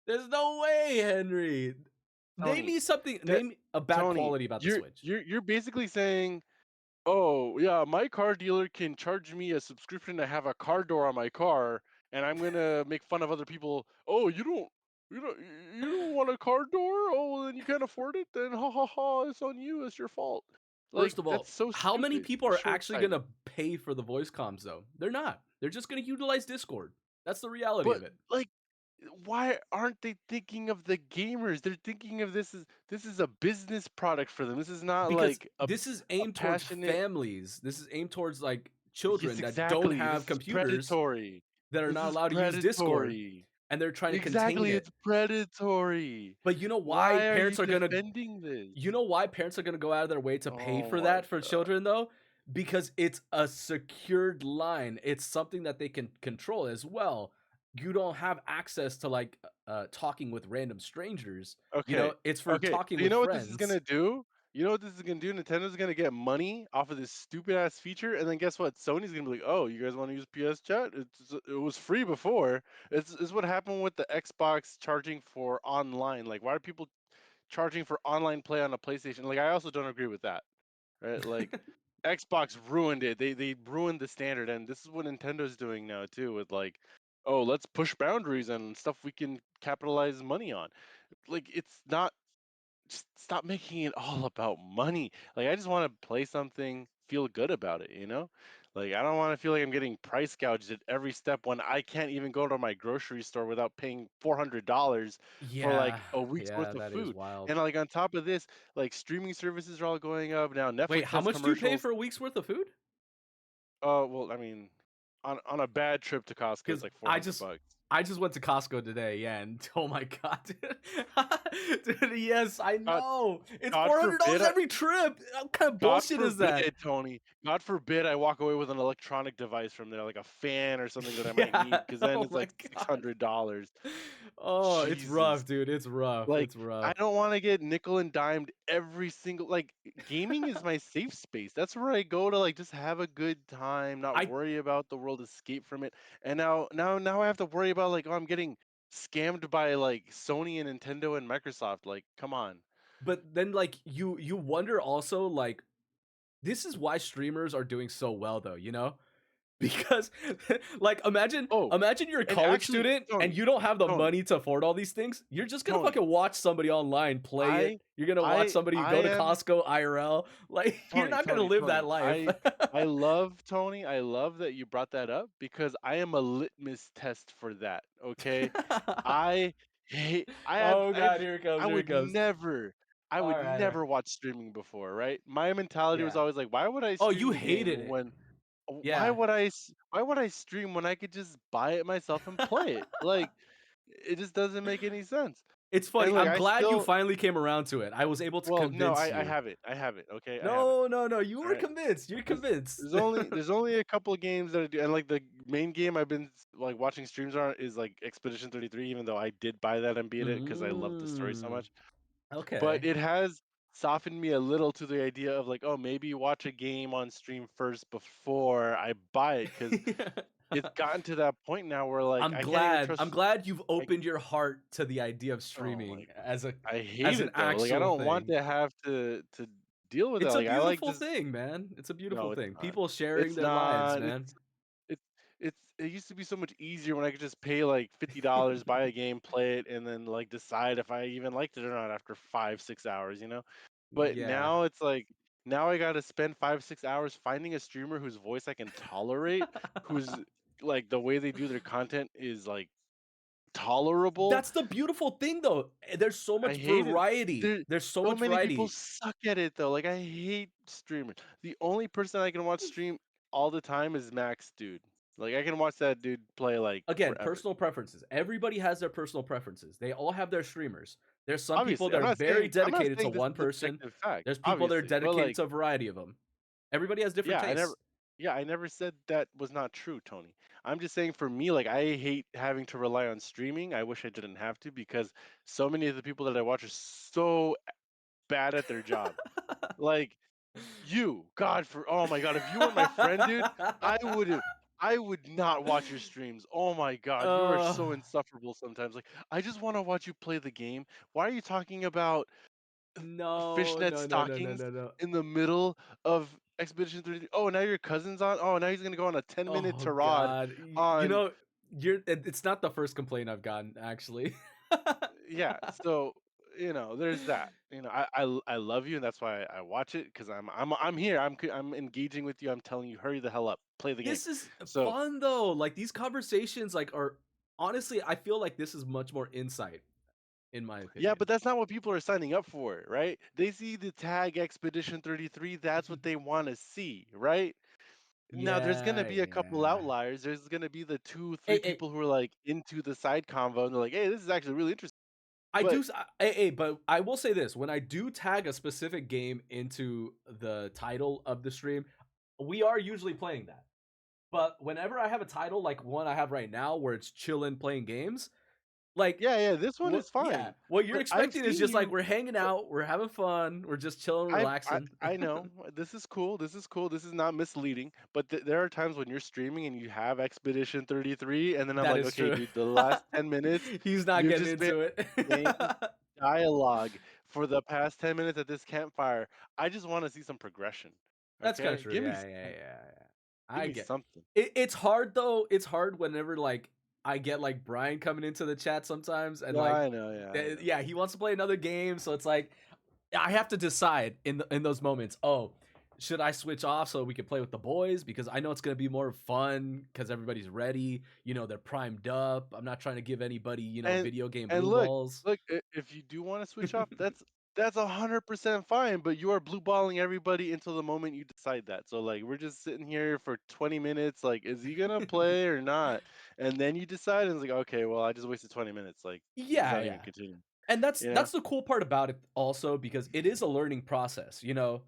There's no way, Henry. Name Tony, me something, that name a bad Tony, quality about the you're Switch. you're you're basically saying, "Oh, yeah, my car dealer can charge me a subscription to have a car door on my car, and I'm gonna make fun of other people. Oh, you don't want a car door? Oh, well, then you can't afford it. Then ha ha ha, it's on you. It's your fault." Like First of that's all, so how many stupid, people are short actually going sighted. to pay for the voice comms though? They're not. They're just going to utilize Discord. That's the reality But of it. like, why aren't they thinking of the gamers? They're thinking of this is a business product for them. This is not Because like this is a aimed towards passionate. families. This is aimed towards like Yes, children that don't exactly. have This is computers predatory. that are This not is allowed to use Discord predatory. and they're trying to contain Exactly, it. it's predatory. But you know why Why are you parents are going to defending this? you know why parents are going to go out of their way to pay Oh for my that for god. children though? because it's a secured line. It's something that they can control as well. You don't have access to like talking with random strangers. You Okay. know, it's for Okay. talking So you with know what this is friends. gonna do? You know what this is gonna do? Nintendo's gonna get money off of this stupid ass feature, and then guess what? Sony's gonna be like, "Oh, you guys want to use PS Chat? It was free before." It's what happened with the Xbox charging for online. Like, why are people charging for online play on a PlayStation? Like, I also don't agree with that. Right? Like, Xbox ruined it. They ruined the standard, and this is what Nintendo's doing now too. With like, oh, let's push boundaries and stuff we can capitalize money on. Like, it's not, just stop making it all about money. Like, I just want to play something, feel good about it, you know? Like, I don't want to feel like I'm getting price gouged at every step when I can't even go to my grocery store without paying $400 for Yeah, like a week's yeah, worth of that is food. wild. And like on top of this, like streaming services are all going up now. Wait, Netflix how has much do you pay commercials. for a week's worth of food? Well, I mean, on a bad trip to Costco, it's Because like 400 bucks. I just went to Costco today, yeah, and oh my god, dude, dude, yes, I God, know it's God $400 forbid every trip. What kind of God bullshit is that? forbid, Tony. God forbid I walk away with an electronic device from there, like a fan or something that I might need, Yeah, because then oh it's my like god. $600. Oh, it's Jesus. rough, dude. It's rough. Like, It's I rough. don't want to get nickel and dimed every single, like, gaming is my safe space. That's where I go to like just have a good time, not I worry about the world, escape from it. And now I have to worry about like, oh, I'm getting scammed by like Sony and Nintendo and Microsoft. Like, come on. but then like you wonder also like this is why streamers are doing so well though, you know? Because like Oh, imagine you're a and college actually, student and Tony, you don't have the Tony, money to afford all these things. You're just gonna Tony. fucking watch somebody online play it. I You're gonna watch I somebody I go to am Costco IRL. Like you're Tony, not gonna Tony, live that Tony. life. I love Tony. I love that you brought that up because I am a litmus test for that. Okay, I hate. Oh god, I've. here it comes, I here it would comes. never. I All would right, all right. never watch streaming before, right? My mentality was Yeah. always like, why would I Oh, stream you the game hated it. when? Why Yeah. would why would I stream when I could just buy it myself and play it? Like, it just doesn't make any sense. It's And funny. like, I'm I glad you still. finally came around to it. I was able to Well, no, convince I you. have it. I have it. Okay, I have it. No, no, no. You All were right. convinced. You're There's convinced. there's only a couple of games that I do, and like the main game I've been like watching streams on is like Expedition 33, even though I did buy that and beat it because I love the story so Mm, much. But okay. it has softened me a little to the idea of like, oh, maybe watch a game on stream first before I buy it because it's gotten to that point now where like I'm I can't even glad. I'm trust. glad you've I, opened your heart to the idea of oh my streaming god, I as hate an it though. Like I actual don't want thing. to have to deal with that. It's a Like I like beautiful just thing, man. It's a beautiful no, it's thing. not. People sharing It's their lives, not. man. It's it used to be so much easier when I could just pay like $50, buy a game, play it, and then like decide if I even liked it or not after 5, 6 hours, you know? But Yeah. now it's like now I gotta spend 5, 6 hours finding a streamer whose voice I can tolerate, who's like the way they do their content is like tolerable. That's the beautiful thing though. There's so I much hate it. variety. There There's so so much many people variety. suck at it though. Like I hate streamers. The only person I can watch stream all the time is Max, dude. Like I can watch that dude play like Again, forever. personal preferences. Everybody has their personal preferences. They all have their streamers. There's some people Obviously, that are very I'm not dedicated to saying this one is person. objective fact, There's people that are obviously, but dedicated like to a variety of them. Everybody has different yeah, tastes. I never said that was not true, Tony. I'm just saying for me, like I hate having to rely on streaming. I wish I didn't have to because so many of the people that I watch are so bad at their job. Like you, God for oh my God, if you weren't my friend, dude, I would I would not watch your streams. Oh my God, you are uh, so insufferable sometimes. Like I just want to watch you play the game. Why are you talking about no, fishnet no, no, no, no, stockings no, no. in the middle of Expedition 3? Oh, now your cousin's on. Oh, now he's gonna go on a 10-minute Oh tirade God, you on. know, It's not the first complaint I've gotten actually. Yeah. So there's that. I love you, and that's why I watch it because I'm here. I'm engaging with you. I'm telling you, hurry the hell up, play the game. This is So fun though. Like these conversations, like are honestly, I feel like this is much more insight, in my yeah, opinion. but that's not what people are signing up for, right? They see the tag Expedition 33. That's what they want to see, right? Now there's gonna Yeah, be a couple yeah. outliers. There's gonna be the two, three Hey, hey, people who are like into the side convo, and they're like, "Hey, this is actually really interesting." I do. But Hey, but I will say this: when I do tag a specific game into the title of the stream, we are usually playing that. But whenever I have a title like one I have right now, where it's chilling playing games, like Yeah, this one what? is Yeah, fine. what you're But I've expecting is seen just like you. we're hanging But out, we're having fun, we're just chilling, relaxing. I know this is cool. This is cool. This is not misleading. But there are times when you're streaming and you have Expedition 33, and then I'm That like, is okay, true. dude, the last 10 minutes, He's not you've getting just been into it. main dialogue for the past 10 minutes at this campfire. I just want to see some progression. That's kind of Okay, true. give me Yeah, yeah, yeah, yeah. give I me get something. it. It's hard though. It's hard whenever like I get like Brian coming into the chat sometimes, and Yeah, like, I know. Yeah, I know. yeah, he wants to play another game, so it's like I have to decide in those moments. Oh, should I switch off so we can play with the boys? Because I know it's gonna be more fun because everybody's ready. You know, they're primed up. I'm not trying to give anybody And video game and blue look, balls. if you do want to switch off, that's 100% fine. But you are blue balling everybody until the moment you decide that. So like we're just sitting here for 20 minutes. Like, is he gonna play or not? And then you decide, and it's like, okay, well, I just wasted 20 minutes. Like he's Yeah, not even yeah. continuing. And that's You know? that's the cool part about it also, because it is a learning process, you know.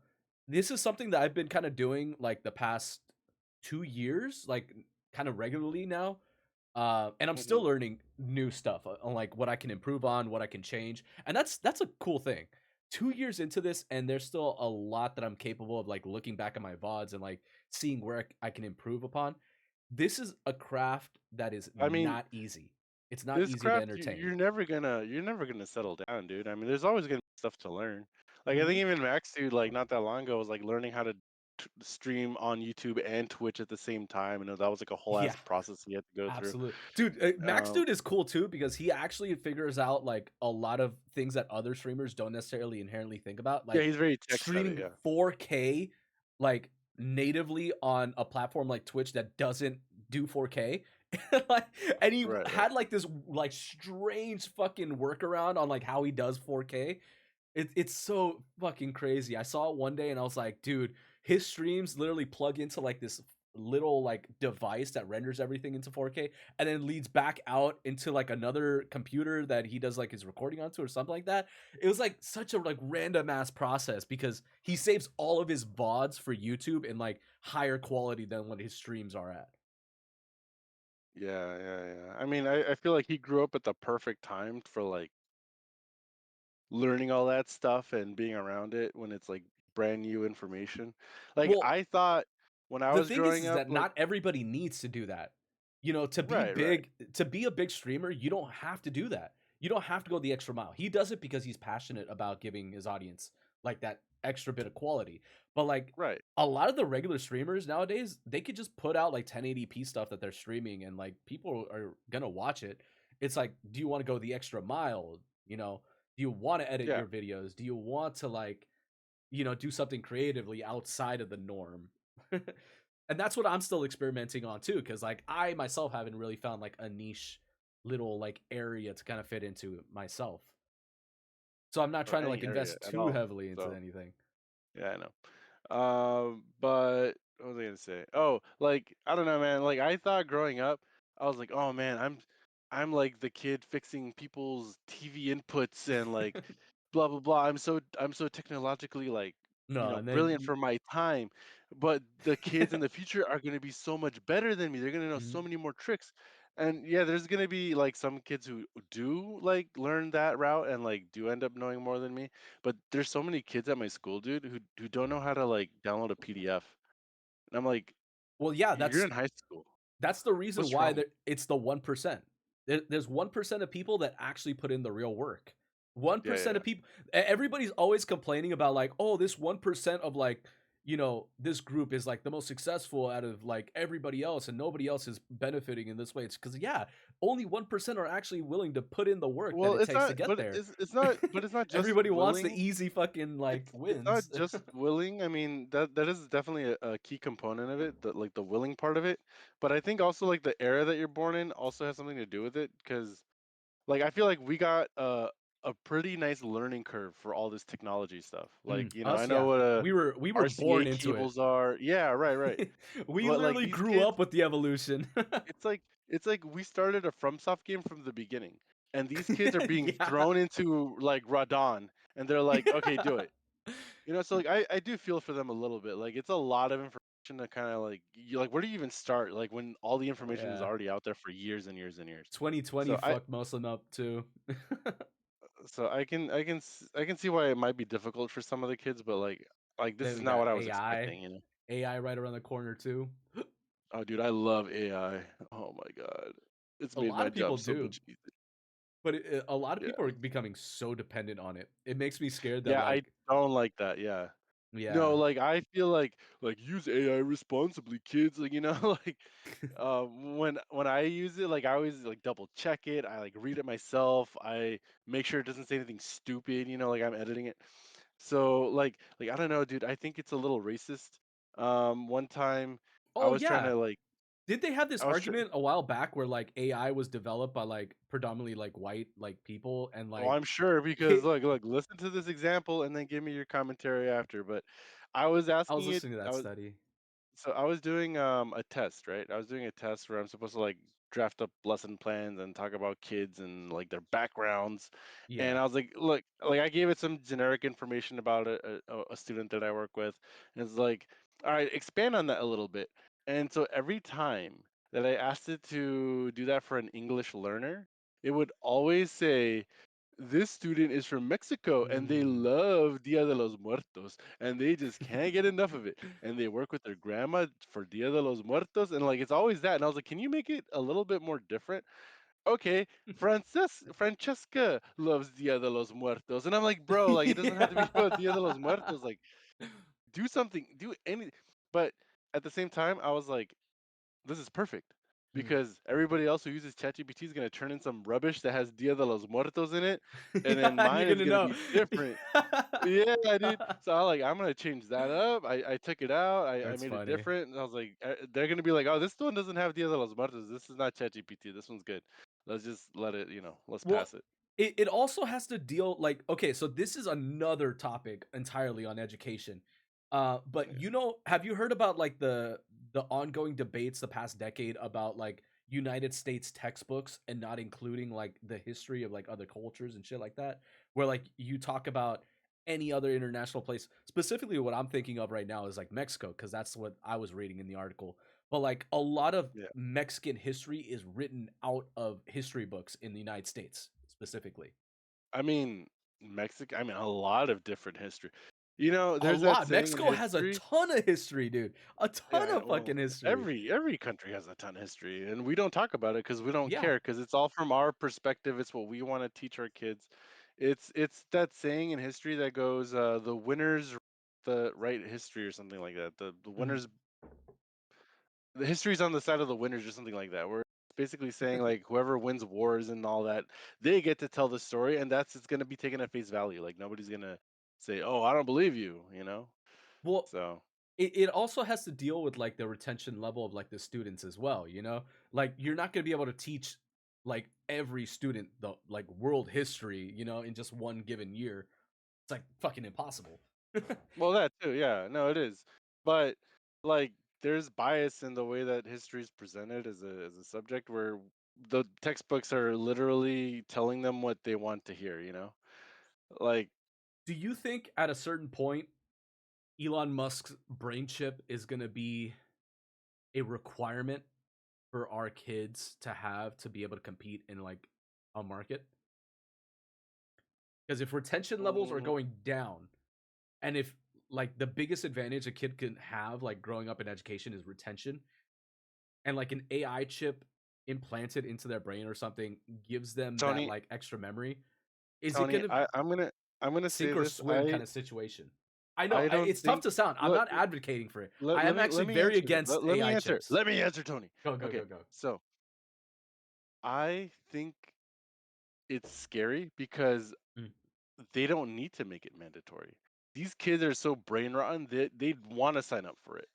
This is something that I've been kind of doing like the past 2 years, like kind of regularly now. And I'm Hmm. still learning new stuff on like what I can improve on, what I can change. And that's a cool thing. 2 years into this, and there's still a lot that I'm capable of like looking back at my VODs and like seeing where I can improve upon. This is a craft that is I mean, not easy. It's not this easy to craft, entertain. you're never gonna settle down, dude. I mean, there's always gonna be stuff to learn. Like I think Hmm. even Max, dude, like not that long ago, was like learning how to stream on YouTube and Twitch at the same time, and that was like a whole Yeah. ass process he had to go through. Absolutely. Dude, Max Um, Dude is cool too because he actually figures out like a lot of things that other streamers don't necessarily inherently think about, yeah, like he's very tech savvy. streaming Yeah, 4K like natively on a platform like Twitch that doesn't do 4K. Like, and he right, right. had like this like strange fucking workaround on like how he does 4K. It's so fucking crazy. I saw it one day and I was like, dude, his streams literally plug into like this little like device that renders everything into 4K and then leads back out into like another computer that he does like his recording onto or something like that. It was like such a like random ass process because he saves all of his VODs for YouTube in like higher quality than what his streams are at. Yeah, yeah, yeah. I mean, I feel like he grew up at the perfect time for like learning all that stuff and being around it when it's like brand new information. Like Well, I thought when I the was thing growing is up, that like not everybody needs to do that. You know, to be right, right, big, to be a big streamer, you don't have to do that. You don't have to go the extra mile. He does it because he's passionate about giving his audience like that extra bit of quality. But like right. a lot of the regular streamers nowadays, they could just put out like 1080p stuff that they're streaming and like people are going to watch it. It's like, do you want to go the extra mile? You know, do you want to edit Yeah. your videos? Do you want to like, do something creatively outside of the norm? And that's what I'm still experimenting on too, because like I myself haven't really found like a niche little like area to kind of fit into myself. So I'm not Or trying to like any area invest at too all. heavily into So anything. yeah, I know. But what was I gonna say? Oh, like I don't know, man. Like I thought growing up, I was like, oh man, I'm like the kid fixing people's TV inputs and like blah blah blah. I'm so technologically like No, and then brilliant for my time. But the kids in the future are gonna be so much better than me. They're gonna know so Mhm. many more tricks. And yeah, there's gonna be like some kids who do like learn that route and like do end up knowing more than me. But there's so many kids at my school, dude, who don't know how to like download a PDF. And I'm like, Well, yeah, you're that's in high school. That's the reason What's why wrong? it's the 1%. There's 1% of people that actually put in the real work. Yeah, 1% yeah. of people, everybody's always complaining about like, oh, this 1% of like, this group is like the most successful out of like everybody else and nobody else is benefiting in this way. It's because, yeah, only 1% are actually willing to put in the work that Well, it it's takes to not, get but there. it's not just Everybody wants the willing. easy fucking like It's not wins. just willing. I mean, that is definitely a key component of it, the willing part of it. But I think also like the era that you're born in also has something to do with it, because like I feel like we got a pretty nice learning curve for all this technology stuff. Like, I Us, know yeah. what a We were born RCA into it. cables are. Yeah, right, right. We But like literally these grew kids, up with the evolution. it's like we started a FromSoft game from the beginning, and these kids are being Yeah. thrown into like Radon, and they're like, okay, do it. So like I do feel for them a little bit. Like it's a lot of information to kind of like you like where do you even start? Like when all the information is Yeah. already out there for years and years and years. 2020 So I fucked most of them up too. I can see why it might be difficult for some of the kids, but like this Then is we not got what I was AI. expecting, you know. AI right around the corner too. Oh, dude, I love AI. Oh my God, it's A made lot my of people job so do, much easier. but a lot of Yeah, people are becoming so dependent on it. It makes me scared that yeah, I like, don't like that. Yeah. No, yeah. like I feel like use AI responsibly, kids. Like like when I use it, like I always like double check it. I like read it myself. I make sure it doesn't say anything stupid. Like I'm editing it. So like I don't know, dude. I think it's a little racist. One time I Oh was trying yeah. to like Did they have this I was trying. argument a while back where like AI was developed by like predominantly like white like people and Oh, like I'm sure because look, listen to this example and then give me your commentary after. But I was I was asking it. listening to I that was study. So I was doing a test, right? I was doing a test where I'm supposed to like draft up lesson plans and talk about kids and like their backgrounds. And Yeah. I was like, look, like I gave it some generic information about a student that I work with, and it's like, all right, expand on that a little bit. And so every time that I asked it to do that for an English learner, it would always say, this student is from Mexico and they Mm. love Dia de los Muertos and they just can't get enough of it. And they work with their grandma for Dia de los Muertos and like it's always that. And I was like, can you make it a little bit more different? Okay, Francesca loves Dia de los Muertos. And I'm like, bro, like it doesn't have to be about Dia de los Yeah. Muertos. Like do something, do any. But at the same time, I was like, this is perfect Mm. because everybody else who uses ChatGPT is going to turn in some rubbish that has Dia de los Muertos in it, and then Yeah, and mine you're is gonna going to know. be different. Yeah, dude. So I'm gonna change that up. I took it out. I That's made it funny. different. And I was like, they're gonna be like, oh, this one doesn't have Dia de los Muertos. This is not ChatGPT. This one's good. Let's just let it, let's Well, pass it. it also has to deal like okay, so this is another topic entirely on education. But Yeah. have you heard about like the ongoing debates the past decade about like United States textbooks and not including like the history of like other cultures and shit like that? Where like you talk about any other international place, specifically what I'm thinking of right now is like Mexico, because that's what I was reading in the article. But like a lot of Yeah. Mexican history is written out of history books in the United States specifically. I mean, Mexico. I mean, a lot of different history. A There's that lot. saying in Mexico has a history. ton of history, dude. A ton Yeah, of well, fucking history. every country has a ton of history, and we don't talk about it because we don't Yeah. care because it's all from our perspective. It's what we want to teach our kids. It's that saying in history that goes, "The winners the right history" or something like that. The Mhm. winners, the history's on the side of the winners or something like that. Where it's basically saying like whoever wins wars and all that, they get to tell the story, and it's gonna be taken at face value. Like nobody's gonna say, "Oh, I don't believe you," you know. Well, So. it also has to deal with like the retention level of like the students as well, you know? Like you're not going to be able to teach like every student the like world history, in just one given year. It's like fucking impossible. Well, that too, yeah. No, it is. But like there's bias in the way that history is presented as a subject where the textbooks are literally telling them what they want to hear. Like Do you think at a certain point Elon Musk's brain chip is going to be a requirement for our kids to have to be able to compete in like a market? Because if retention levels are mm, going down, and if like the biggest advantage a kid can have like growing up in education is retention, and like an AI chip implanted into their brain or something gives them that Tony, like extra memory, is it Tony, gonna I'm gonna say sink or this. swim kind of situation? I know I don't it's tough think to sound. I'm let, not advocating for it. let, I let am me actually let me very answer that. against Let me AI answer. chips. Let me answer, Tony. Go go Okay. go go. So, I think it's scary because Mm. they don't need to make it mandatory. These kids are so brain rotten that they'd want to sign up for it.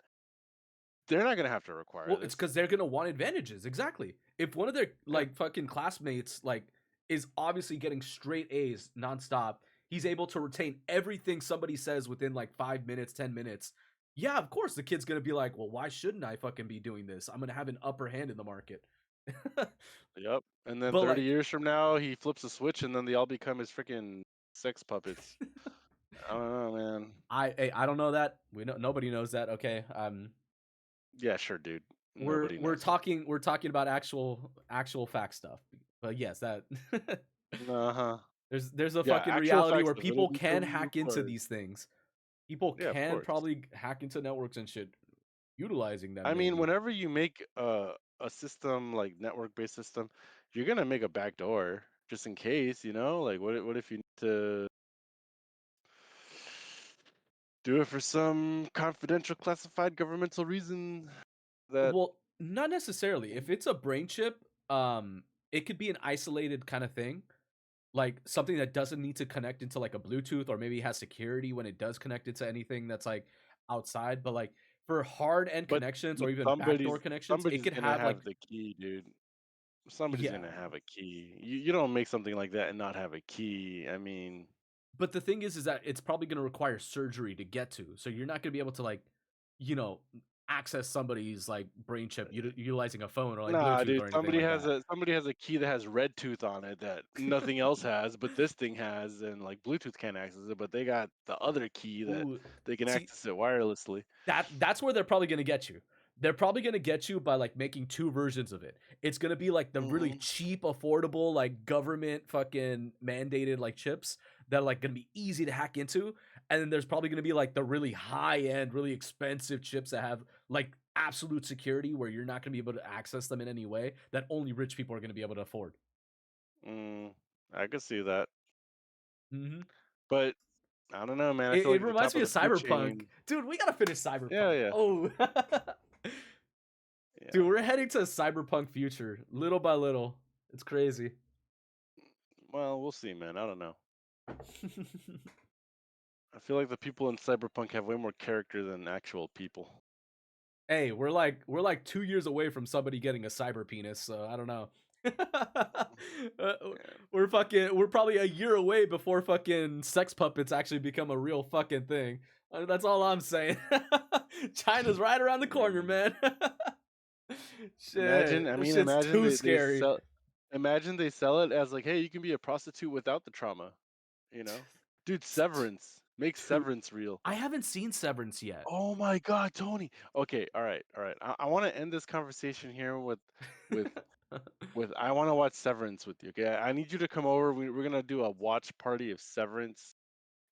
They're not gonna have to require Well, it's this. because they're gonna want advantages. Exactly. If one of their Yeah. like fucking classmates like is obviously getting straight A's nonstop, he's able to retain everything somebody says within like 5 minutes, 10 minutes. Yeah, of course the kid's gonna be like, well, why shouldn't I fucking be doing this? I'm gonna have an upper hand in the market. Yep. And then But 30 like, years from now, he flips a switch, and then they all become his freaking sex puppets. I don't know, man. I don't know that. We know nobody knows that. Okay. Yeah, sure, dude. We're Nobody we're knows that. talking we're talking about actual fact stuff. But yes, that Uh huh. there's a Yeah, fucking actual reality facts where of it'll people be can totally hack into required. these things. People Yeah, of can course. probably hack into networks and shit utilizing them I mean, maybe. whenever you make a system like network-based system, you're gonna make a backdoor just in case, you know? Like, what if you need to do it for some confidential, classified governmental reason that Well, not necessarily. If it's a brain chip, it could be an isolated kind of thing, like something that doesn't need to connect into like a Bluetooth, or maybe has security when it does connect into anything that's like outside. But like for hard end but connections or but even backdoor somebody's connections, it somebody's could gonna have like have the key, dude. Somebody's yeah. gonna have a key. You don't make something like that and not have a key. I mean, But the thing is that it's probably going to require surgery to get to. So you're not going to be able to like, you know, access somebody's like brain chip utilizing a phone or like nah, Bluetooth dude. or anything like that. Somebody has a key that has red tooth on it that nothing else has, but this thing has, and like Bluetooth can't access it, but they got the other key that Ooh, they can see, access it wirelessly. that's where they're probably going to get you. They're probably going to get you by like making two versions of it. It's going to be like the really Hmm. cheap, affordable, like government fucking mandated like chips that are like going to be easy to hack into. And then there's probably going to be like the really high end, really expensive chips that have like absolute security where you're not going to be able to access them in any way that only rich people are going to be able to afford. Mm, I could see that, Mm-hmm. but I don't know, man. I It, feel it like at the reminds top me of of the food Cyberpunk. chain. Dude, we got to finish Yeah, Cyberpunk. yeah, Oh. yeah. Dude, we're heading to a cyberpunk future, little by little. It's crazy. Well, we'll see, man. I don't know. I feel like the people in Cyberpunk have way more character than actual people. Hey, we're like 2 years away from somebody getting a cyber penis, so I don't know. Uh, Yeah. we're probably a year away before fucking sex puppets actually become a real fucking thing. That's all I'm saying. China's right around the corner, Mm. man. Imagine, I Shit, this mean, shit's imagine too they scary. sell. Imagine they sell it as like, hey, you can be a prostitute without the trauma. You know, dude, Severance. Make Dude, Severance real. I haven't seen Severance yet. Oh my God, Tony. Okay, all right, all right. I want to end this conversation here with, with. I want to watch Severance with you. Okay, I need you to come over. We're gonna do a watch party of Severance,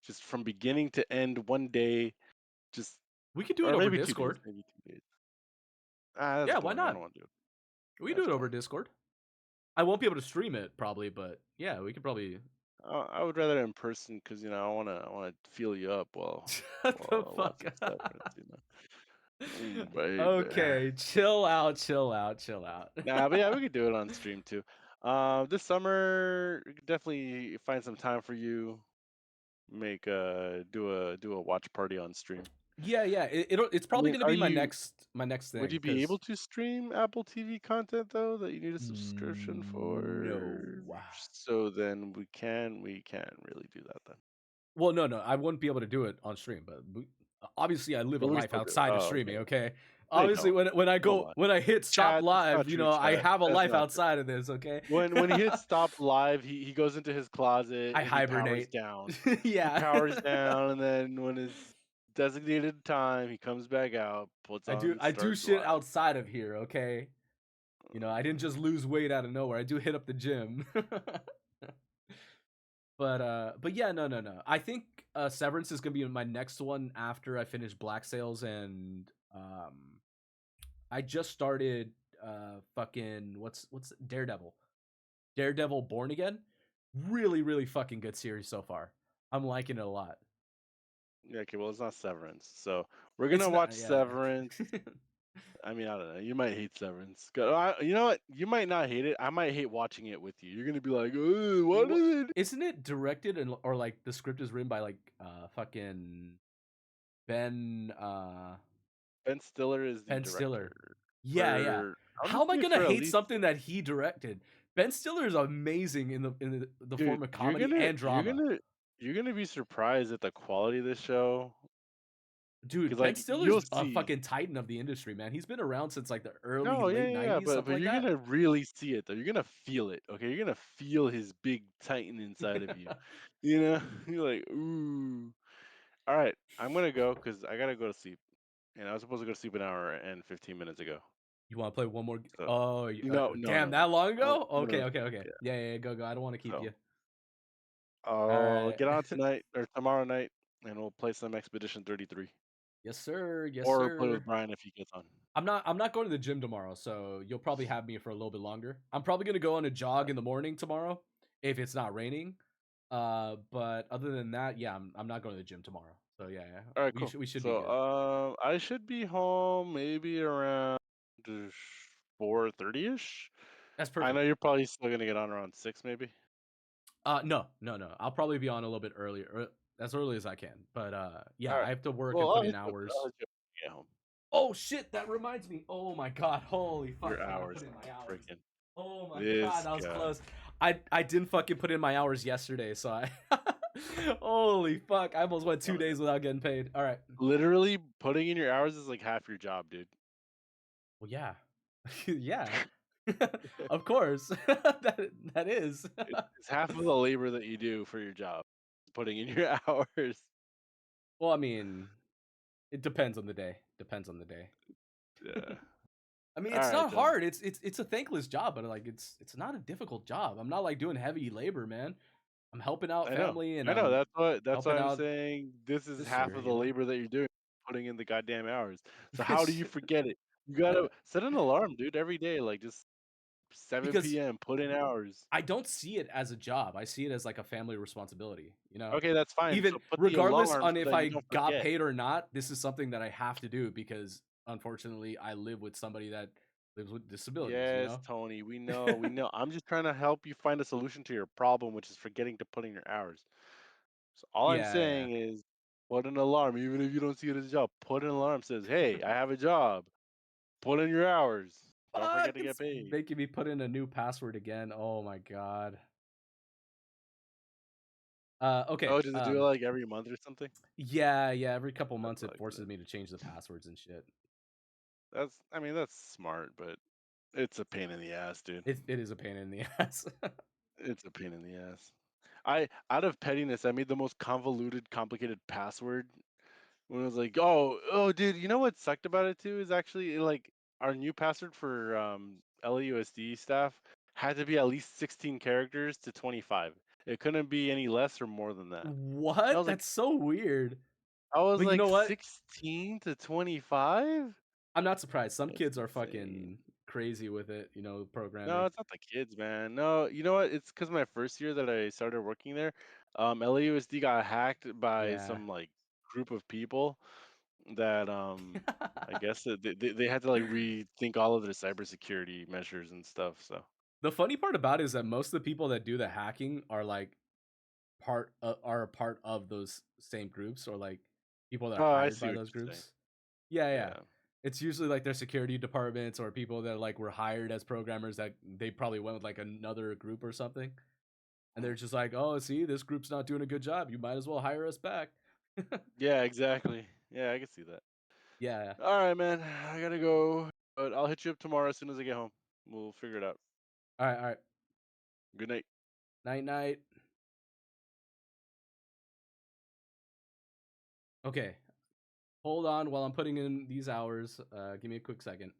just from beginning to end, one day. Just We could do it or over maybe 2 days. Discord. Maybe 2 days. Ah, that's Yeah, why boring. I don't not? want to do it. We can do That's it over boring. Discord. I won't be able to stream it probably, but yeah, we could probably. I would rather in person because I wanna feel you up Shut the while fuck watching up. Severance. Baby. Okay, chill out, chill out, chill out. Nah, but yeah, we could do it on stream too. This summer we could definitely find some time for you. Make do a watch party on stream. Yeah, yeah. It's I probably mean, gonna are be you? my next Would thing you be able because to stream Apple TV content though that you need a subscription no. for? So then we can really do that then. Well, no, no, I wouldn't be able to do it on stream, but obviously I live a But we can life still do it. outside of Oh, streaming. okay. Okay, No, you obviously don't. Come on. when I hit stop Chat, that's not live, true, I chat. have a That's life not true. outside of this. Okay, When he hits stop live, he goes into his closet I and he powers hibernate. down. He Yeah. powers down, and then when it's designated time, he comes back out, puts I do on I do start shit live. outside of here, okay? I didn't just lose weight out of nowhere. I do hit up the gym. But yeah, no, no, no. I think Severance is gonna be my next one after I finish Black Sails, and I just started fucking what's Daredevil. Daredevil Born Again. Really, really fucking good series so far. I'm liking it a lot. Yeah, okay, well, it's not Severance, so we're It's gonna not watch yeah. Severance. I mean, I don't know. You might hate Severance. You know what? You might not hate it. I might hate watching it with you. You're gonna be like, "What What is it?" isn't it directed and or like the script is written by like fucking Ben Ben Stiller is the Ben Stiller. director. Yeah, yeah. For I How want am I to say gonna for at hate least, something that he directed? Ben Stiller is amazing in the dude. form of comedy and drama. You're gonna be surprised at the quality of this show. Dude, Cause Ben like you'll Stiller's a see. fucking titan of the industry, man. He's been around since like the early No, yeah, late yeah, yeah. 90s, But something like you're that. gonna really see it though. You're gonna feel it. Okay, you're gonna feel his big titan inside of you. You know, you're like, ooh. All right, I'm gonna go because I gotta go to sleep. and I was supposed to go to sleep an hour and 15 minutes ago. You want to play one more? So Oh, damn, no. that long I'm ago? gonna Okay. yeah. Yeah, go. I don't want to keep So you. All I'll right. get on tonight or tomorrow night, and we'll play some Expedition 33, Yes, sir. Yes, or play sir. with Brian if he gets on. I'm not going to the gym tomorrow, so you'll probably have me for a little bit longer. I'm probably gonna go on a jog in the morning tomorrow if it's not raining. But other than that, yeah, I'm not going to the gym tomorrow. So yeah, All right, cool. we should be So good. I should be home maybe around 4:30 ish. That's I know perfect. you're probably still gonna get on around 6, maybe. No. I'll probably be on a little bit earlier, as early as I can. But yeah, All right. I have to work and Well, put in hours. I'll hit you up when you get home. Oh shit, that reminds me. Oh my god, holy fuck, Your I gotta hours, put in my hours. freaking Oh my god, this that was guy. close. I didn't fucking put in my hours yesterday, so I holy fuck, I almost went 2 days without getting paid. All right. Literally putting in your hours is like half your job, dude. Well, yeah. Yeah. Of course. That is. It's half of the labor that you do for your job, putting in your hours. Well, I mean, it depends on the day. Depends on the day. Yeah. I mean, All it's right not then. hard. It's a thankless job, but like it's not a difficult job. I'm not like doing heavy labor, man. I'm helping out I know. family and I know. I'm That's why helping I'm out saying this is half sister, of you the know? labor that you're doing, putting in the goddamn hours. So how do you Shit. forget it? You gotta set an alarm, dude, every day, like just 7 Because p.m. Put in hours. I don't see it as a job. I see it as like a family responsibility, you know? Okay, that's fine. Even So put the regardless alarm on so if that you I don't got forget. paid or not, this is something that I have to do because unfortunately I live with somebody that lives with disabilities, you Yes, know? Tony, we know, we know. I'm just trying to help you find a solution to your problem, which is forgetting to put in your hours. So all I'm Yeah. saying is put an alarm, even if you don't see it as a job. Put an alarm says, "Hey, I have a job. Put in your hours. Don't forget Fuck, to get it's paid." making me put in a new password again. Oh my god. Okay. Oh, does it do it like every month or something? Yeah, every couple That months it sucks, forces man. me to change the passwords and shit. I mean, that's smart, but it's a pain in the ass, dude. It is a pain in the ass. It's a pain in the ass. Out of pettiness, I made the most convoluted, complicated password when it was like, oh, dude, you know what sucked about it too is actually like our new password for LAUSD staff had to be at least 16 characters to 25. It couldn't be any less or more than that. And What? That's so weird. I was But you like know what? 16 to 25? I'm not surprised. Some That's kids are insane. fucking crazy with it, you know, No, programming. it's not the kids, man. No, you know what? It's because my first year that I started working there, LAUSD got hacked by Yeah. some like group of people that I guess that they had to like rethink all of their cybersecurity measures and stuff. So The funny part about it is that most of the people that do the hacking are like are a part of those same groups or like people that are oh, I hired see by what those you're saying. groups. Yeah. Yeah. It's usually like their security departments or people that like were hired as programmers that they probably went with like another group or something. And they're Mm. just like, "Oh, see, this group's not doing a good job. You might as well hire us back." Yeah, exactly. Yeah, I can see that. Yeah. All right, man. I gotta go, but I'll hit you up tomorrow as soon as I get home. We'll figure it out. All right. Good night. Night night. Okay. Hold on while I'm putting in these hours. Give me a quick second.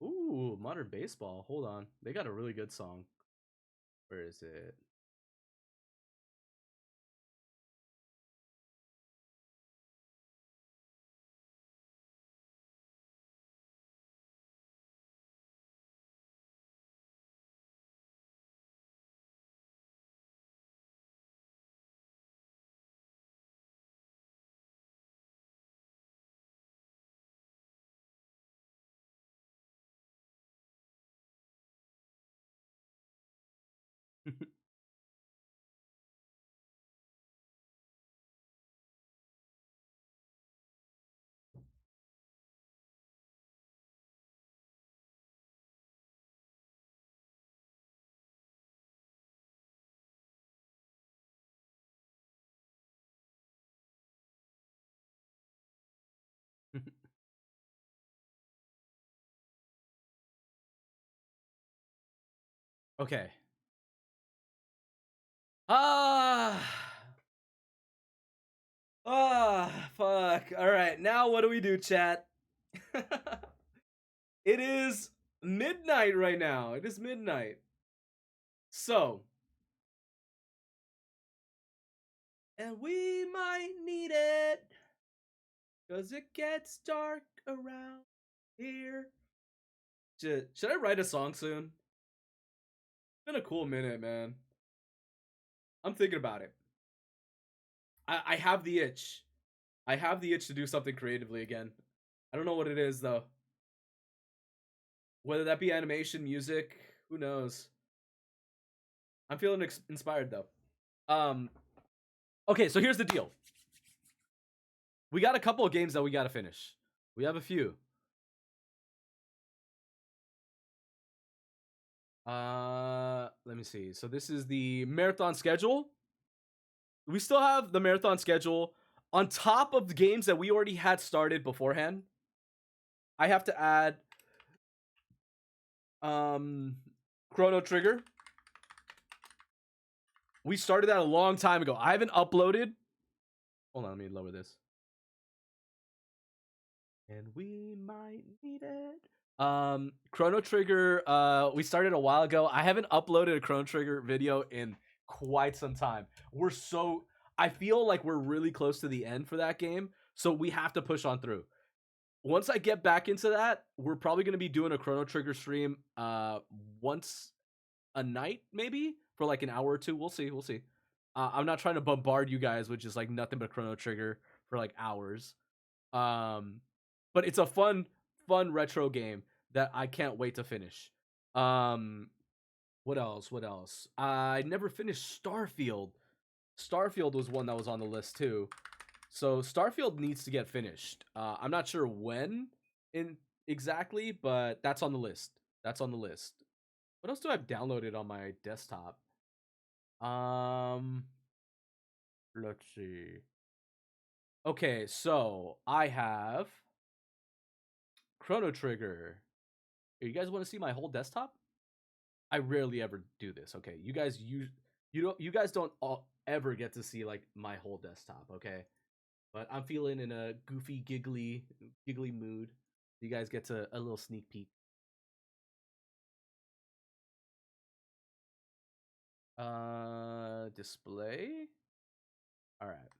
Ooh, modern baseball. Hold on. They got a really good song. Where is it? Okay. Ah. Fuck. All right. Now what do we do, chat? It is midnight right now. It is midnight. So, and we might need it, 'cause it gets dark around here. Should I write a song soon? It's been a cool minute, man. I'm thinking about it. I have the itch. I have the itch to do something creatively again. I don't know what it is, though. Whether that be animation, music, who knows? I'm feeling inspired, though. Okay, so here's the deal. We got a couple of games that we got to finish. We have a few. Let me see. So this is the marathon schedule. We still have the marathon schedule on top of the games that we already had started beforehand. I have to add Chrono Trigger. We started that a long time ago. I haven't uploaded. Hold on, let me lower this. And we might need it. Chrono Trigger, we started a while ago. I haven't uploaded a Chrono Trigger video in quite some time. I feel like we're really close to the end for that game, so we have to push on through. Once I get back into that, we're probably going to be doing a Chrono Trigger stream once a night, maybe for like an hour or two. We'll see. I'm not trying to bombard you guys with just like nothing but Chrono Trigger for like hours. But it's a fun retro game that I can't wait to finish. What else? I never finished Starfield. Starfield was one that was on the list too. So Starfield needs to get finished. I'm not sure when in exactly, but that's on the list. What else do I have downloaded on my desktop? Let's see. Okay, so I have Chrono Trigger. You guys want to see my whole desktop? I rarely ever do this. Okay, you guys don't ever get to see like my whole desktop. Okay, but I'm feeling in a goofy, giggly mood. You guys get to a little sneak peek. Display. All right.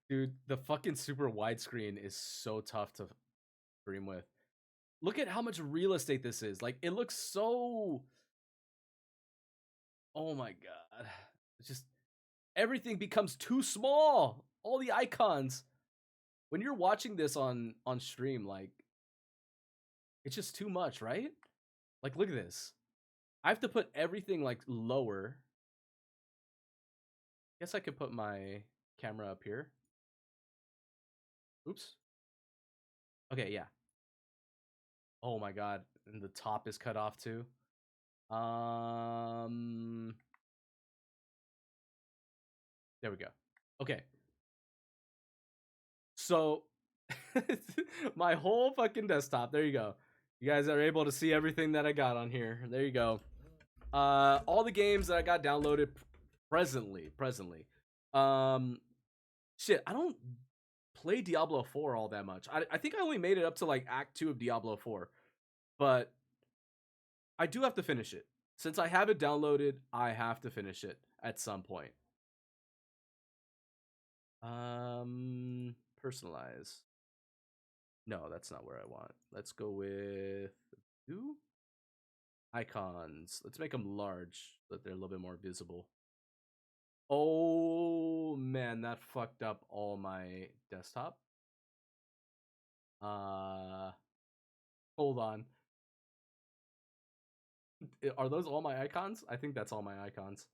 Dude, the fucking super widescreen is so tough to stream with. Look at how much real estate this is. Like, it looks so. Oh my god. It's just everything becomes too small. All the icons. When you're watching this on stream, like, it's just too much, right? Like, look at this. I have to put everything like lower. Guess I could put my camera up here. Oops. Okay, yeah. Oh my god, and the top is cut off too. There we go. Okay. So my whole fucking desktop. There you go. You guys are able to see everything that I got on here. There you go. All the games that I got downloaded presently. Shit, I don't play Diablo 4 all that much. I think I only made it up to like Act 2 of Diablo 4. But I do have to finish it. Since I have it downloaded, I have to finish it at some point. Personalize. No, that's not where I want. Let's go with two icons. Let's make them large so that they're a little bit more visible. Oh man, that fucked up all my desktop. Hold on. Are those all my icons? I think that's all my icons.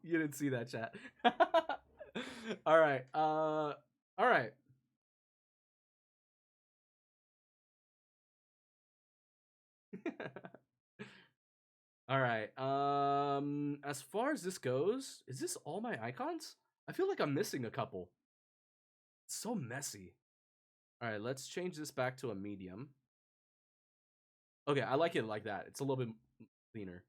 You didn't see that, chat. All right. All right. All right. As far as this goes, is this all my icons? I feel like I'm missing a couple. so messy. All right, let's change this back to a medium. Okay, I like it like that. It's a little bit cleaner.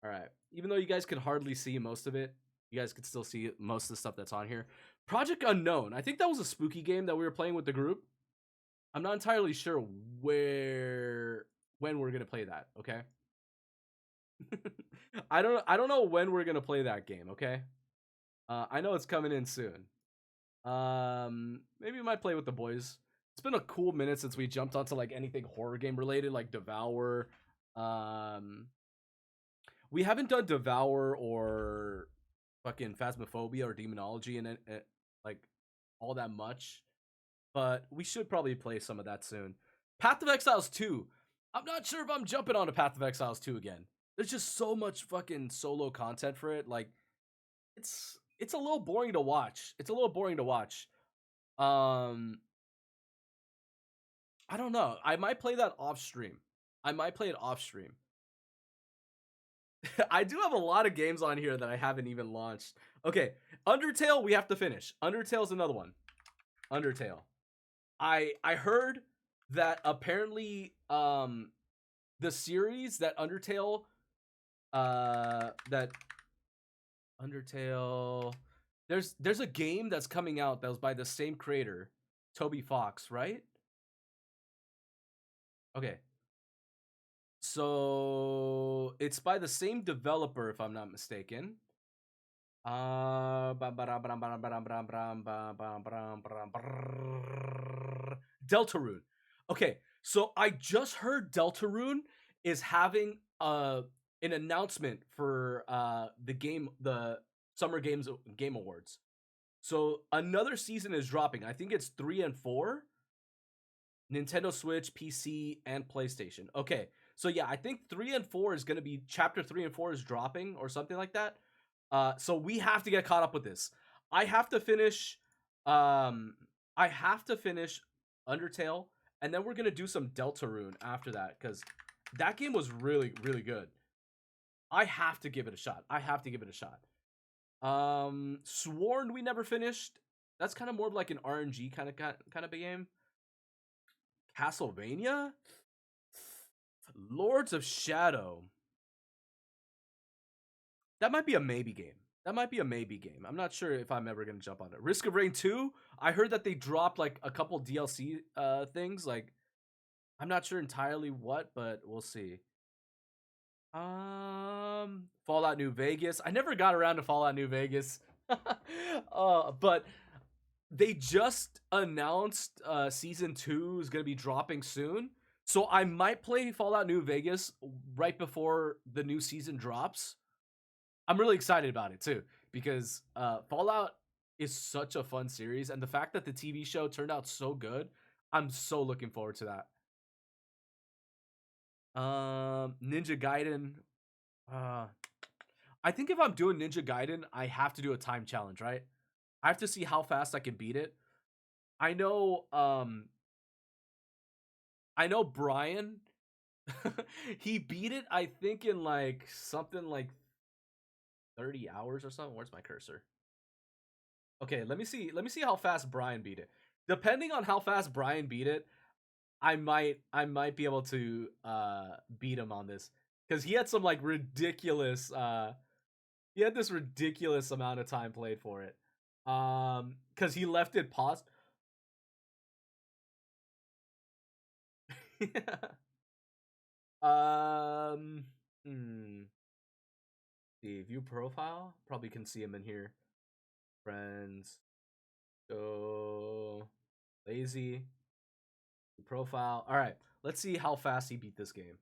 All right. Even though you guys can hardly see most of it, you guys can still see most of the stuff that's on here. Project Unknown. I think that was a spooky game that we were playing with the group. I'm not entirely sure when we're gonna play that. Okay. I don't know when we're gonna play that game. Okay. I know it's coming in soon. Maybe we might play with the boys. It's been a cool minute since we jumped onto like anything horror game related, like Devour. We haven't done Devour or fucking Phasmophobia or Demonology and like all that much, but we should probably play some of that soon. Path of Exiles 2. I'm not sure if I'm jumping on a Path of Exiles 2 again. There's just so much fucking solo content for it. Like it's a little boring to watch. It's a little boring to watch. I don't know. I might play that off stream. I might play it off stream. I do have a lot of games on here that I haven't even launched. Okay, Undertale we have to finish. Undertale's another one. Undertale. I heard that apparently the series that Undertale there's a game that's coming out that was by the same creator, Toby Fox, right? Okay. So it's by the same developer, if I'm not mistaken. Deltarune. Okay, so I just heard Deltarune is having an announcement for the Summer Game Awards. So another season is dropping. I think it's 3 and 4. Nintendo Switch, PC, and PlayStation. Okay, so yeah, I think 3 and 4 is gonna be chapter 3 and 4 is dropping or something like that. So we have to get caught up with this. I have to finish. I have to finish Undertale, and then we're gonna do some Deltarune after that because that game was really, really good. I have to give it a shot. I have to give it a shot. Sworn we never finished. That's kind of more of like an RNG kind of a game. Castlevania, Lords of Shadow. That might be a maybe game. That might be a maybe game. I'm not sure if I'm ever gonna jump on it. Risk of Rain 2. I heard that they dropped like a couple DLC things. Like I'm not sure entirely what, but we'll see. Fallout New Vegas. I never got around to Fallout New Vegas. But they just announced season 2 is gonna be dropping soon. So I might play Fallout New Vegas right before the new season drops. I'm really excited about it too because Fallout is such a fun series, and the fact that the TV show turned out so good, I'm so looking forward to that. Ninja Gaiden. I think if I'm doing Ninja Gaiden, I have to do a time challenge, right? I have to see how fast I can beat it. I know Brian. He beat it, I think, in like something like 30 hours or something. Where's my cursor? Okay, let me see how fast Brian beat it. Depending on how fast Brian beat it, I might be able to beat him on this cuz he had some like ridiculous he had this ridiculous amount of time played for it. Cuz he left it paused. Hmm. See, view profile. Probably can see him in here. Friends. Go. Lazy. Profile. All right. Let's see how fast he beat this game.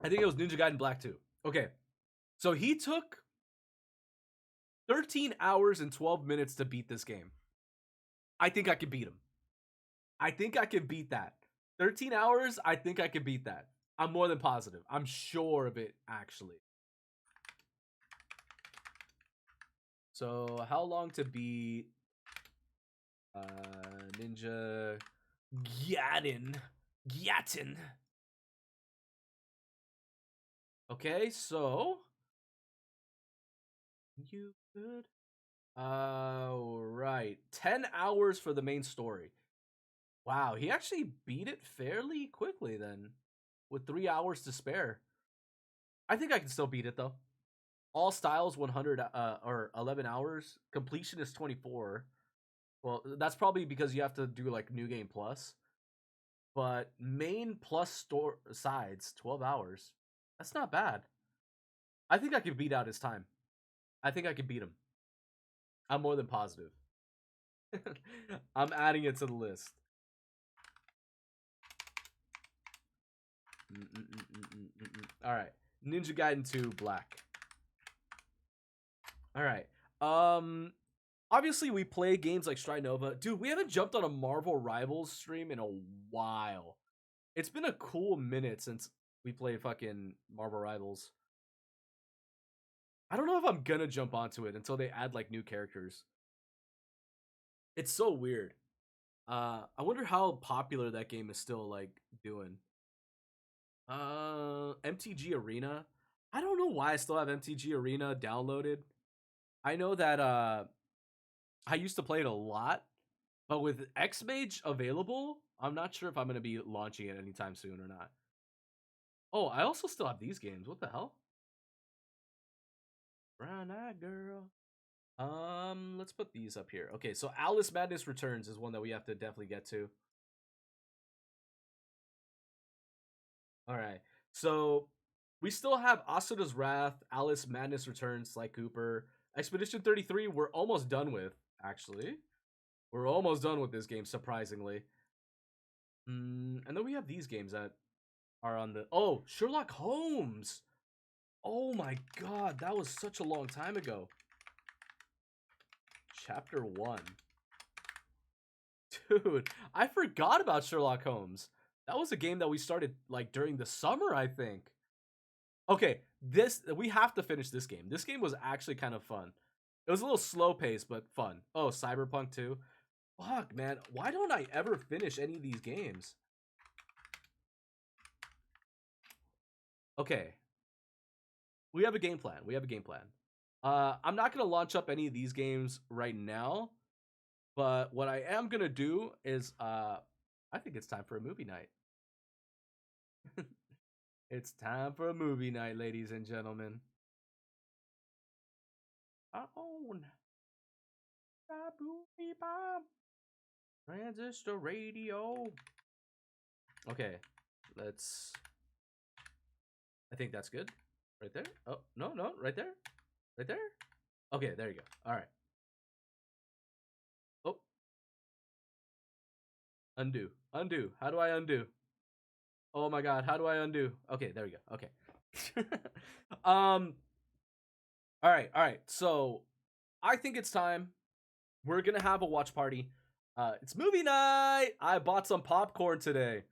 I think it was Ninja Gaiden Black 2. Okay. So he took 13 hours and 12 minutes to beat this game. I think I can beat him. I think I can beat that. 13 hours, I think I can beat that. I'm more than positive. I'm sure of it, actually. So, how long to beat Ninja Gaiden? Okay, so you could Right. 10 hours for the main story. Wow, he actually beat it fairly quickly then, with 3 hours to spare. I think I can still beat it though. All styles 100 or 11 hours. Completion is 24. Well, that's probably because you have to do like New Game Plus. But main plus store sides 12 hours. That's not bad. I think I can beat out his time. I think I can beat him. I'm more than positive. I'm adding it to the list. All right. Ninja Gaiden 2 Black. All right. Obviously we play games like Stride Nova. Dude, we haven't jumped on a Marvel Rivals stream in a while. It's been a cool minute since we played fucking Marvel Rivals. I don't know if I'm gonna jump onto it until they add like new characters. It's so weird. I wonder how popular that game is still like doing. MTG Arena. I don't know why I still have MTG Arena downloaded. I know that I used to play it a lot, but with X Mage available, I'm not sure if I'm gonna be launching it anytime soon or not. Oh, I also still have these games. What the hell? Brown Eyed Girl. Let's put these up here. Okay, so Alice Madness Returns is one that we have to definitely get to. All right, so we still have Asuda's Wrath, Alice Madness Returns, Sly Cooper, Expedition 33. We're almost done with. Actually, we're almost done with this game, surprisingly. And then we have these games that are on the. Oh, Sherlock Holmes. Oh my god, that was such a long time ago. Chapter 1. Dude, I forgot about Sherlock Holmes. That was a game that we started like during the summer, I think. Okay, we have to finish this game. This game was actually kind of fun. It was a little slow paced, but fun. Oh, Cyberpunk 2. Fuck, man. Why don't I ever finish any of these games? Okay. We have a game plan. We have a game plan. I'm not going to launch up any of these games right now. But what I am going to do is I think it's time for a movie night. It's time for a movie night, ladies and gentlemen. I own transistor radio. Okay, let's. I think that's good. Right there. Oh, no, right there. Right there. Okay, there you go. All right. Oh, undo. Undo. How do I undo? Oh my god, how do I undo? Okay, there we go. Okay. All right. So, I think it's time. We're going to have a watch party. It's movie night. I bought some popcorn today.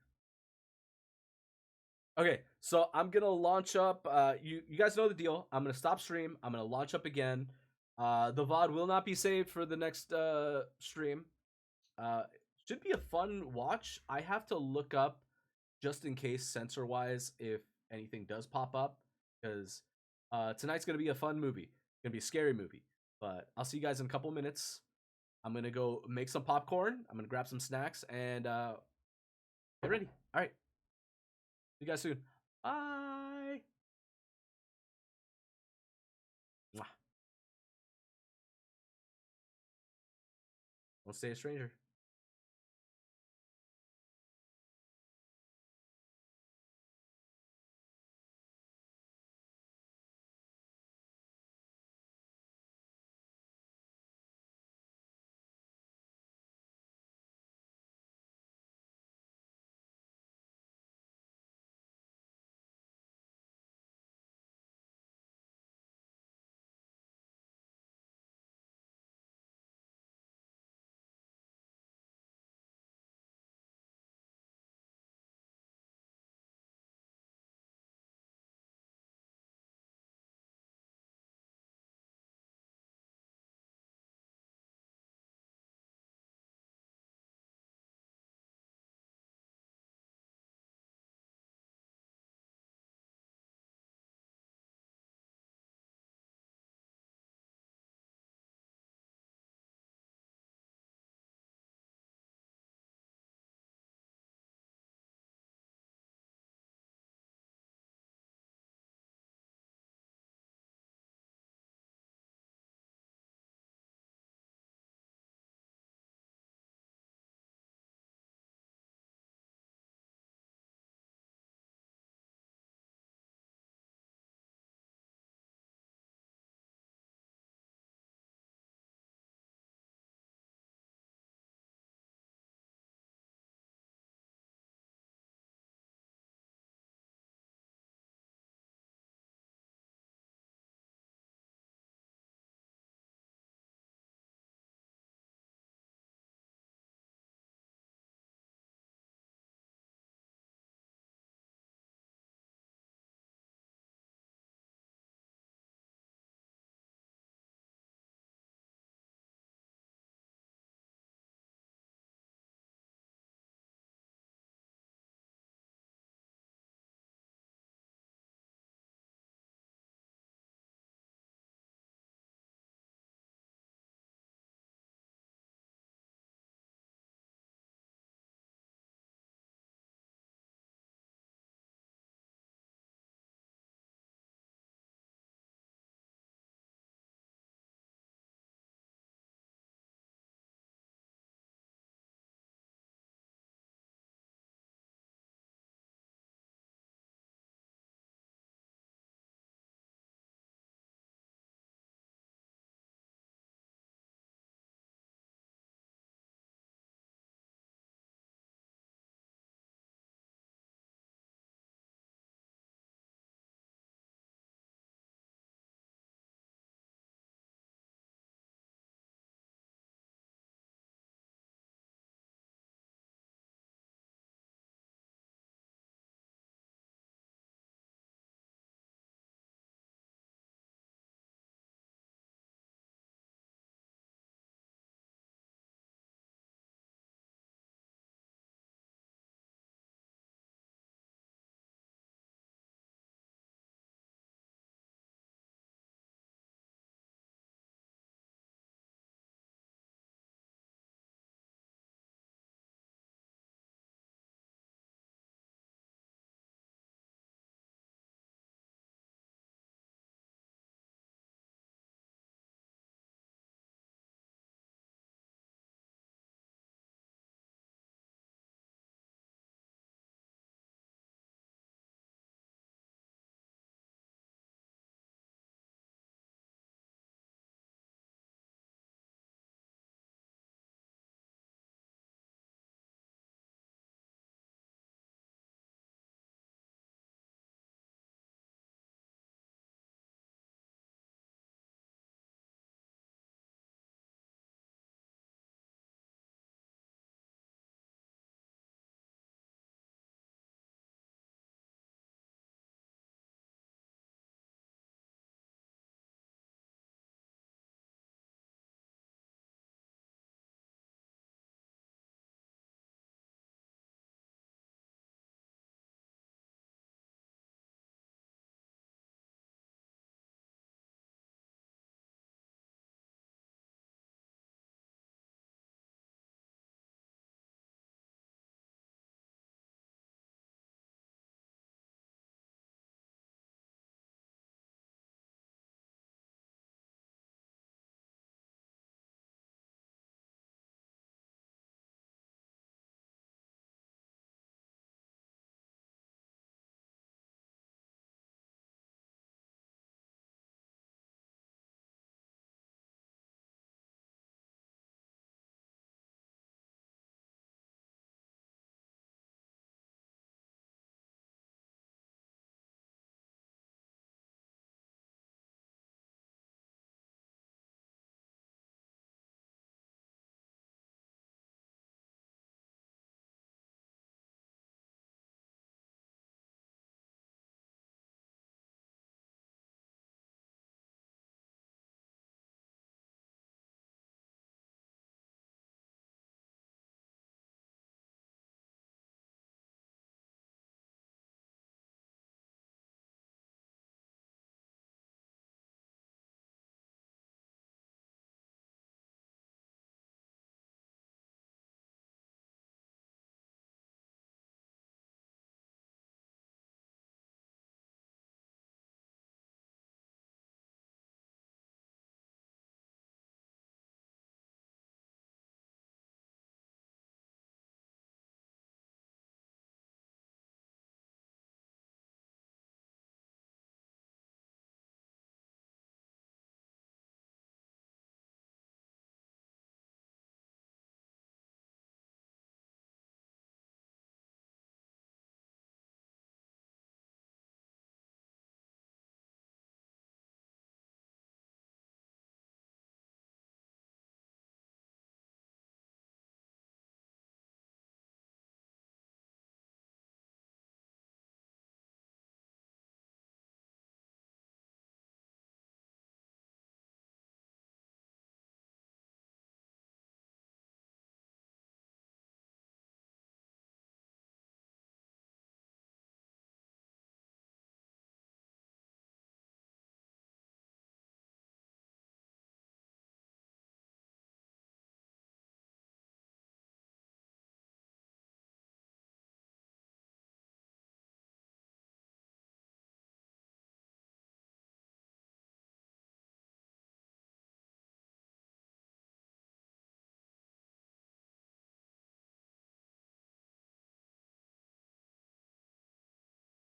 Okay, so I'm gonna launch up. You guys know the deal. I'm gonna stop stream. I'm gonna launch up again. The VOD will not be saved for the next stream. Should be a fun watch. I have to look up just in case censor wise if anything does pop up because tonight's gonna be a fun movie. It's gonna be a scary movie. But I'll see you guys in a couple minutes. I'm gonna go make some popcorn. I'm gonna grab some snacks and get ready. All right. See you guys soon. Bye. Mwah. Don't stay a stranger.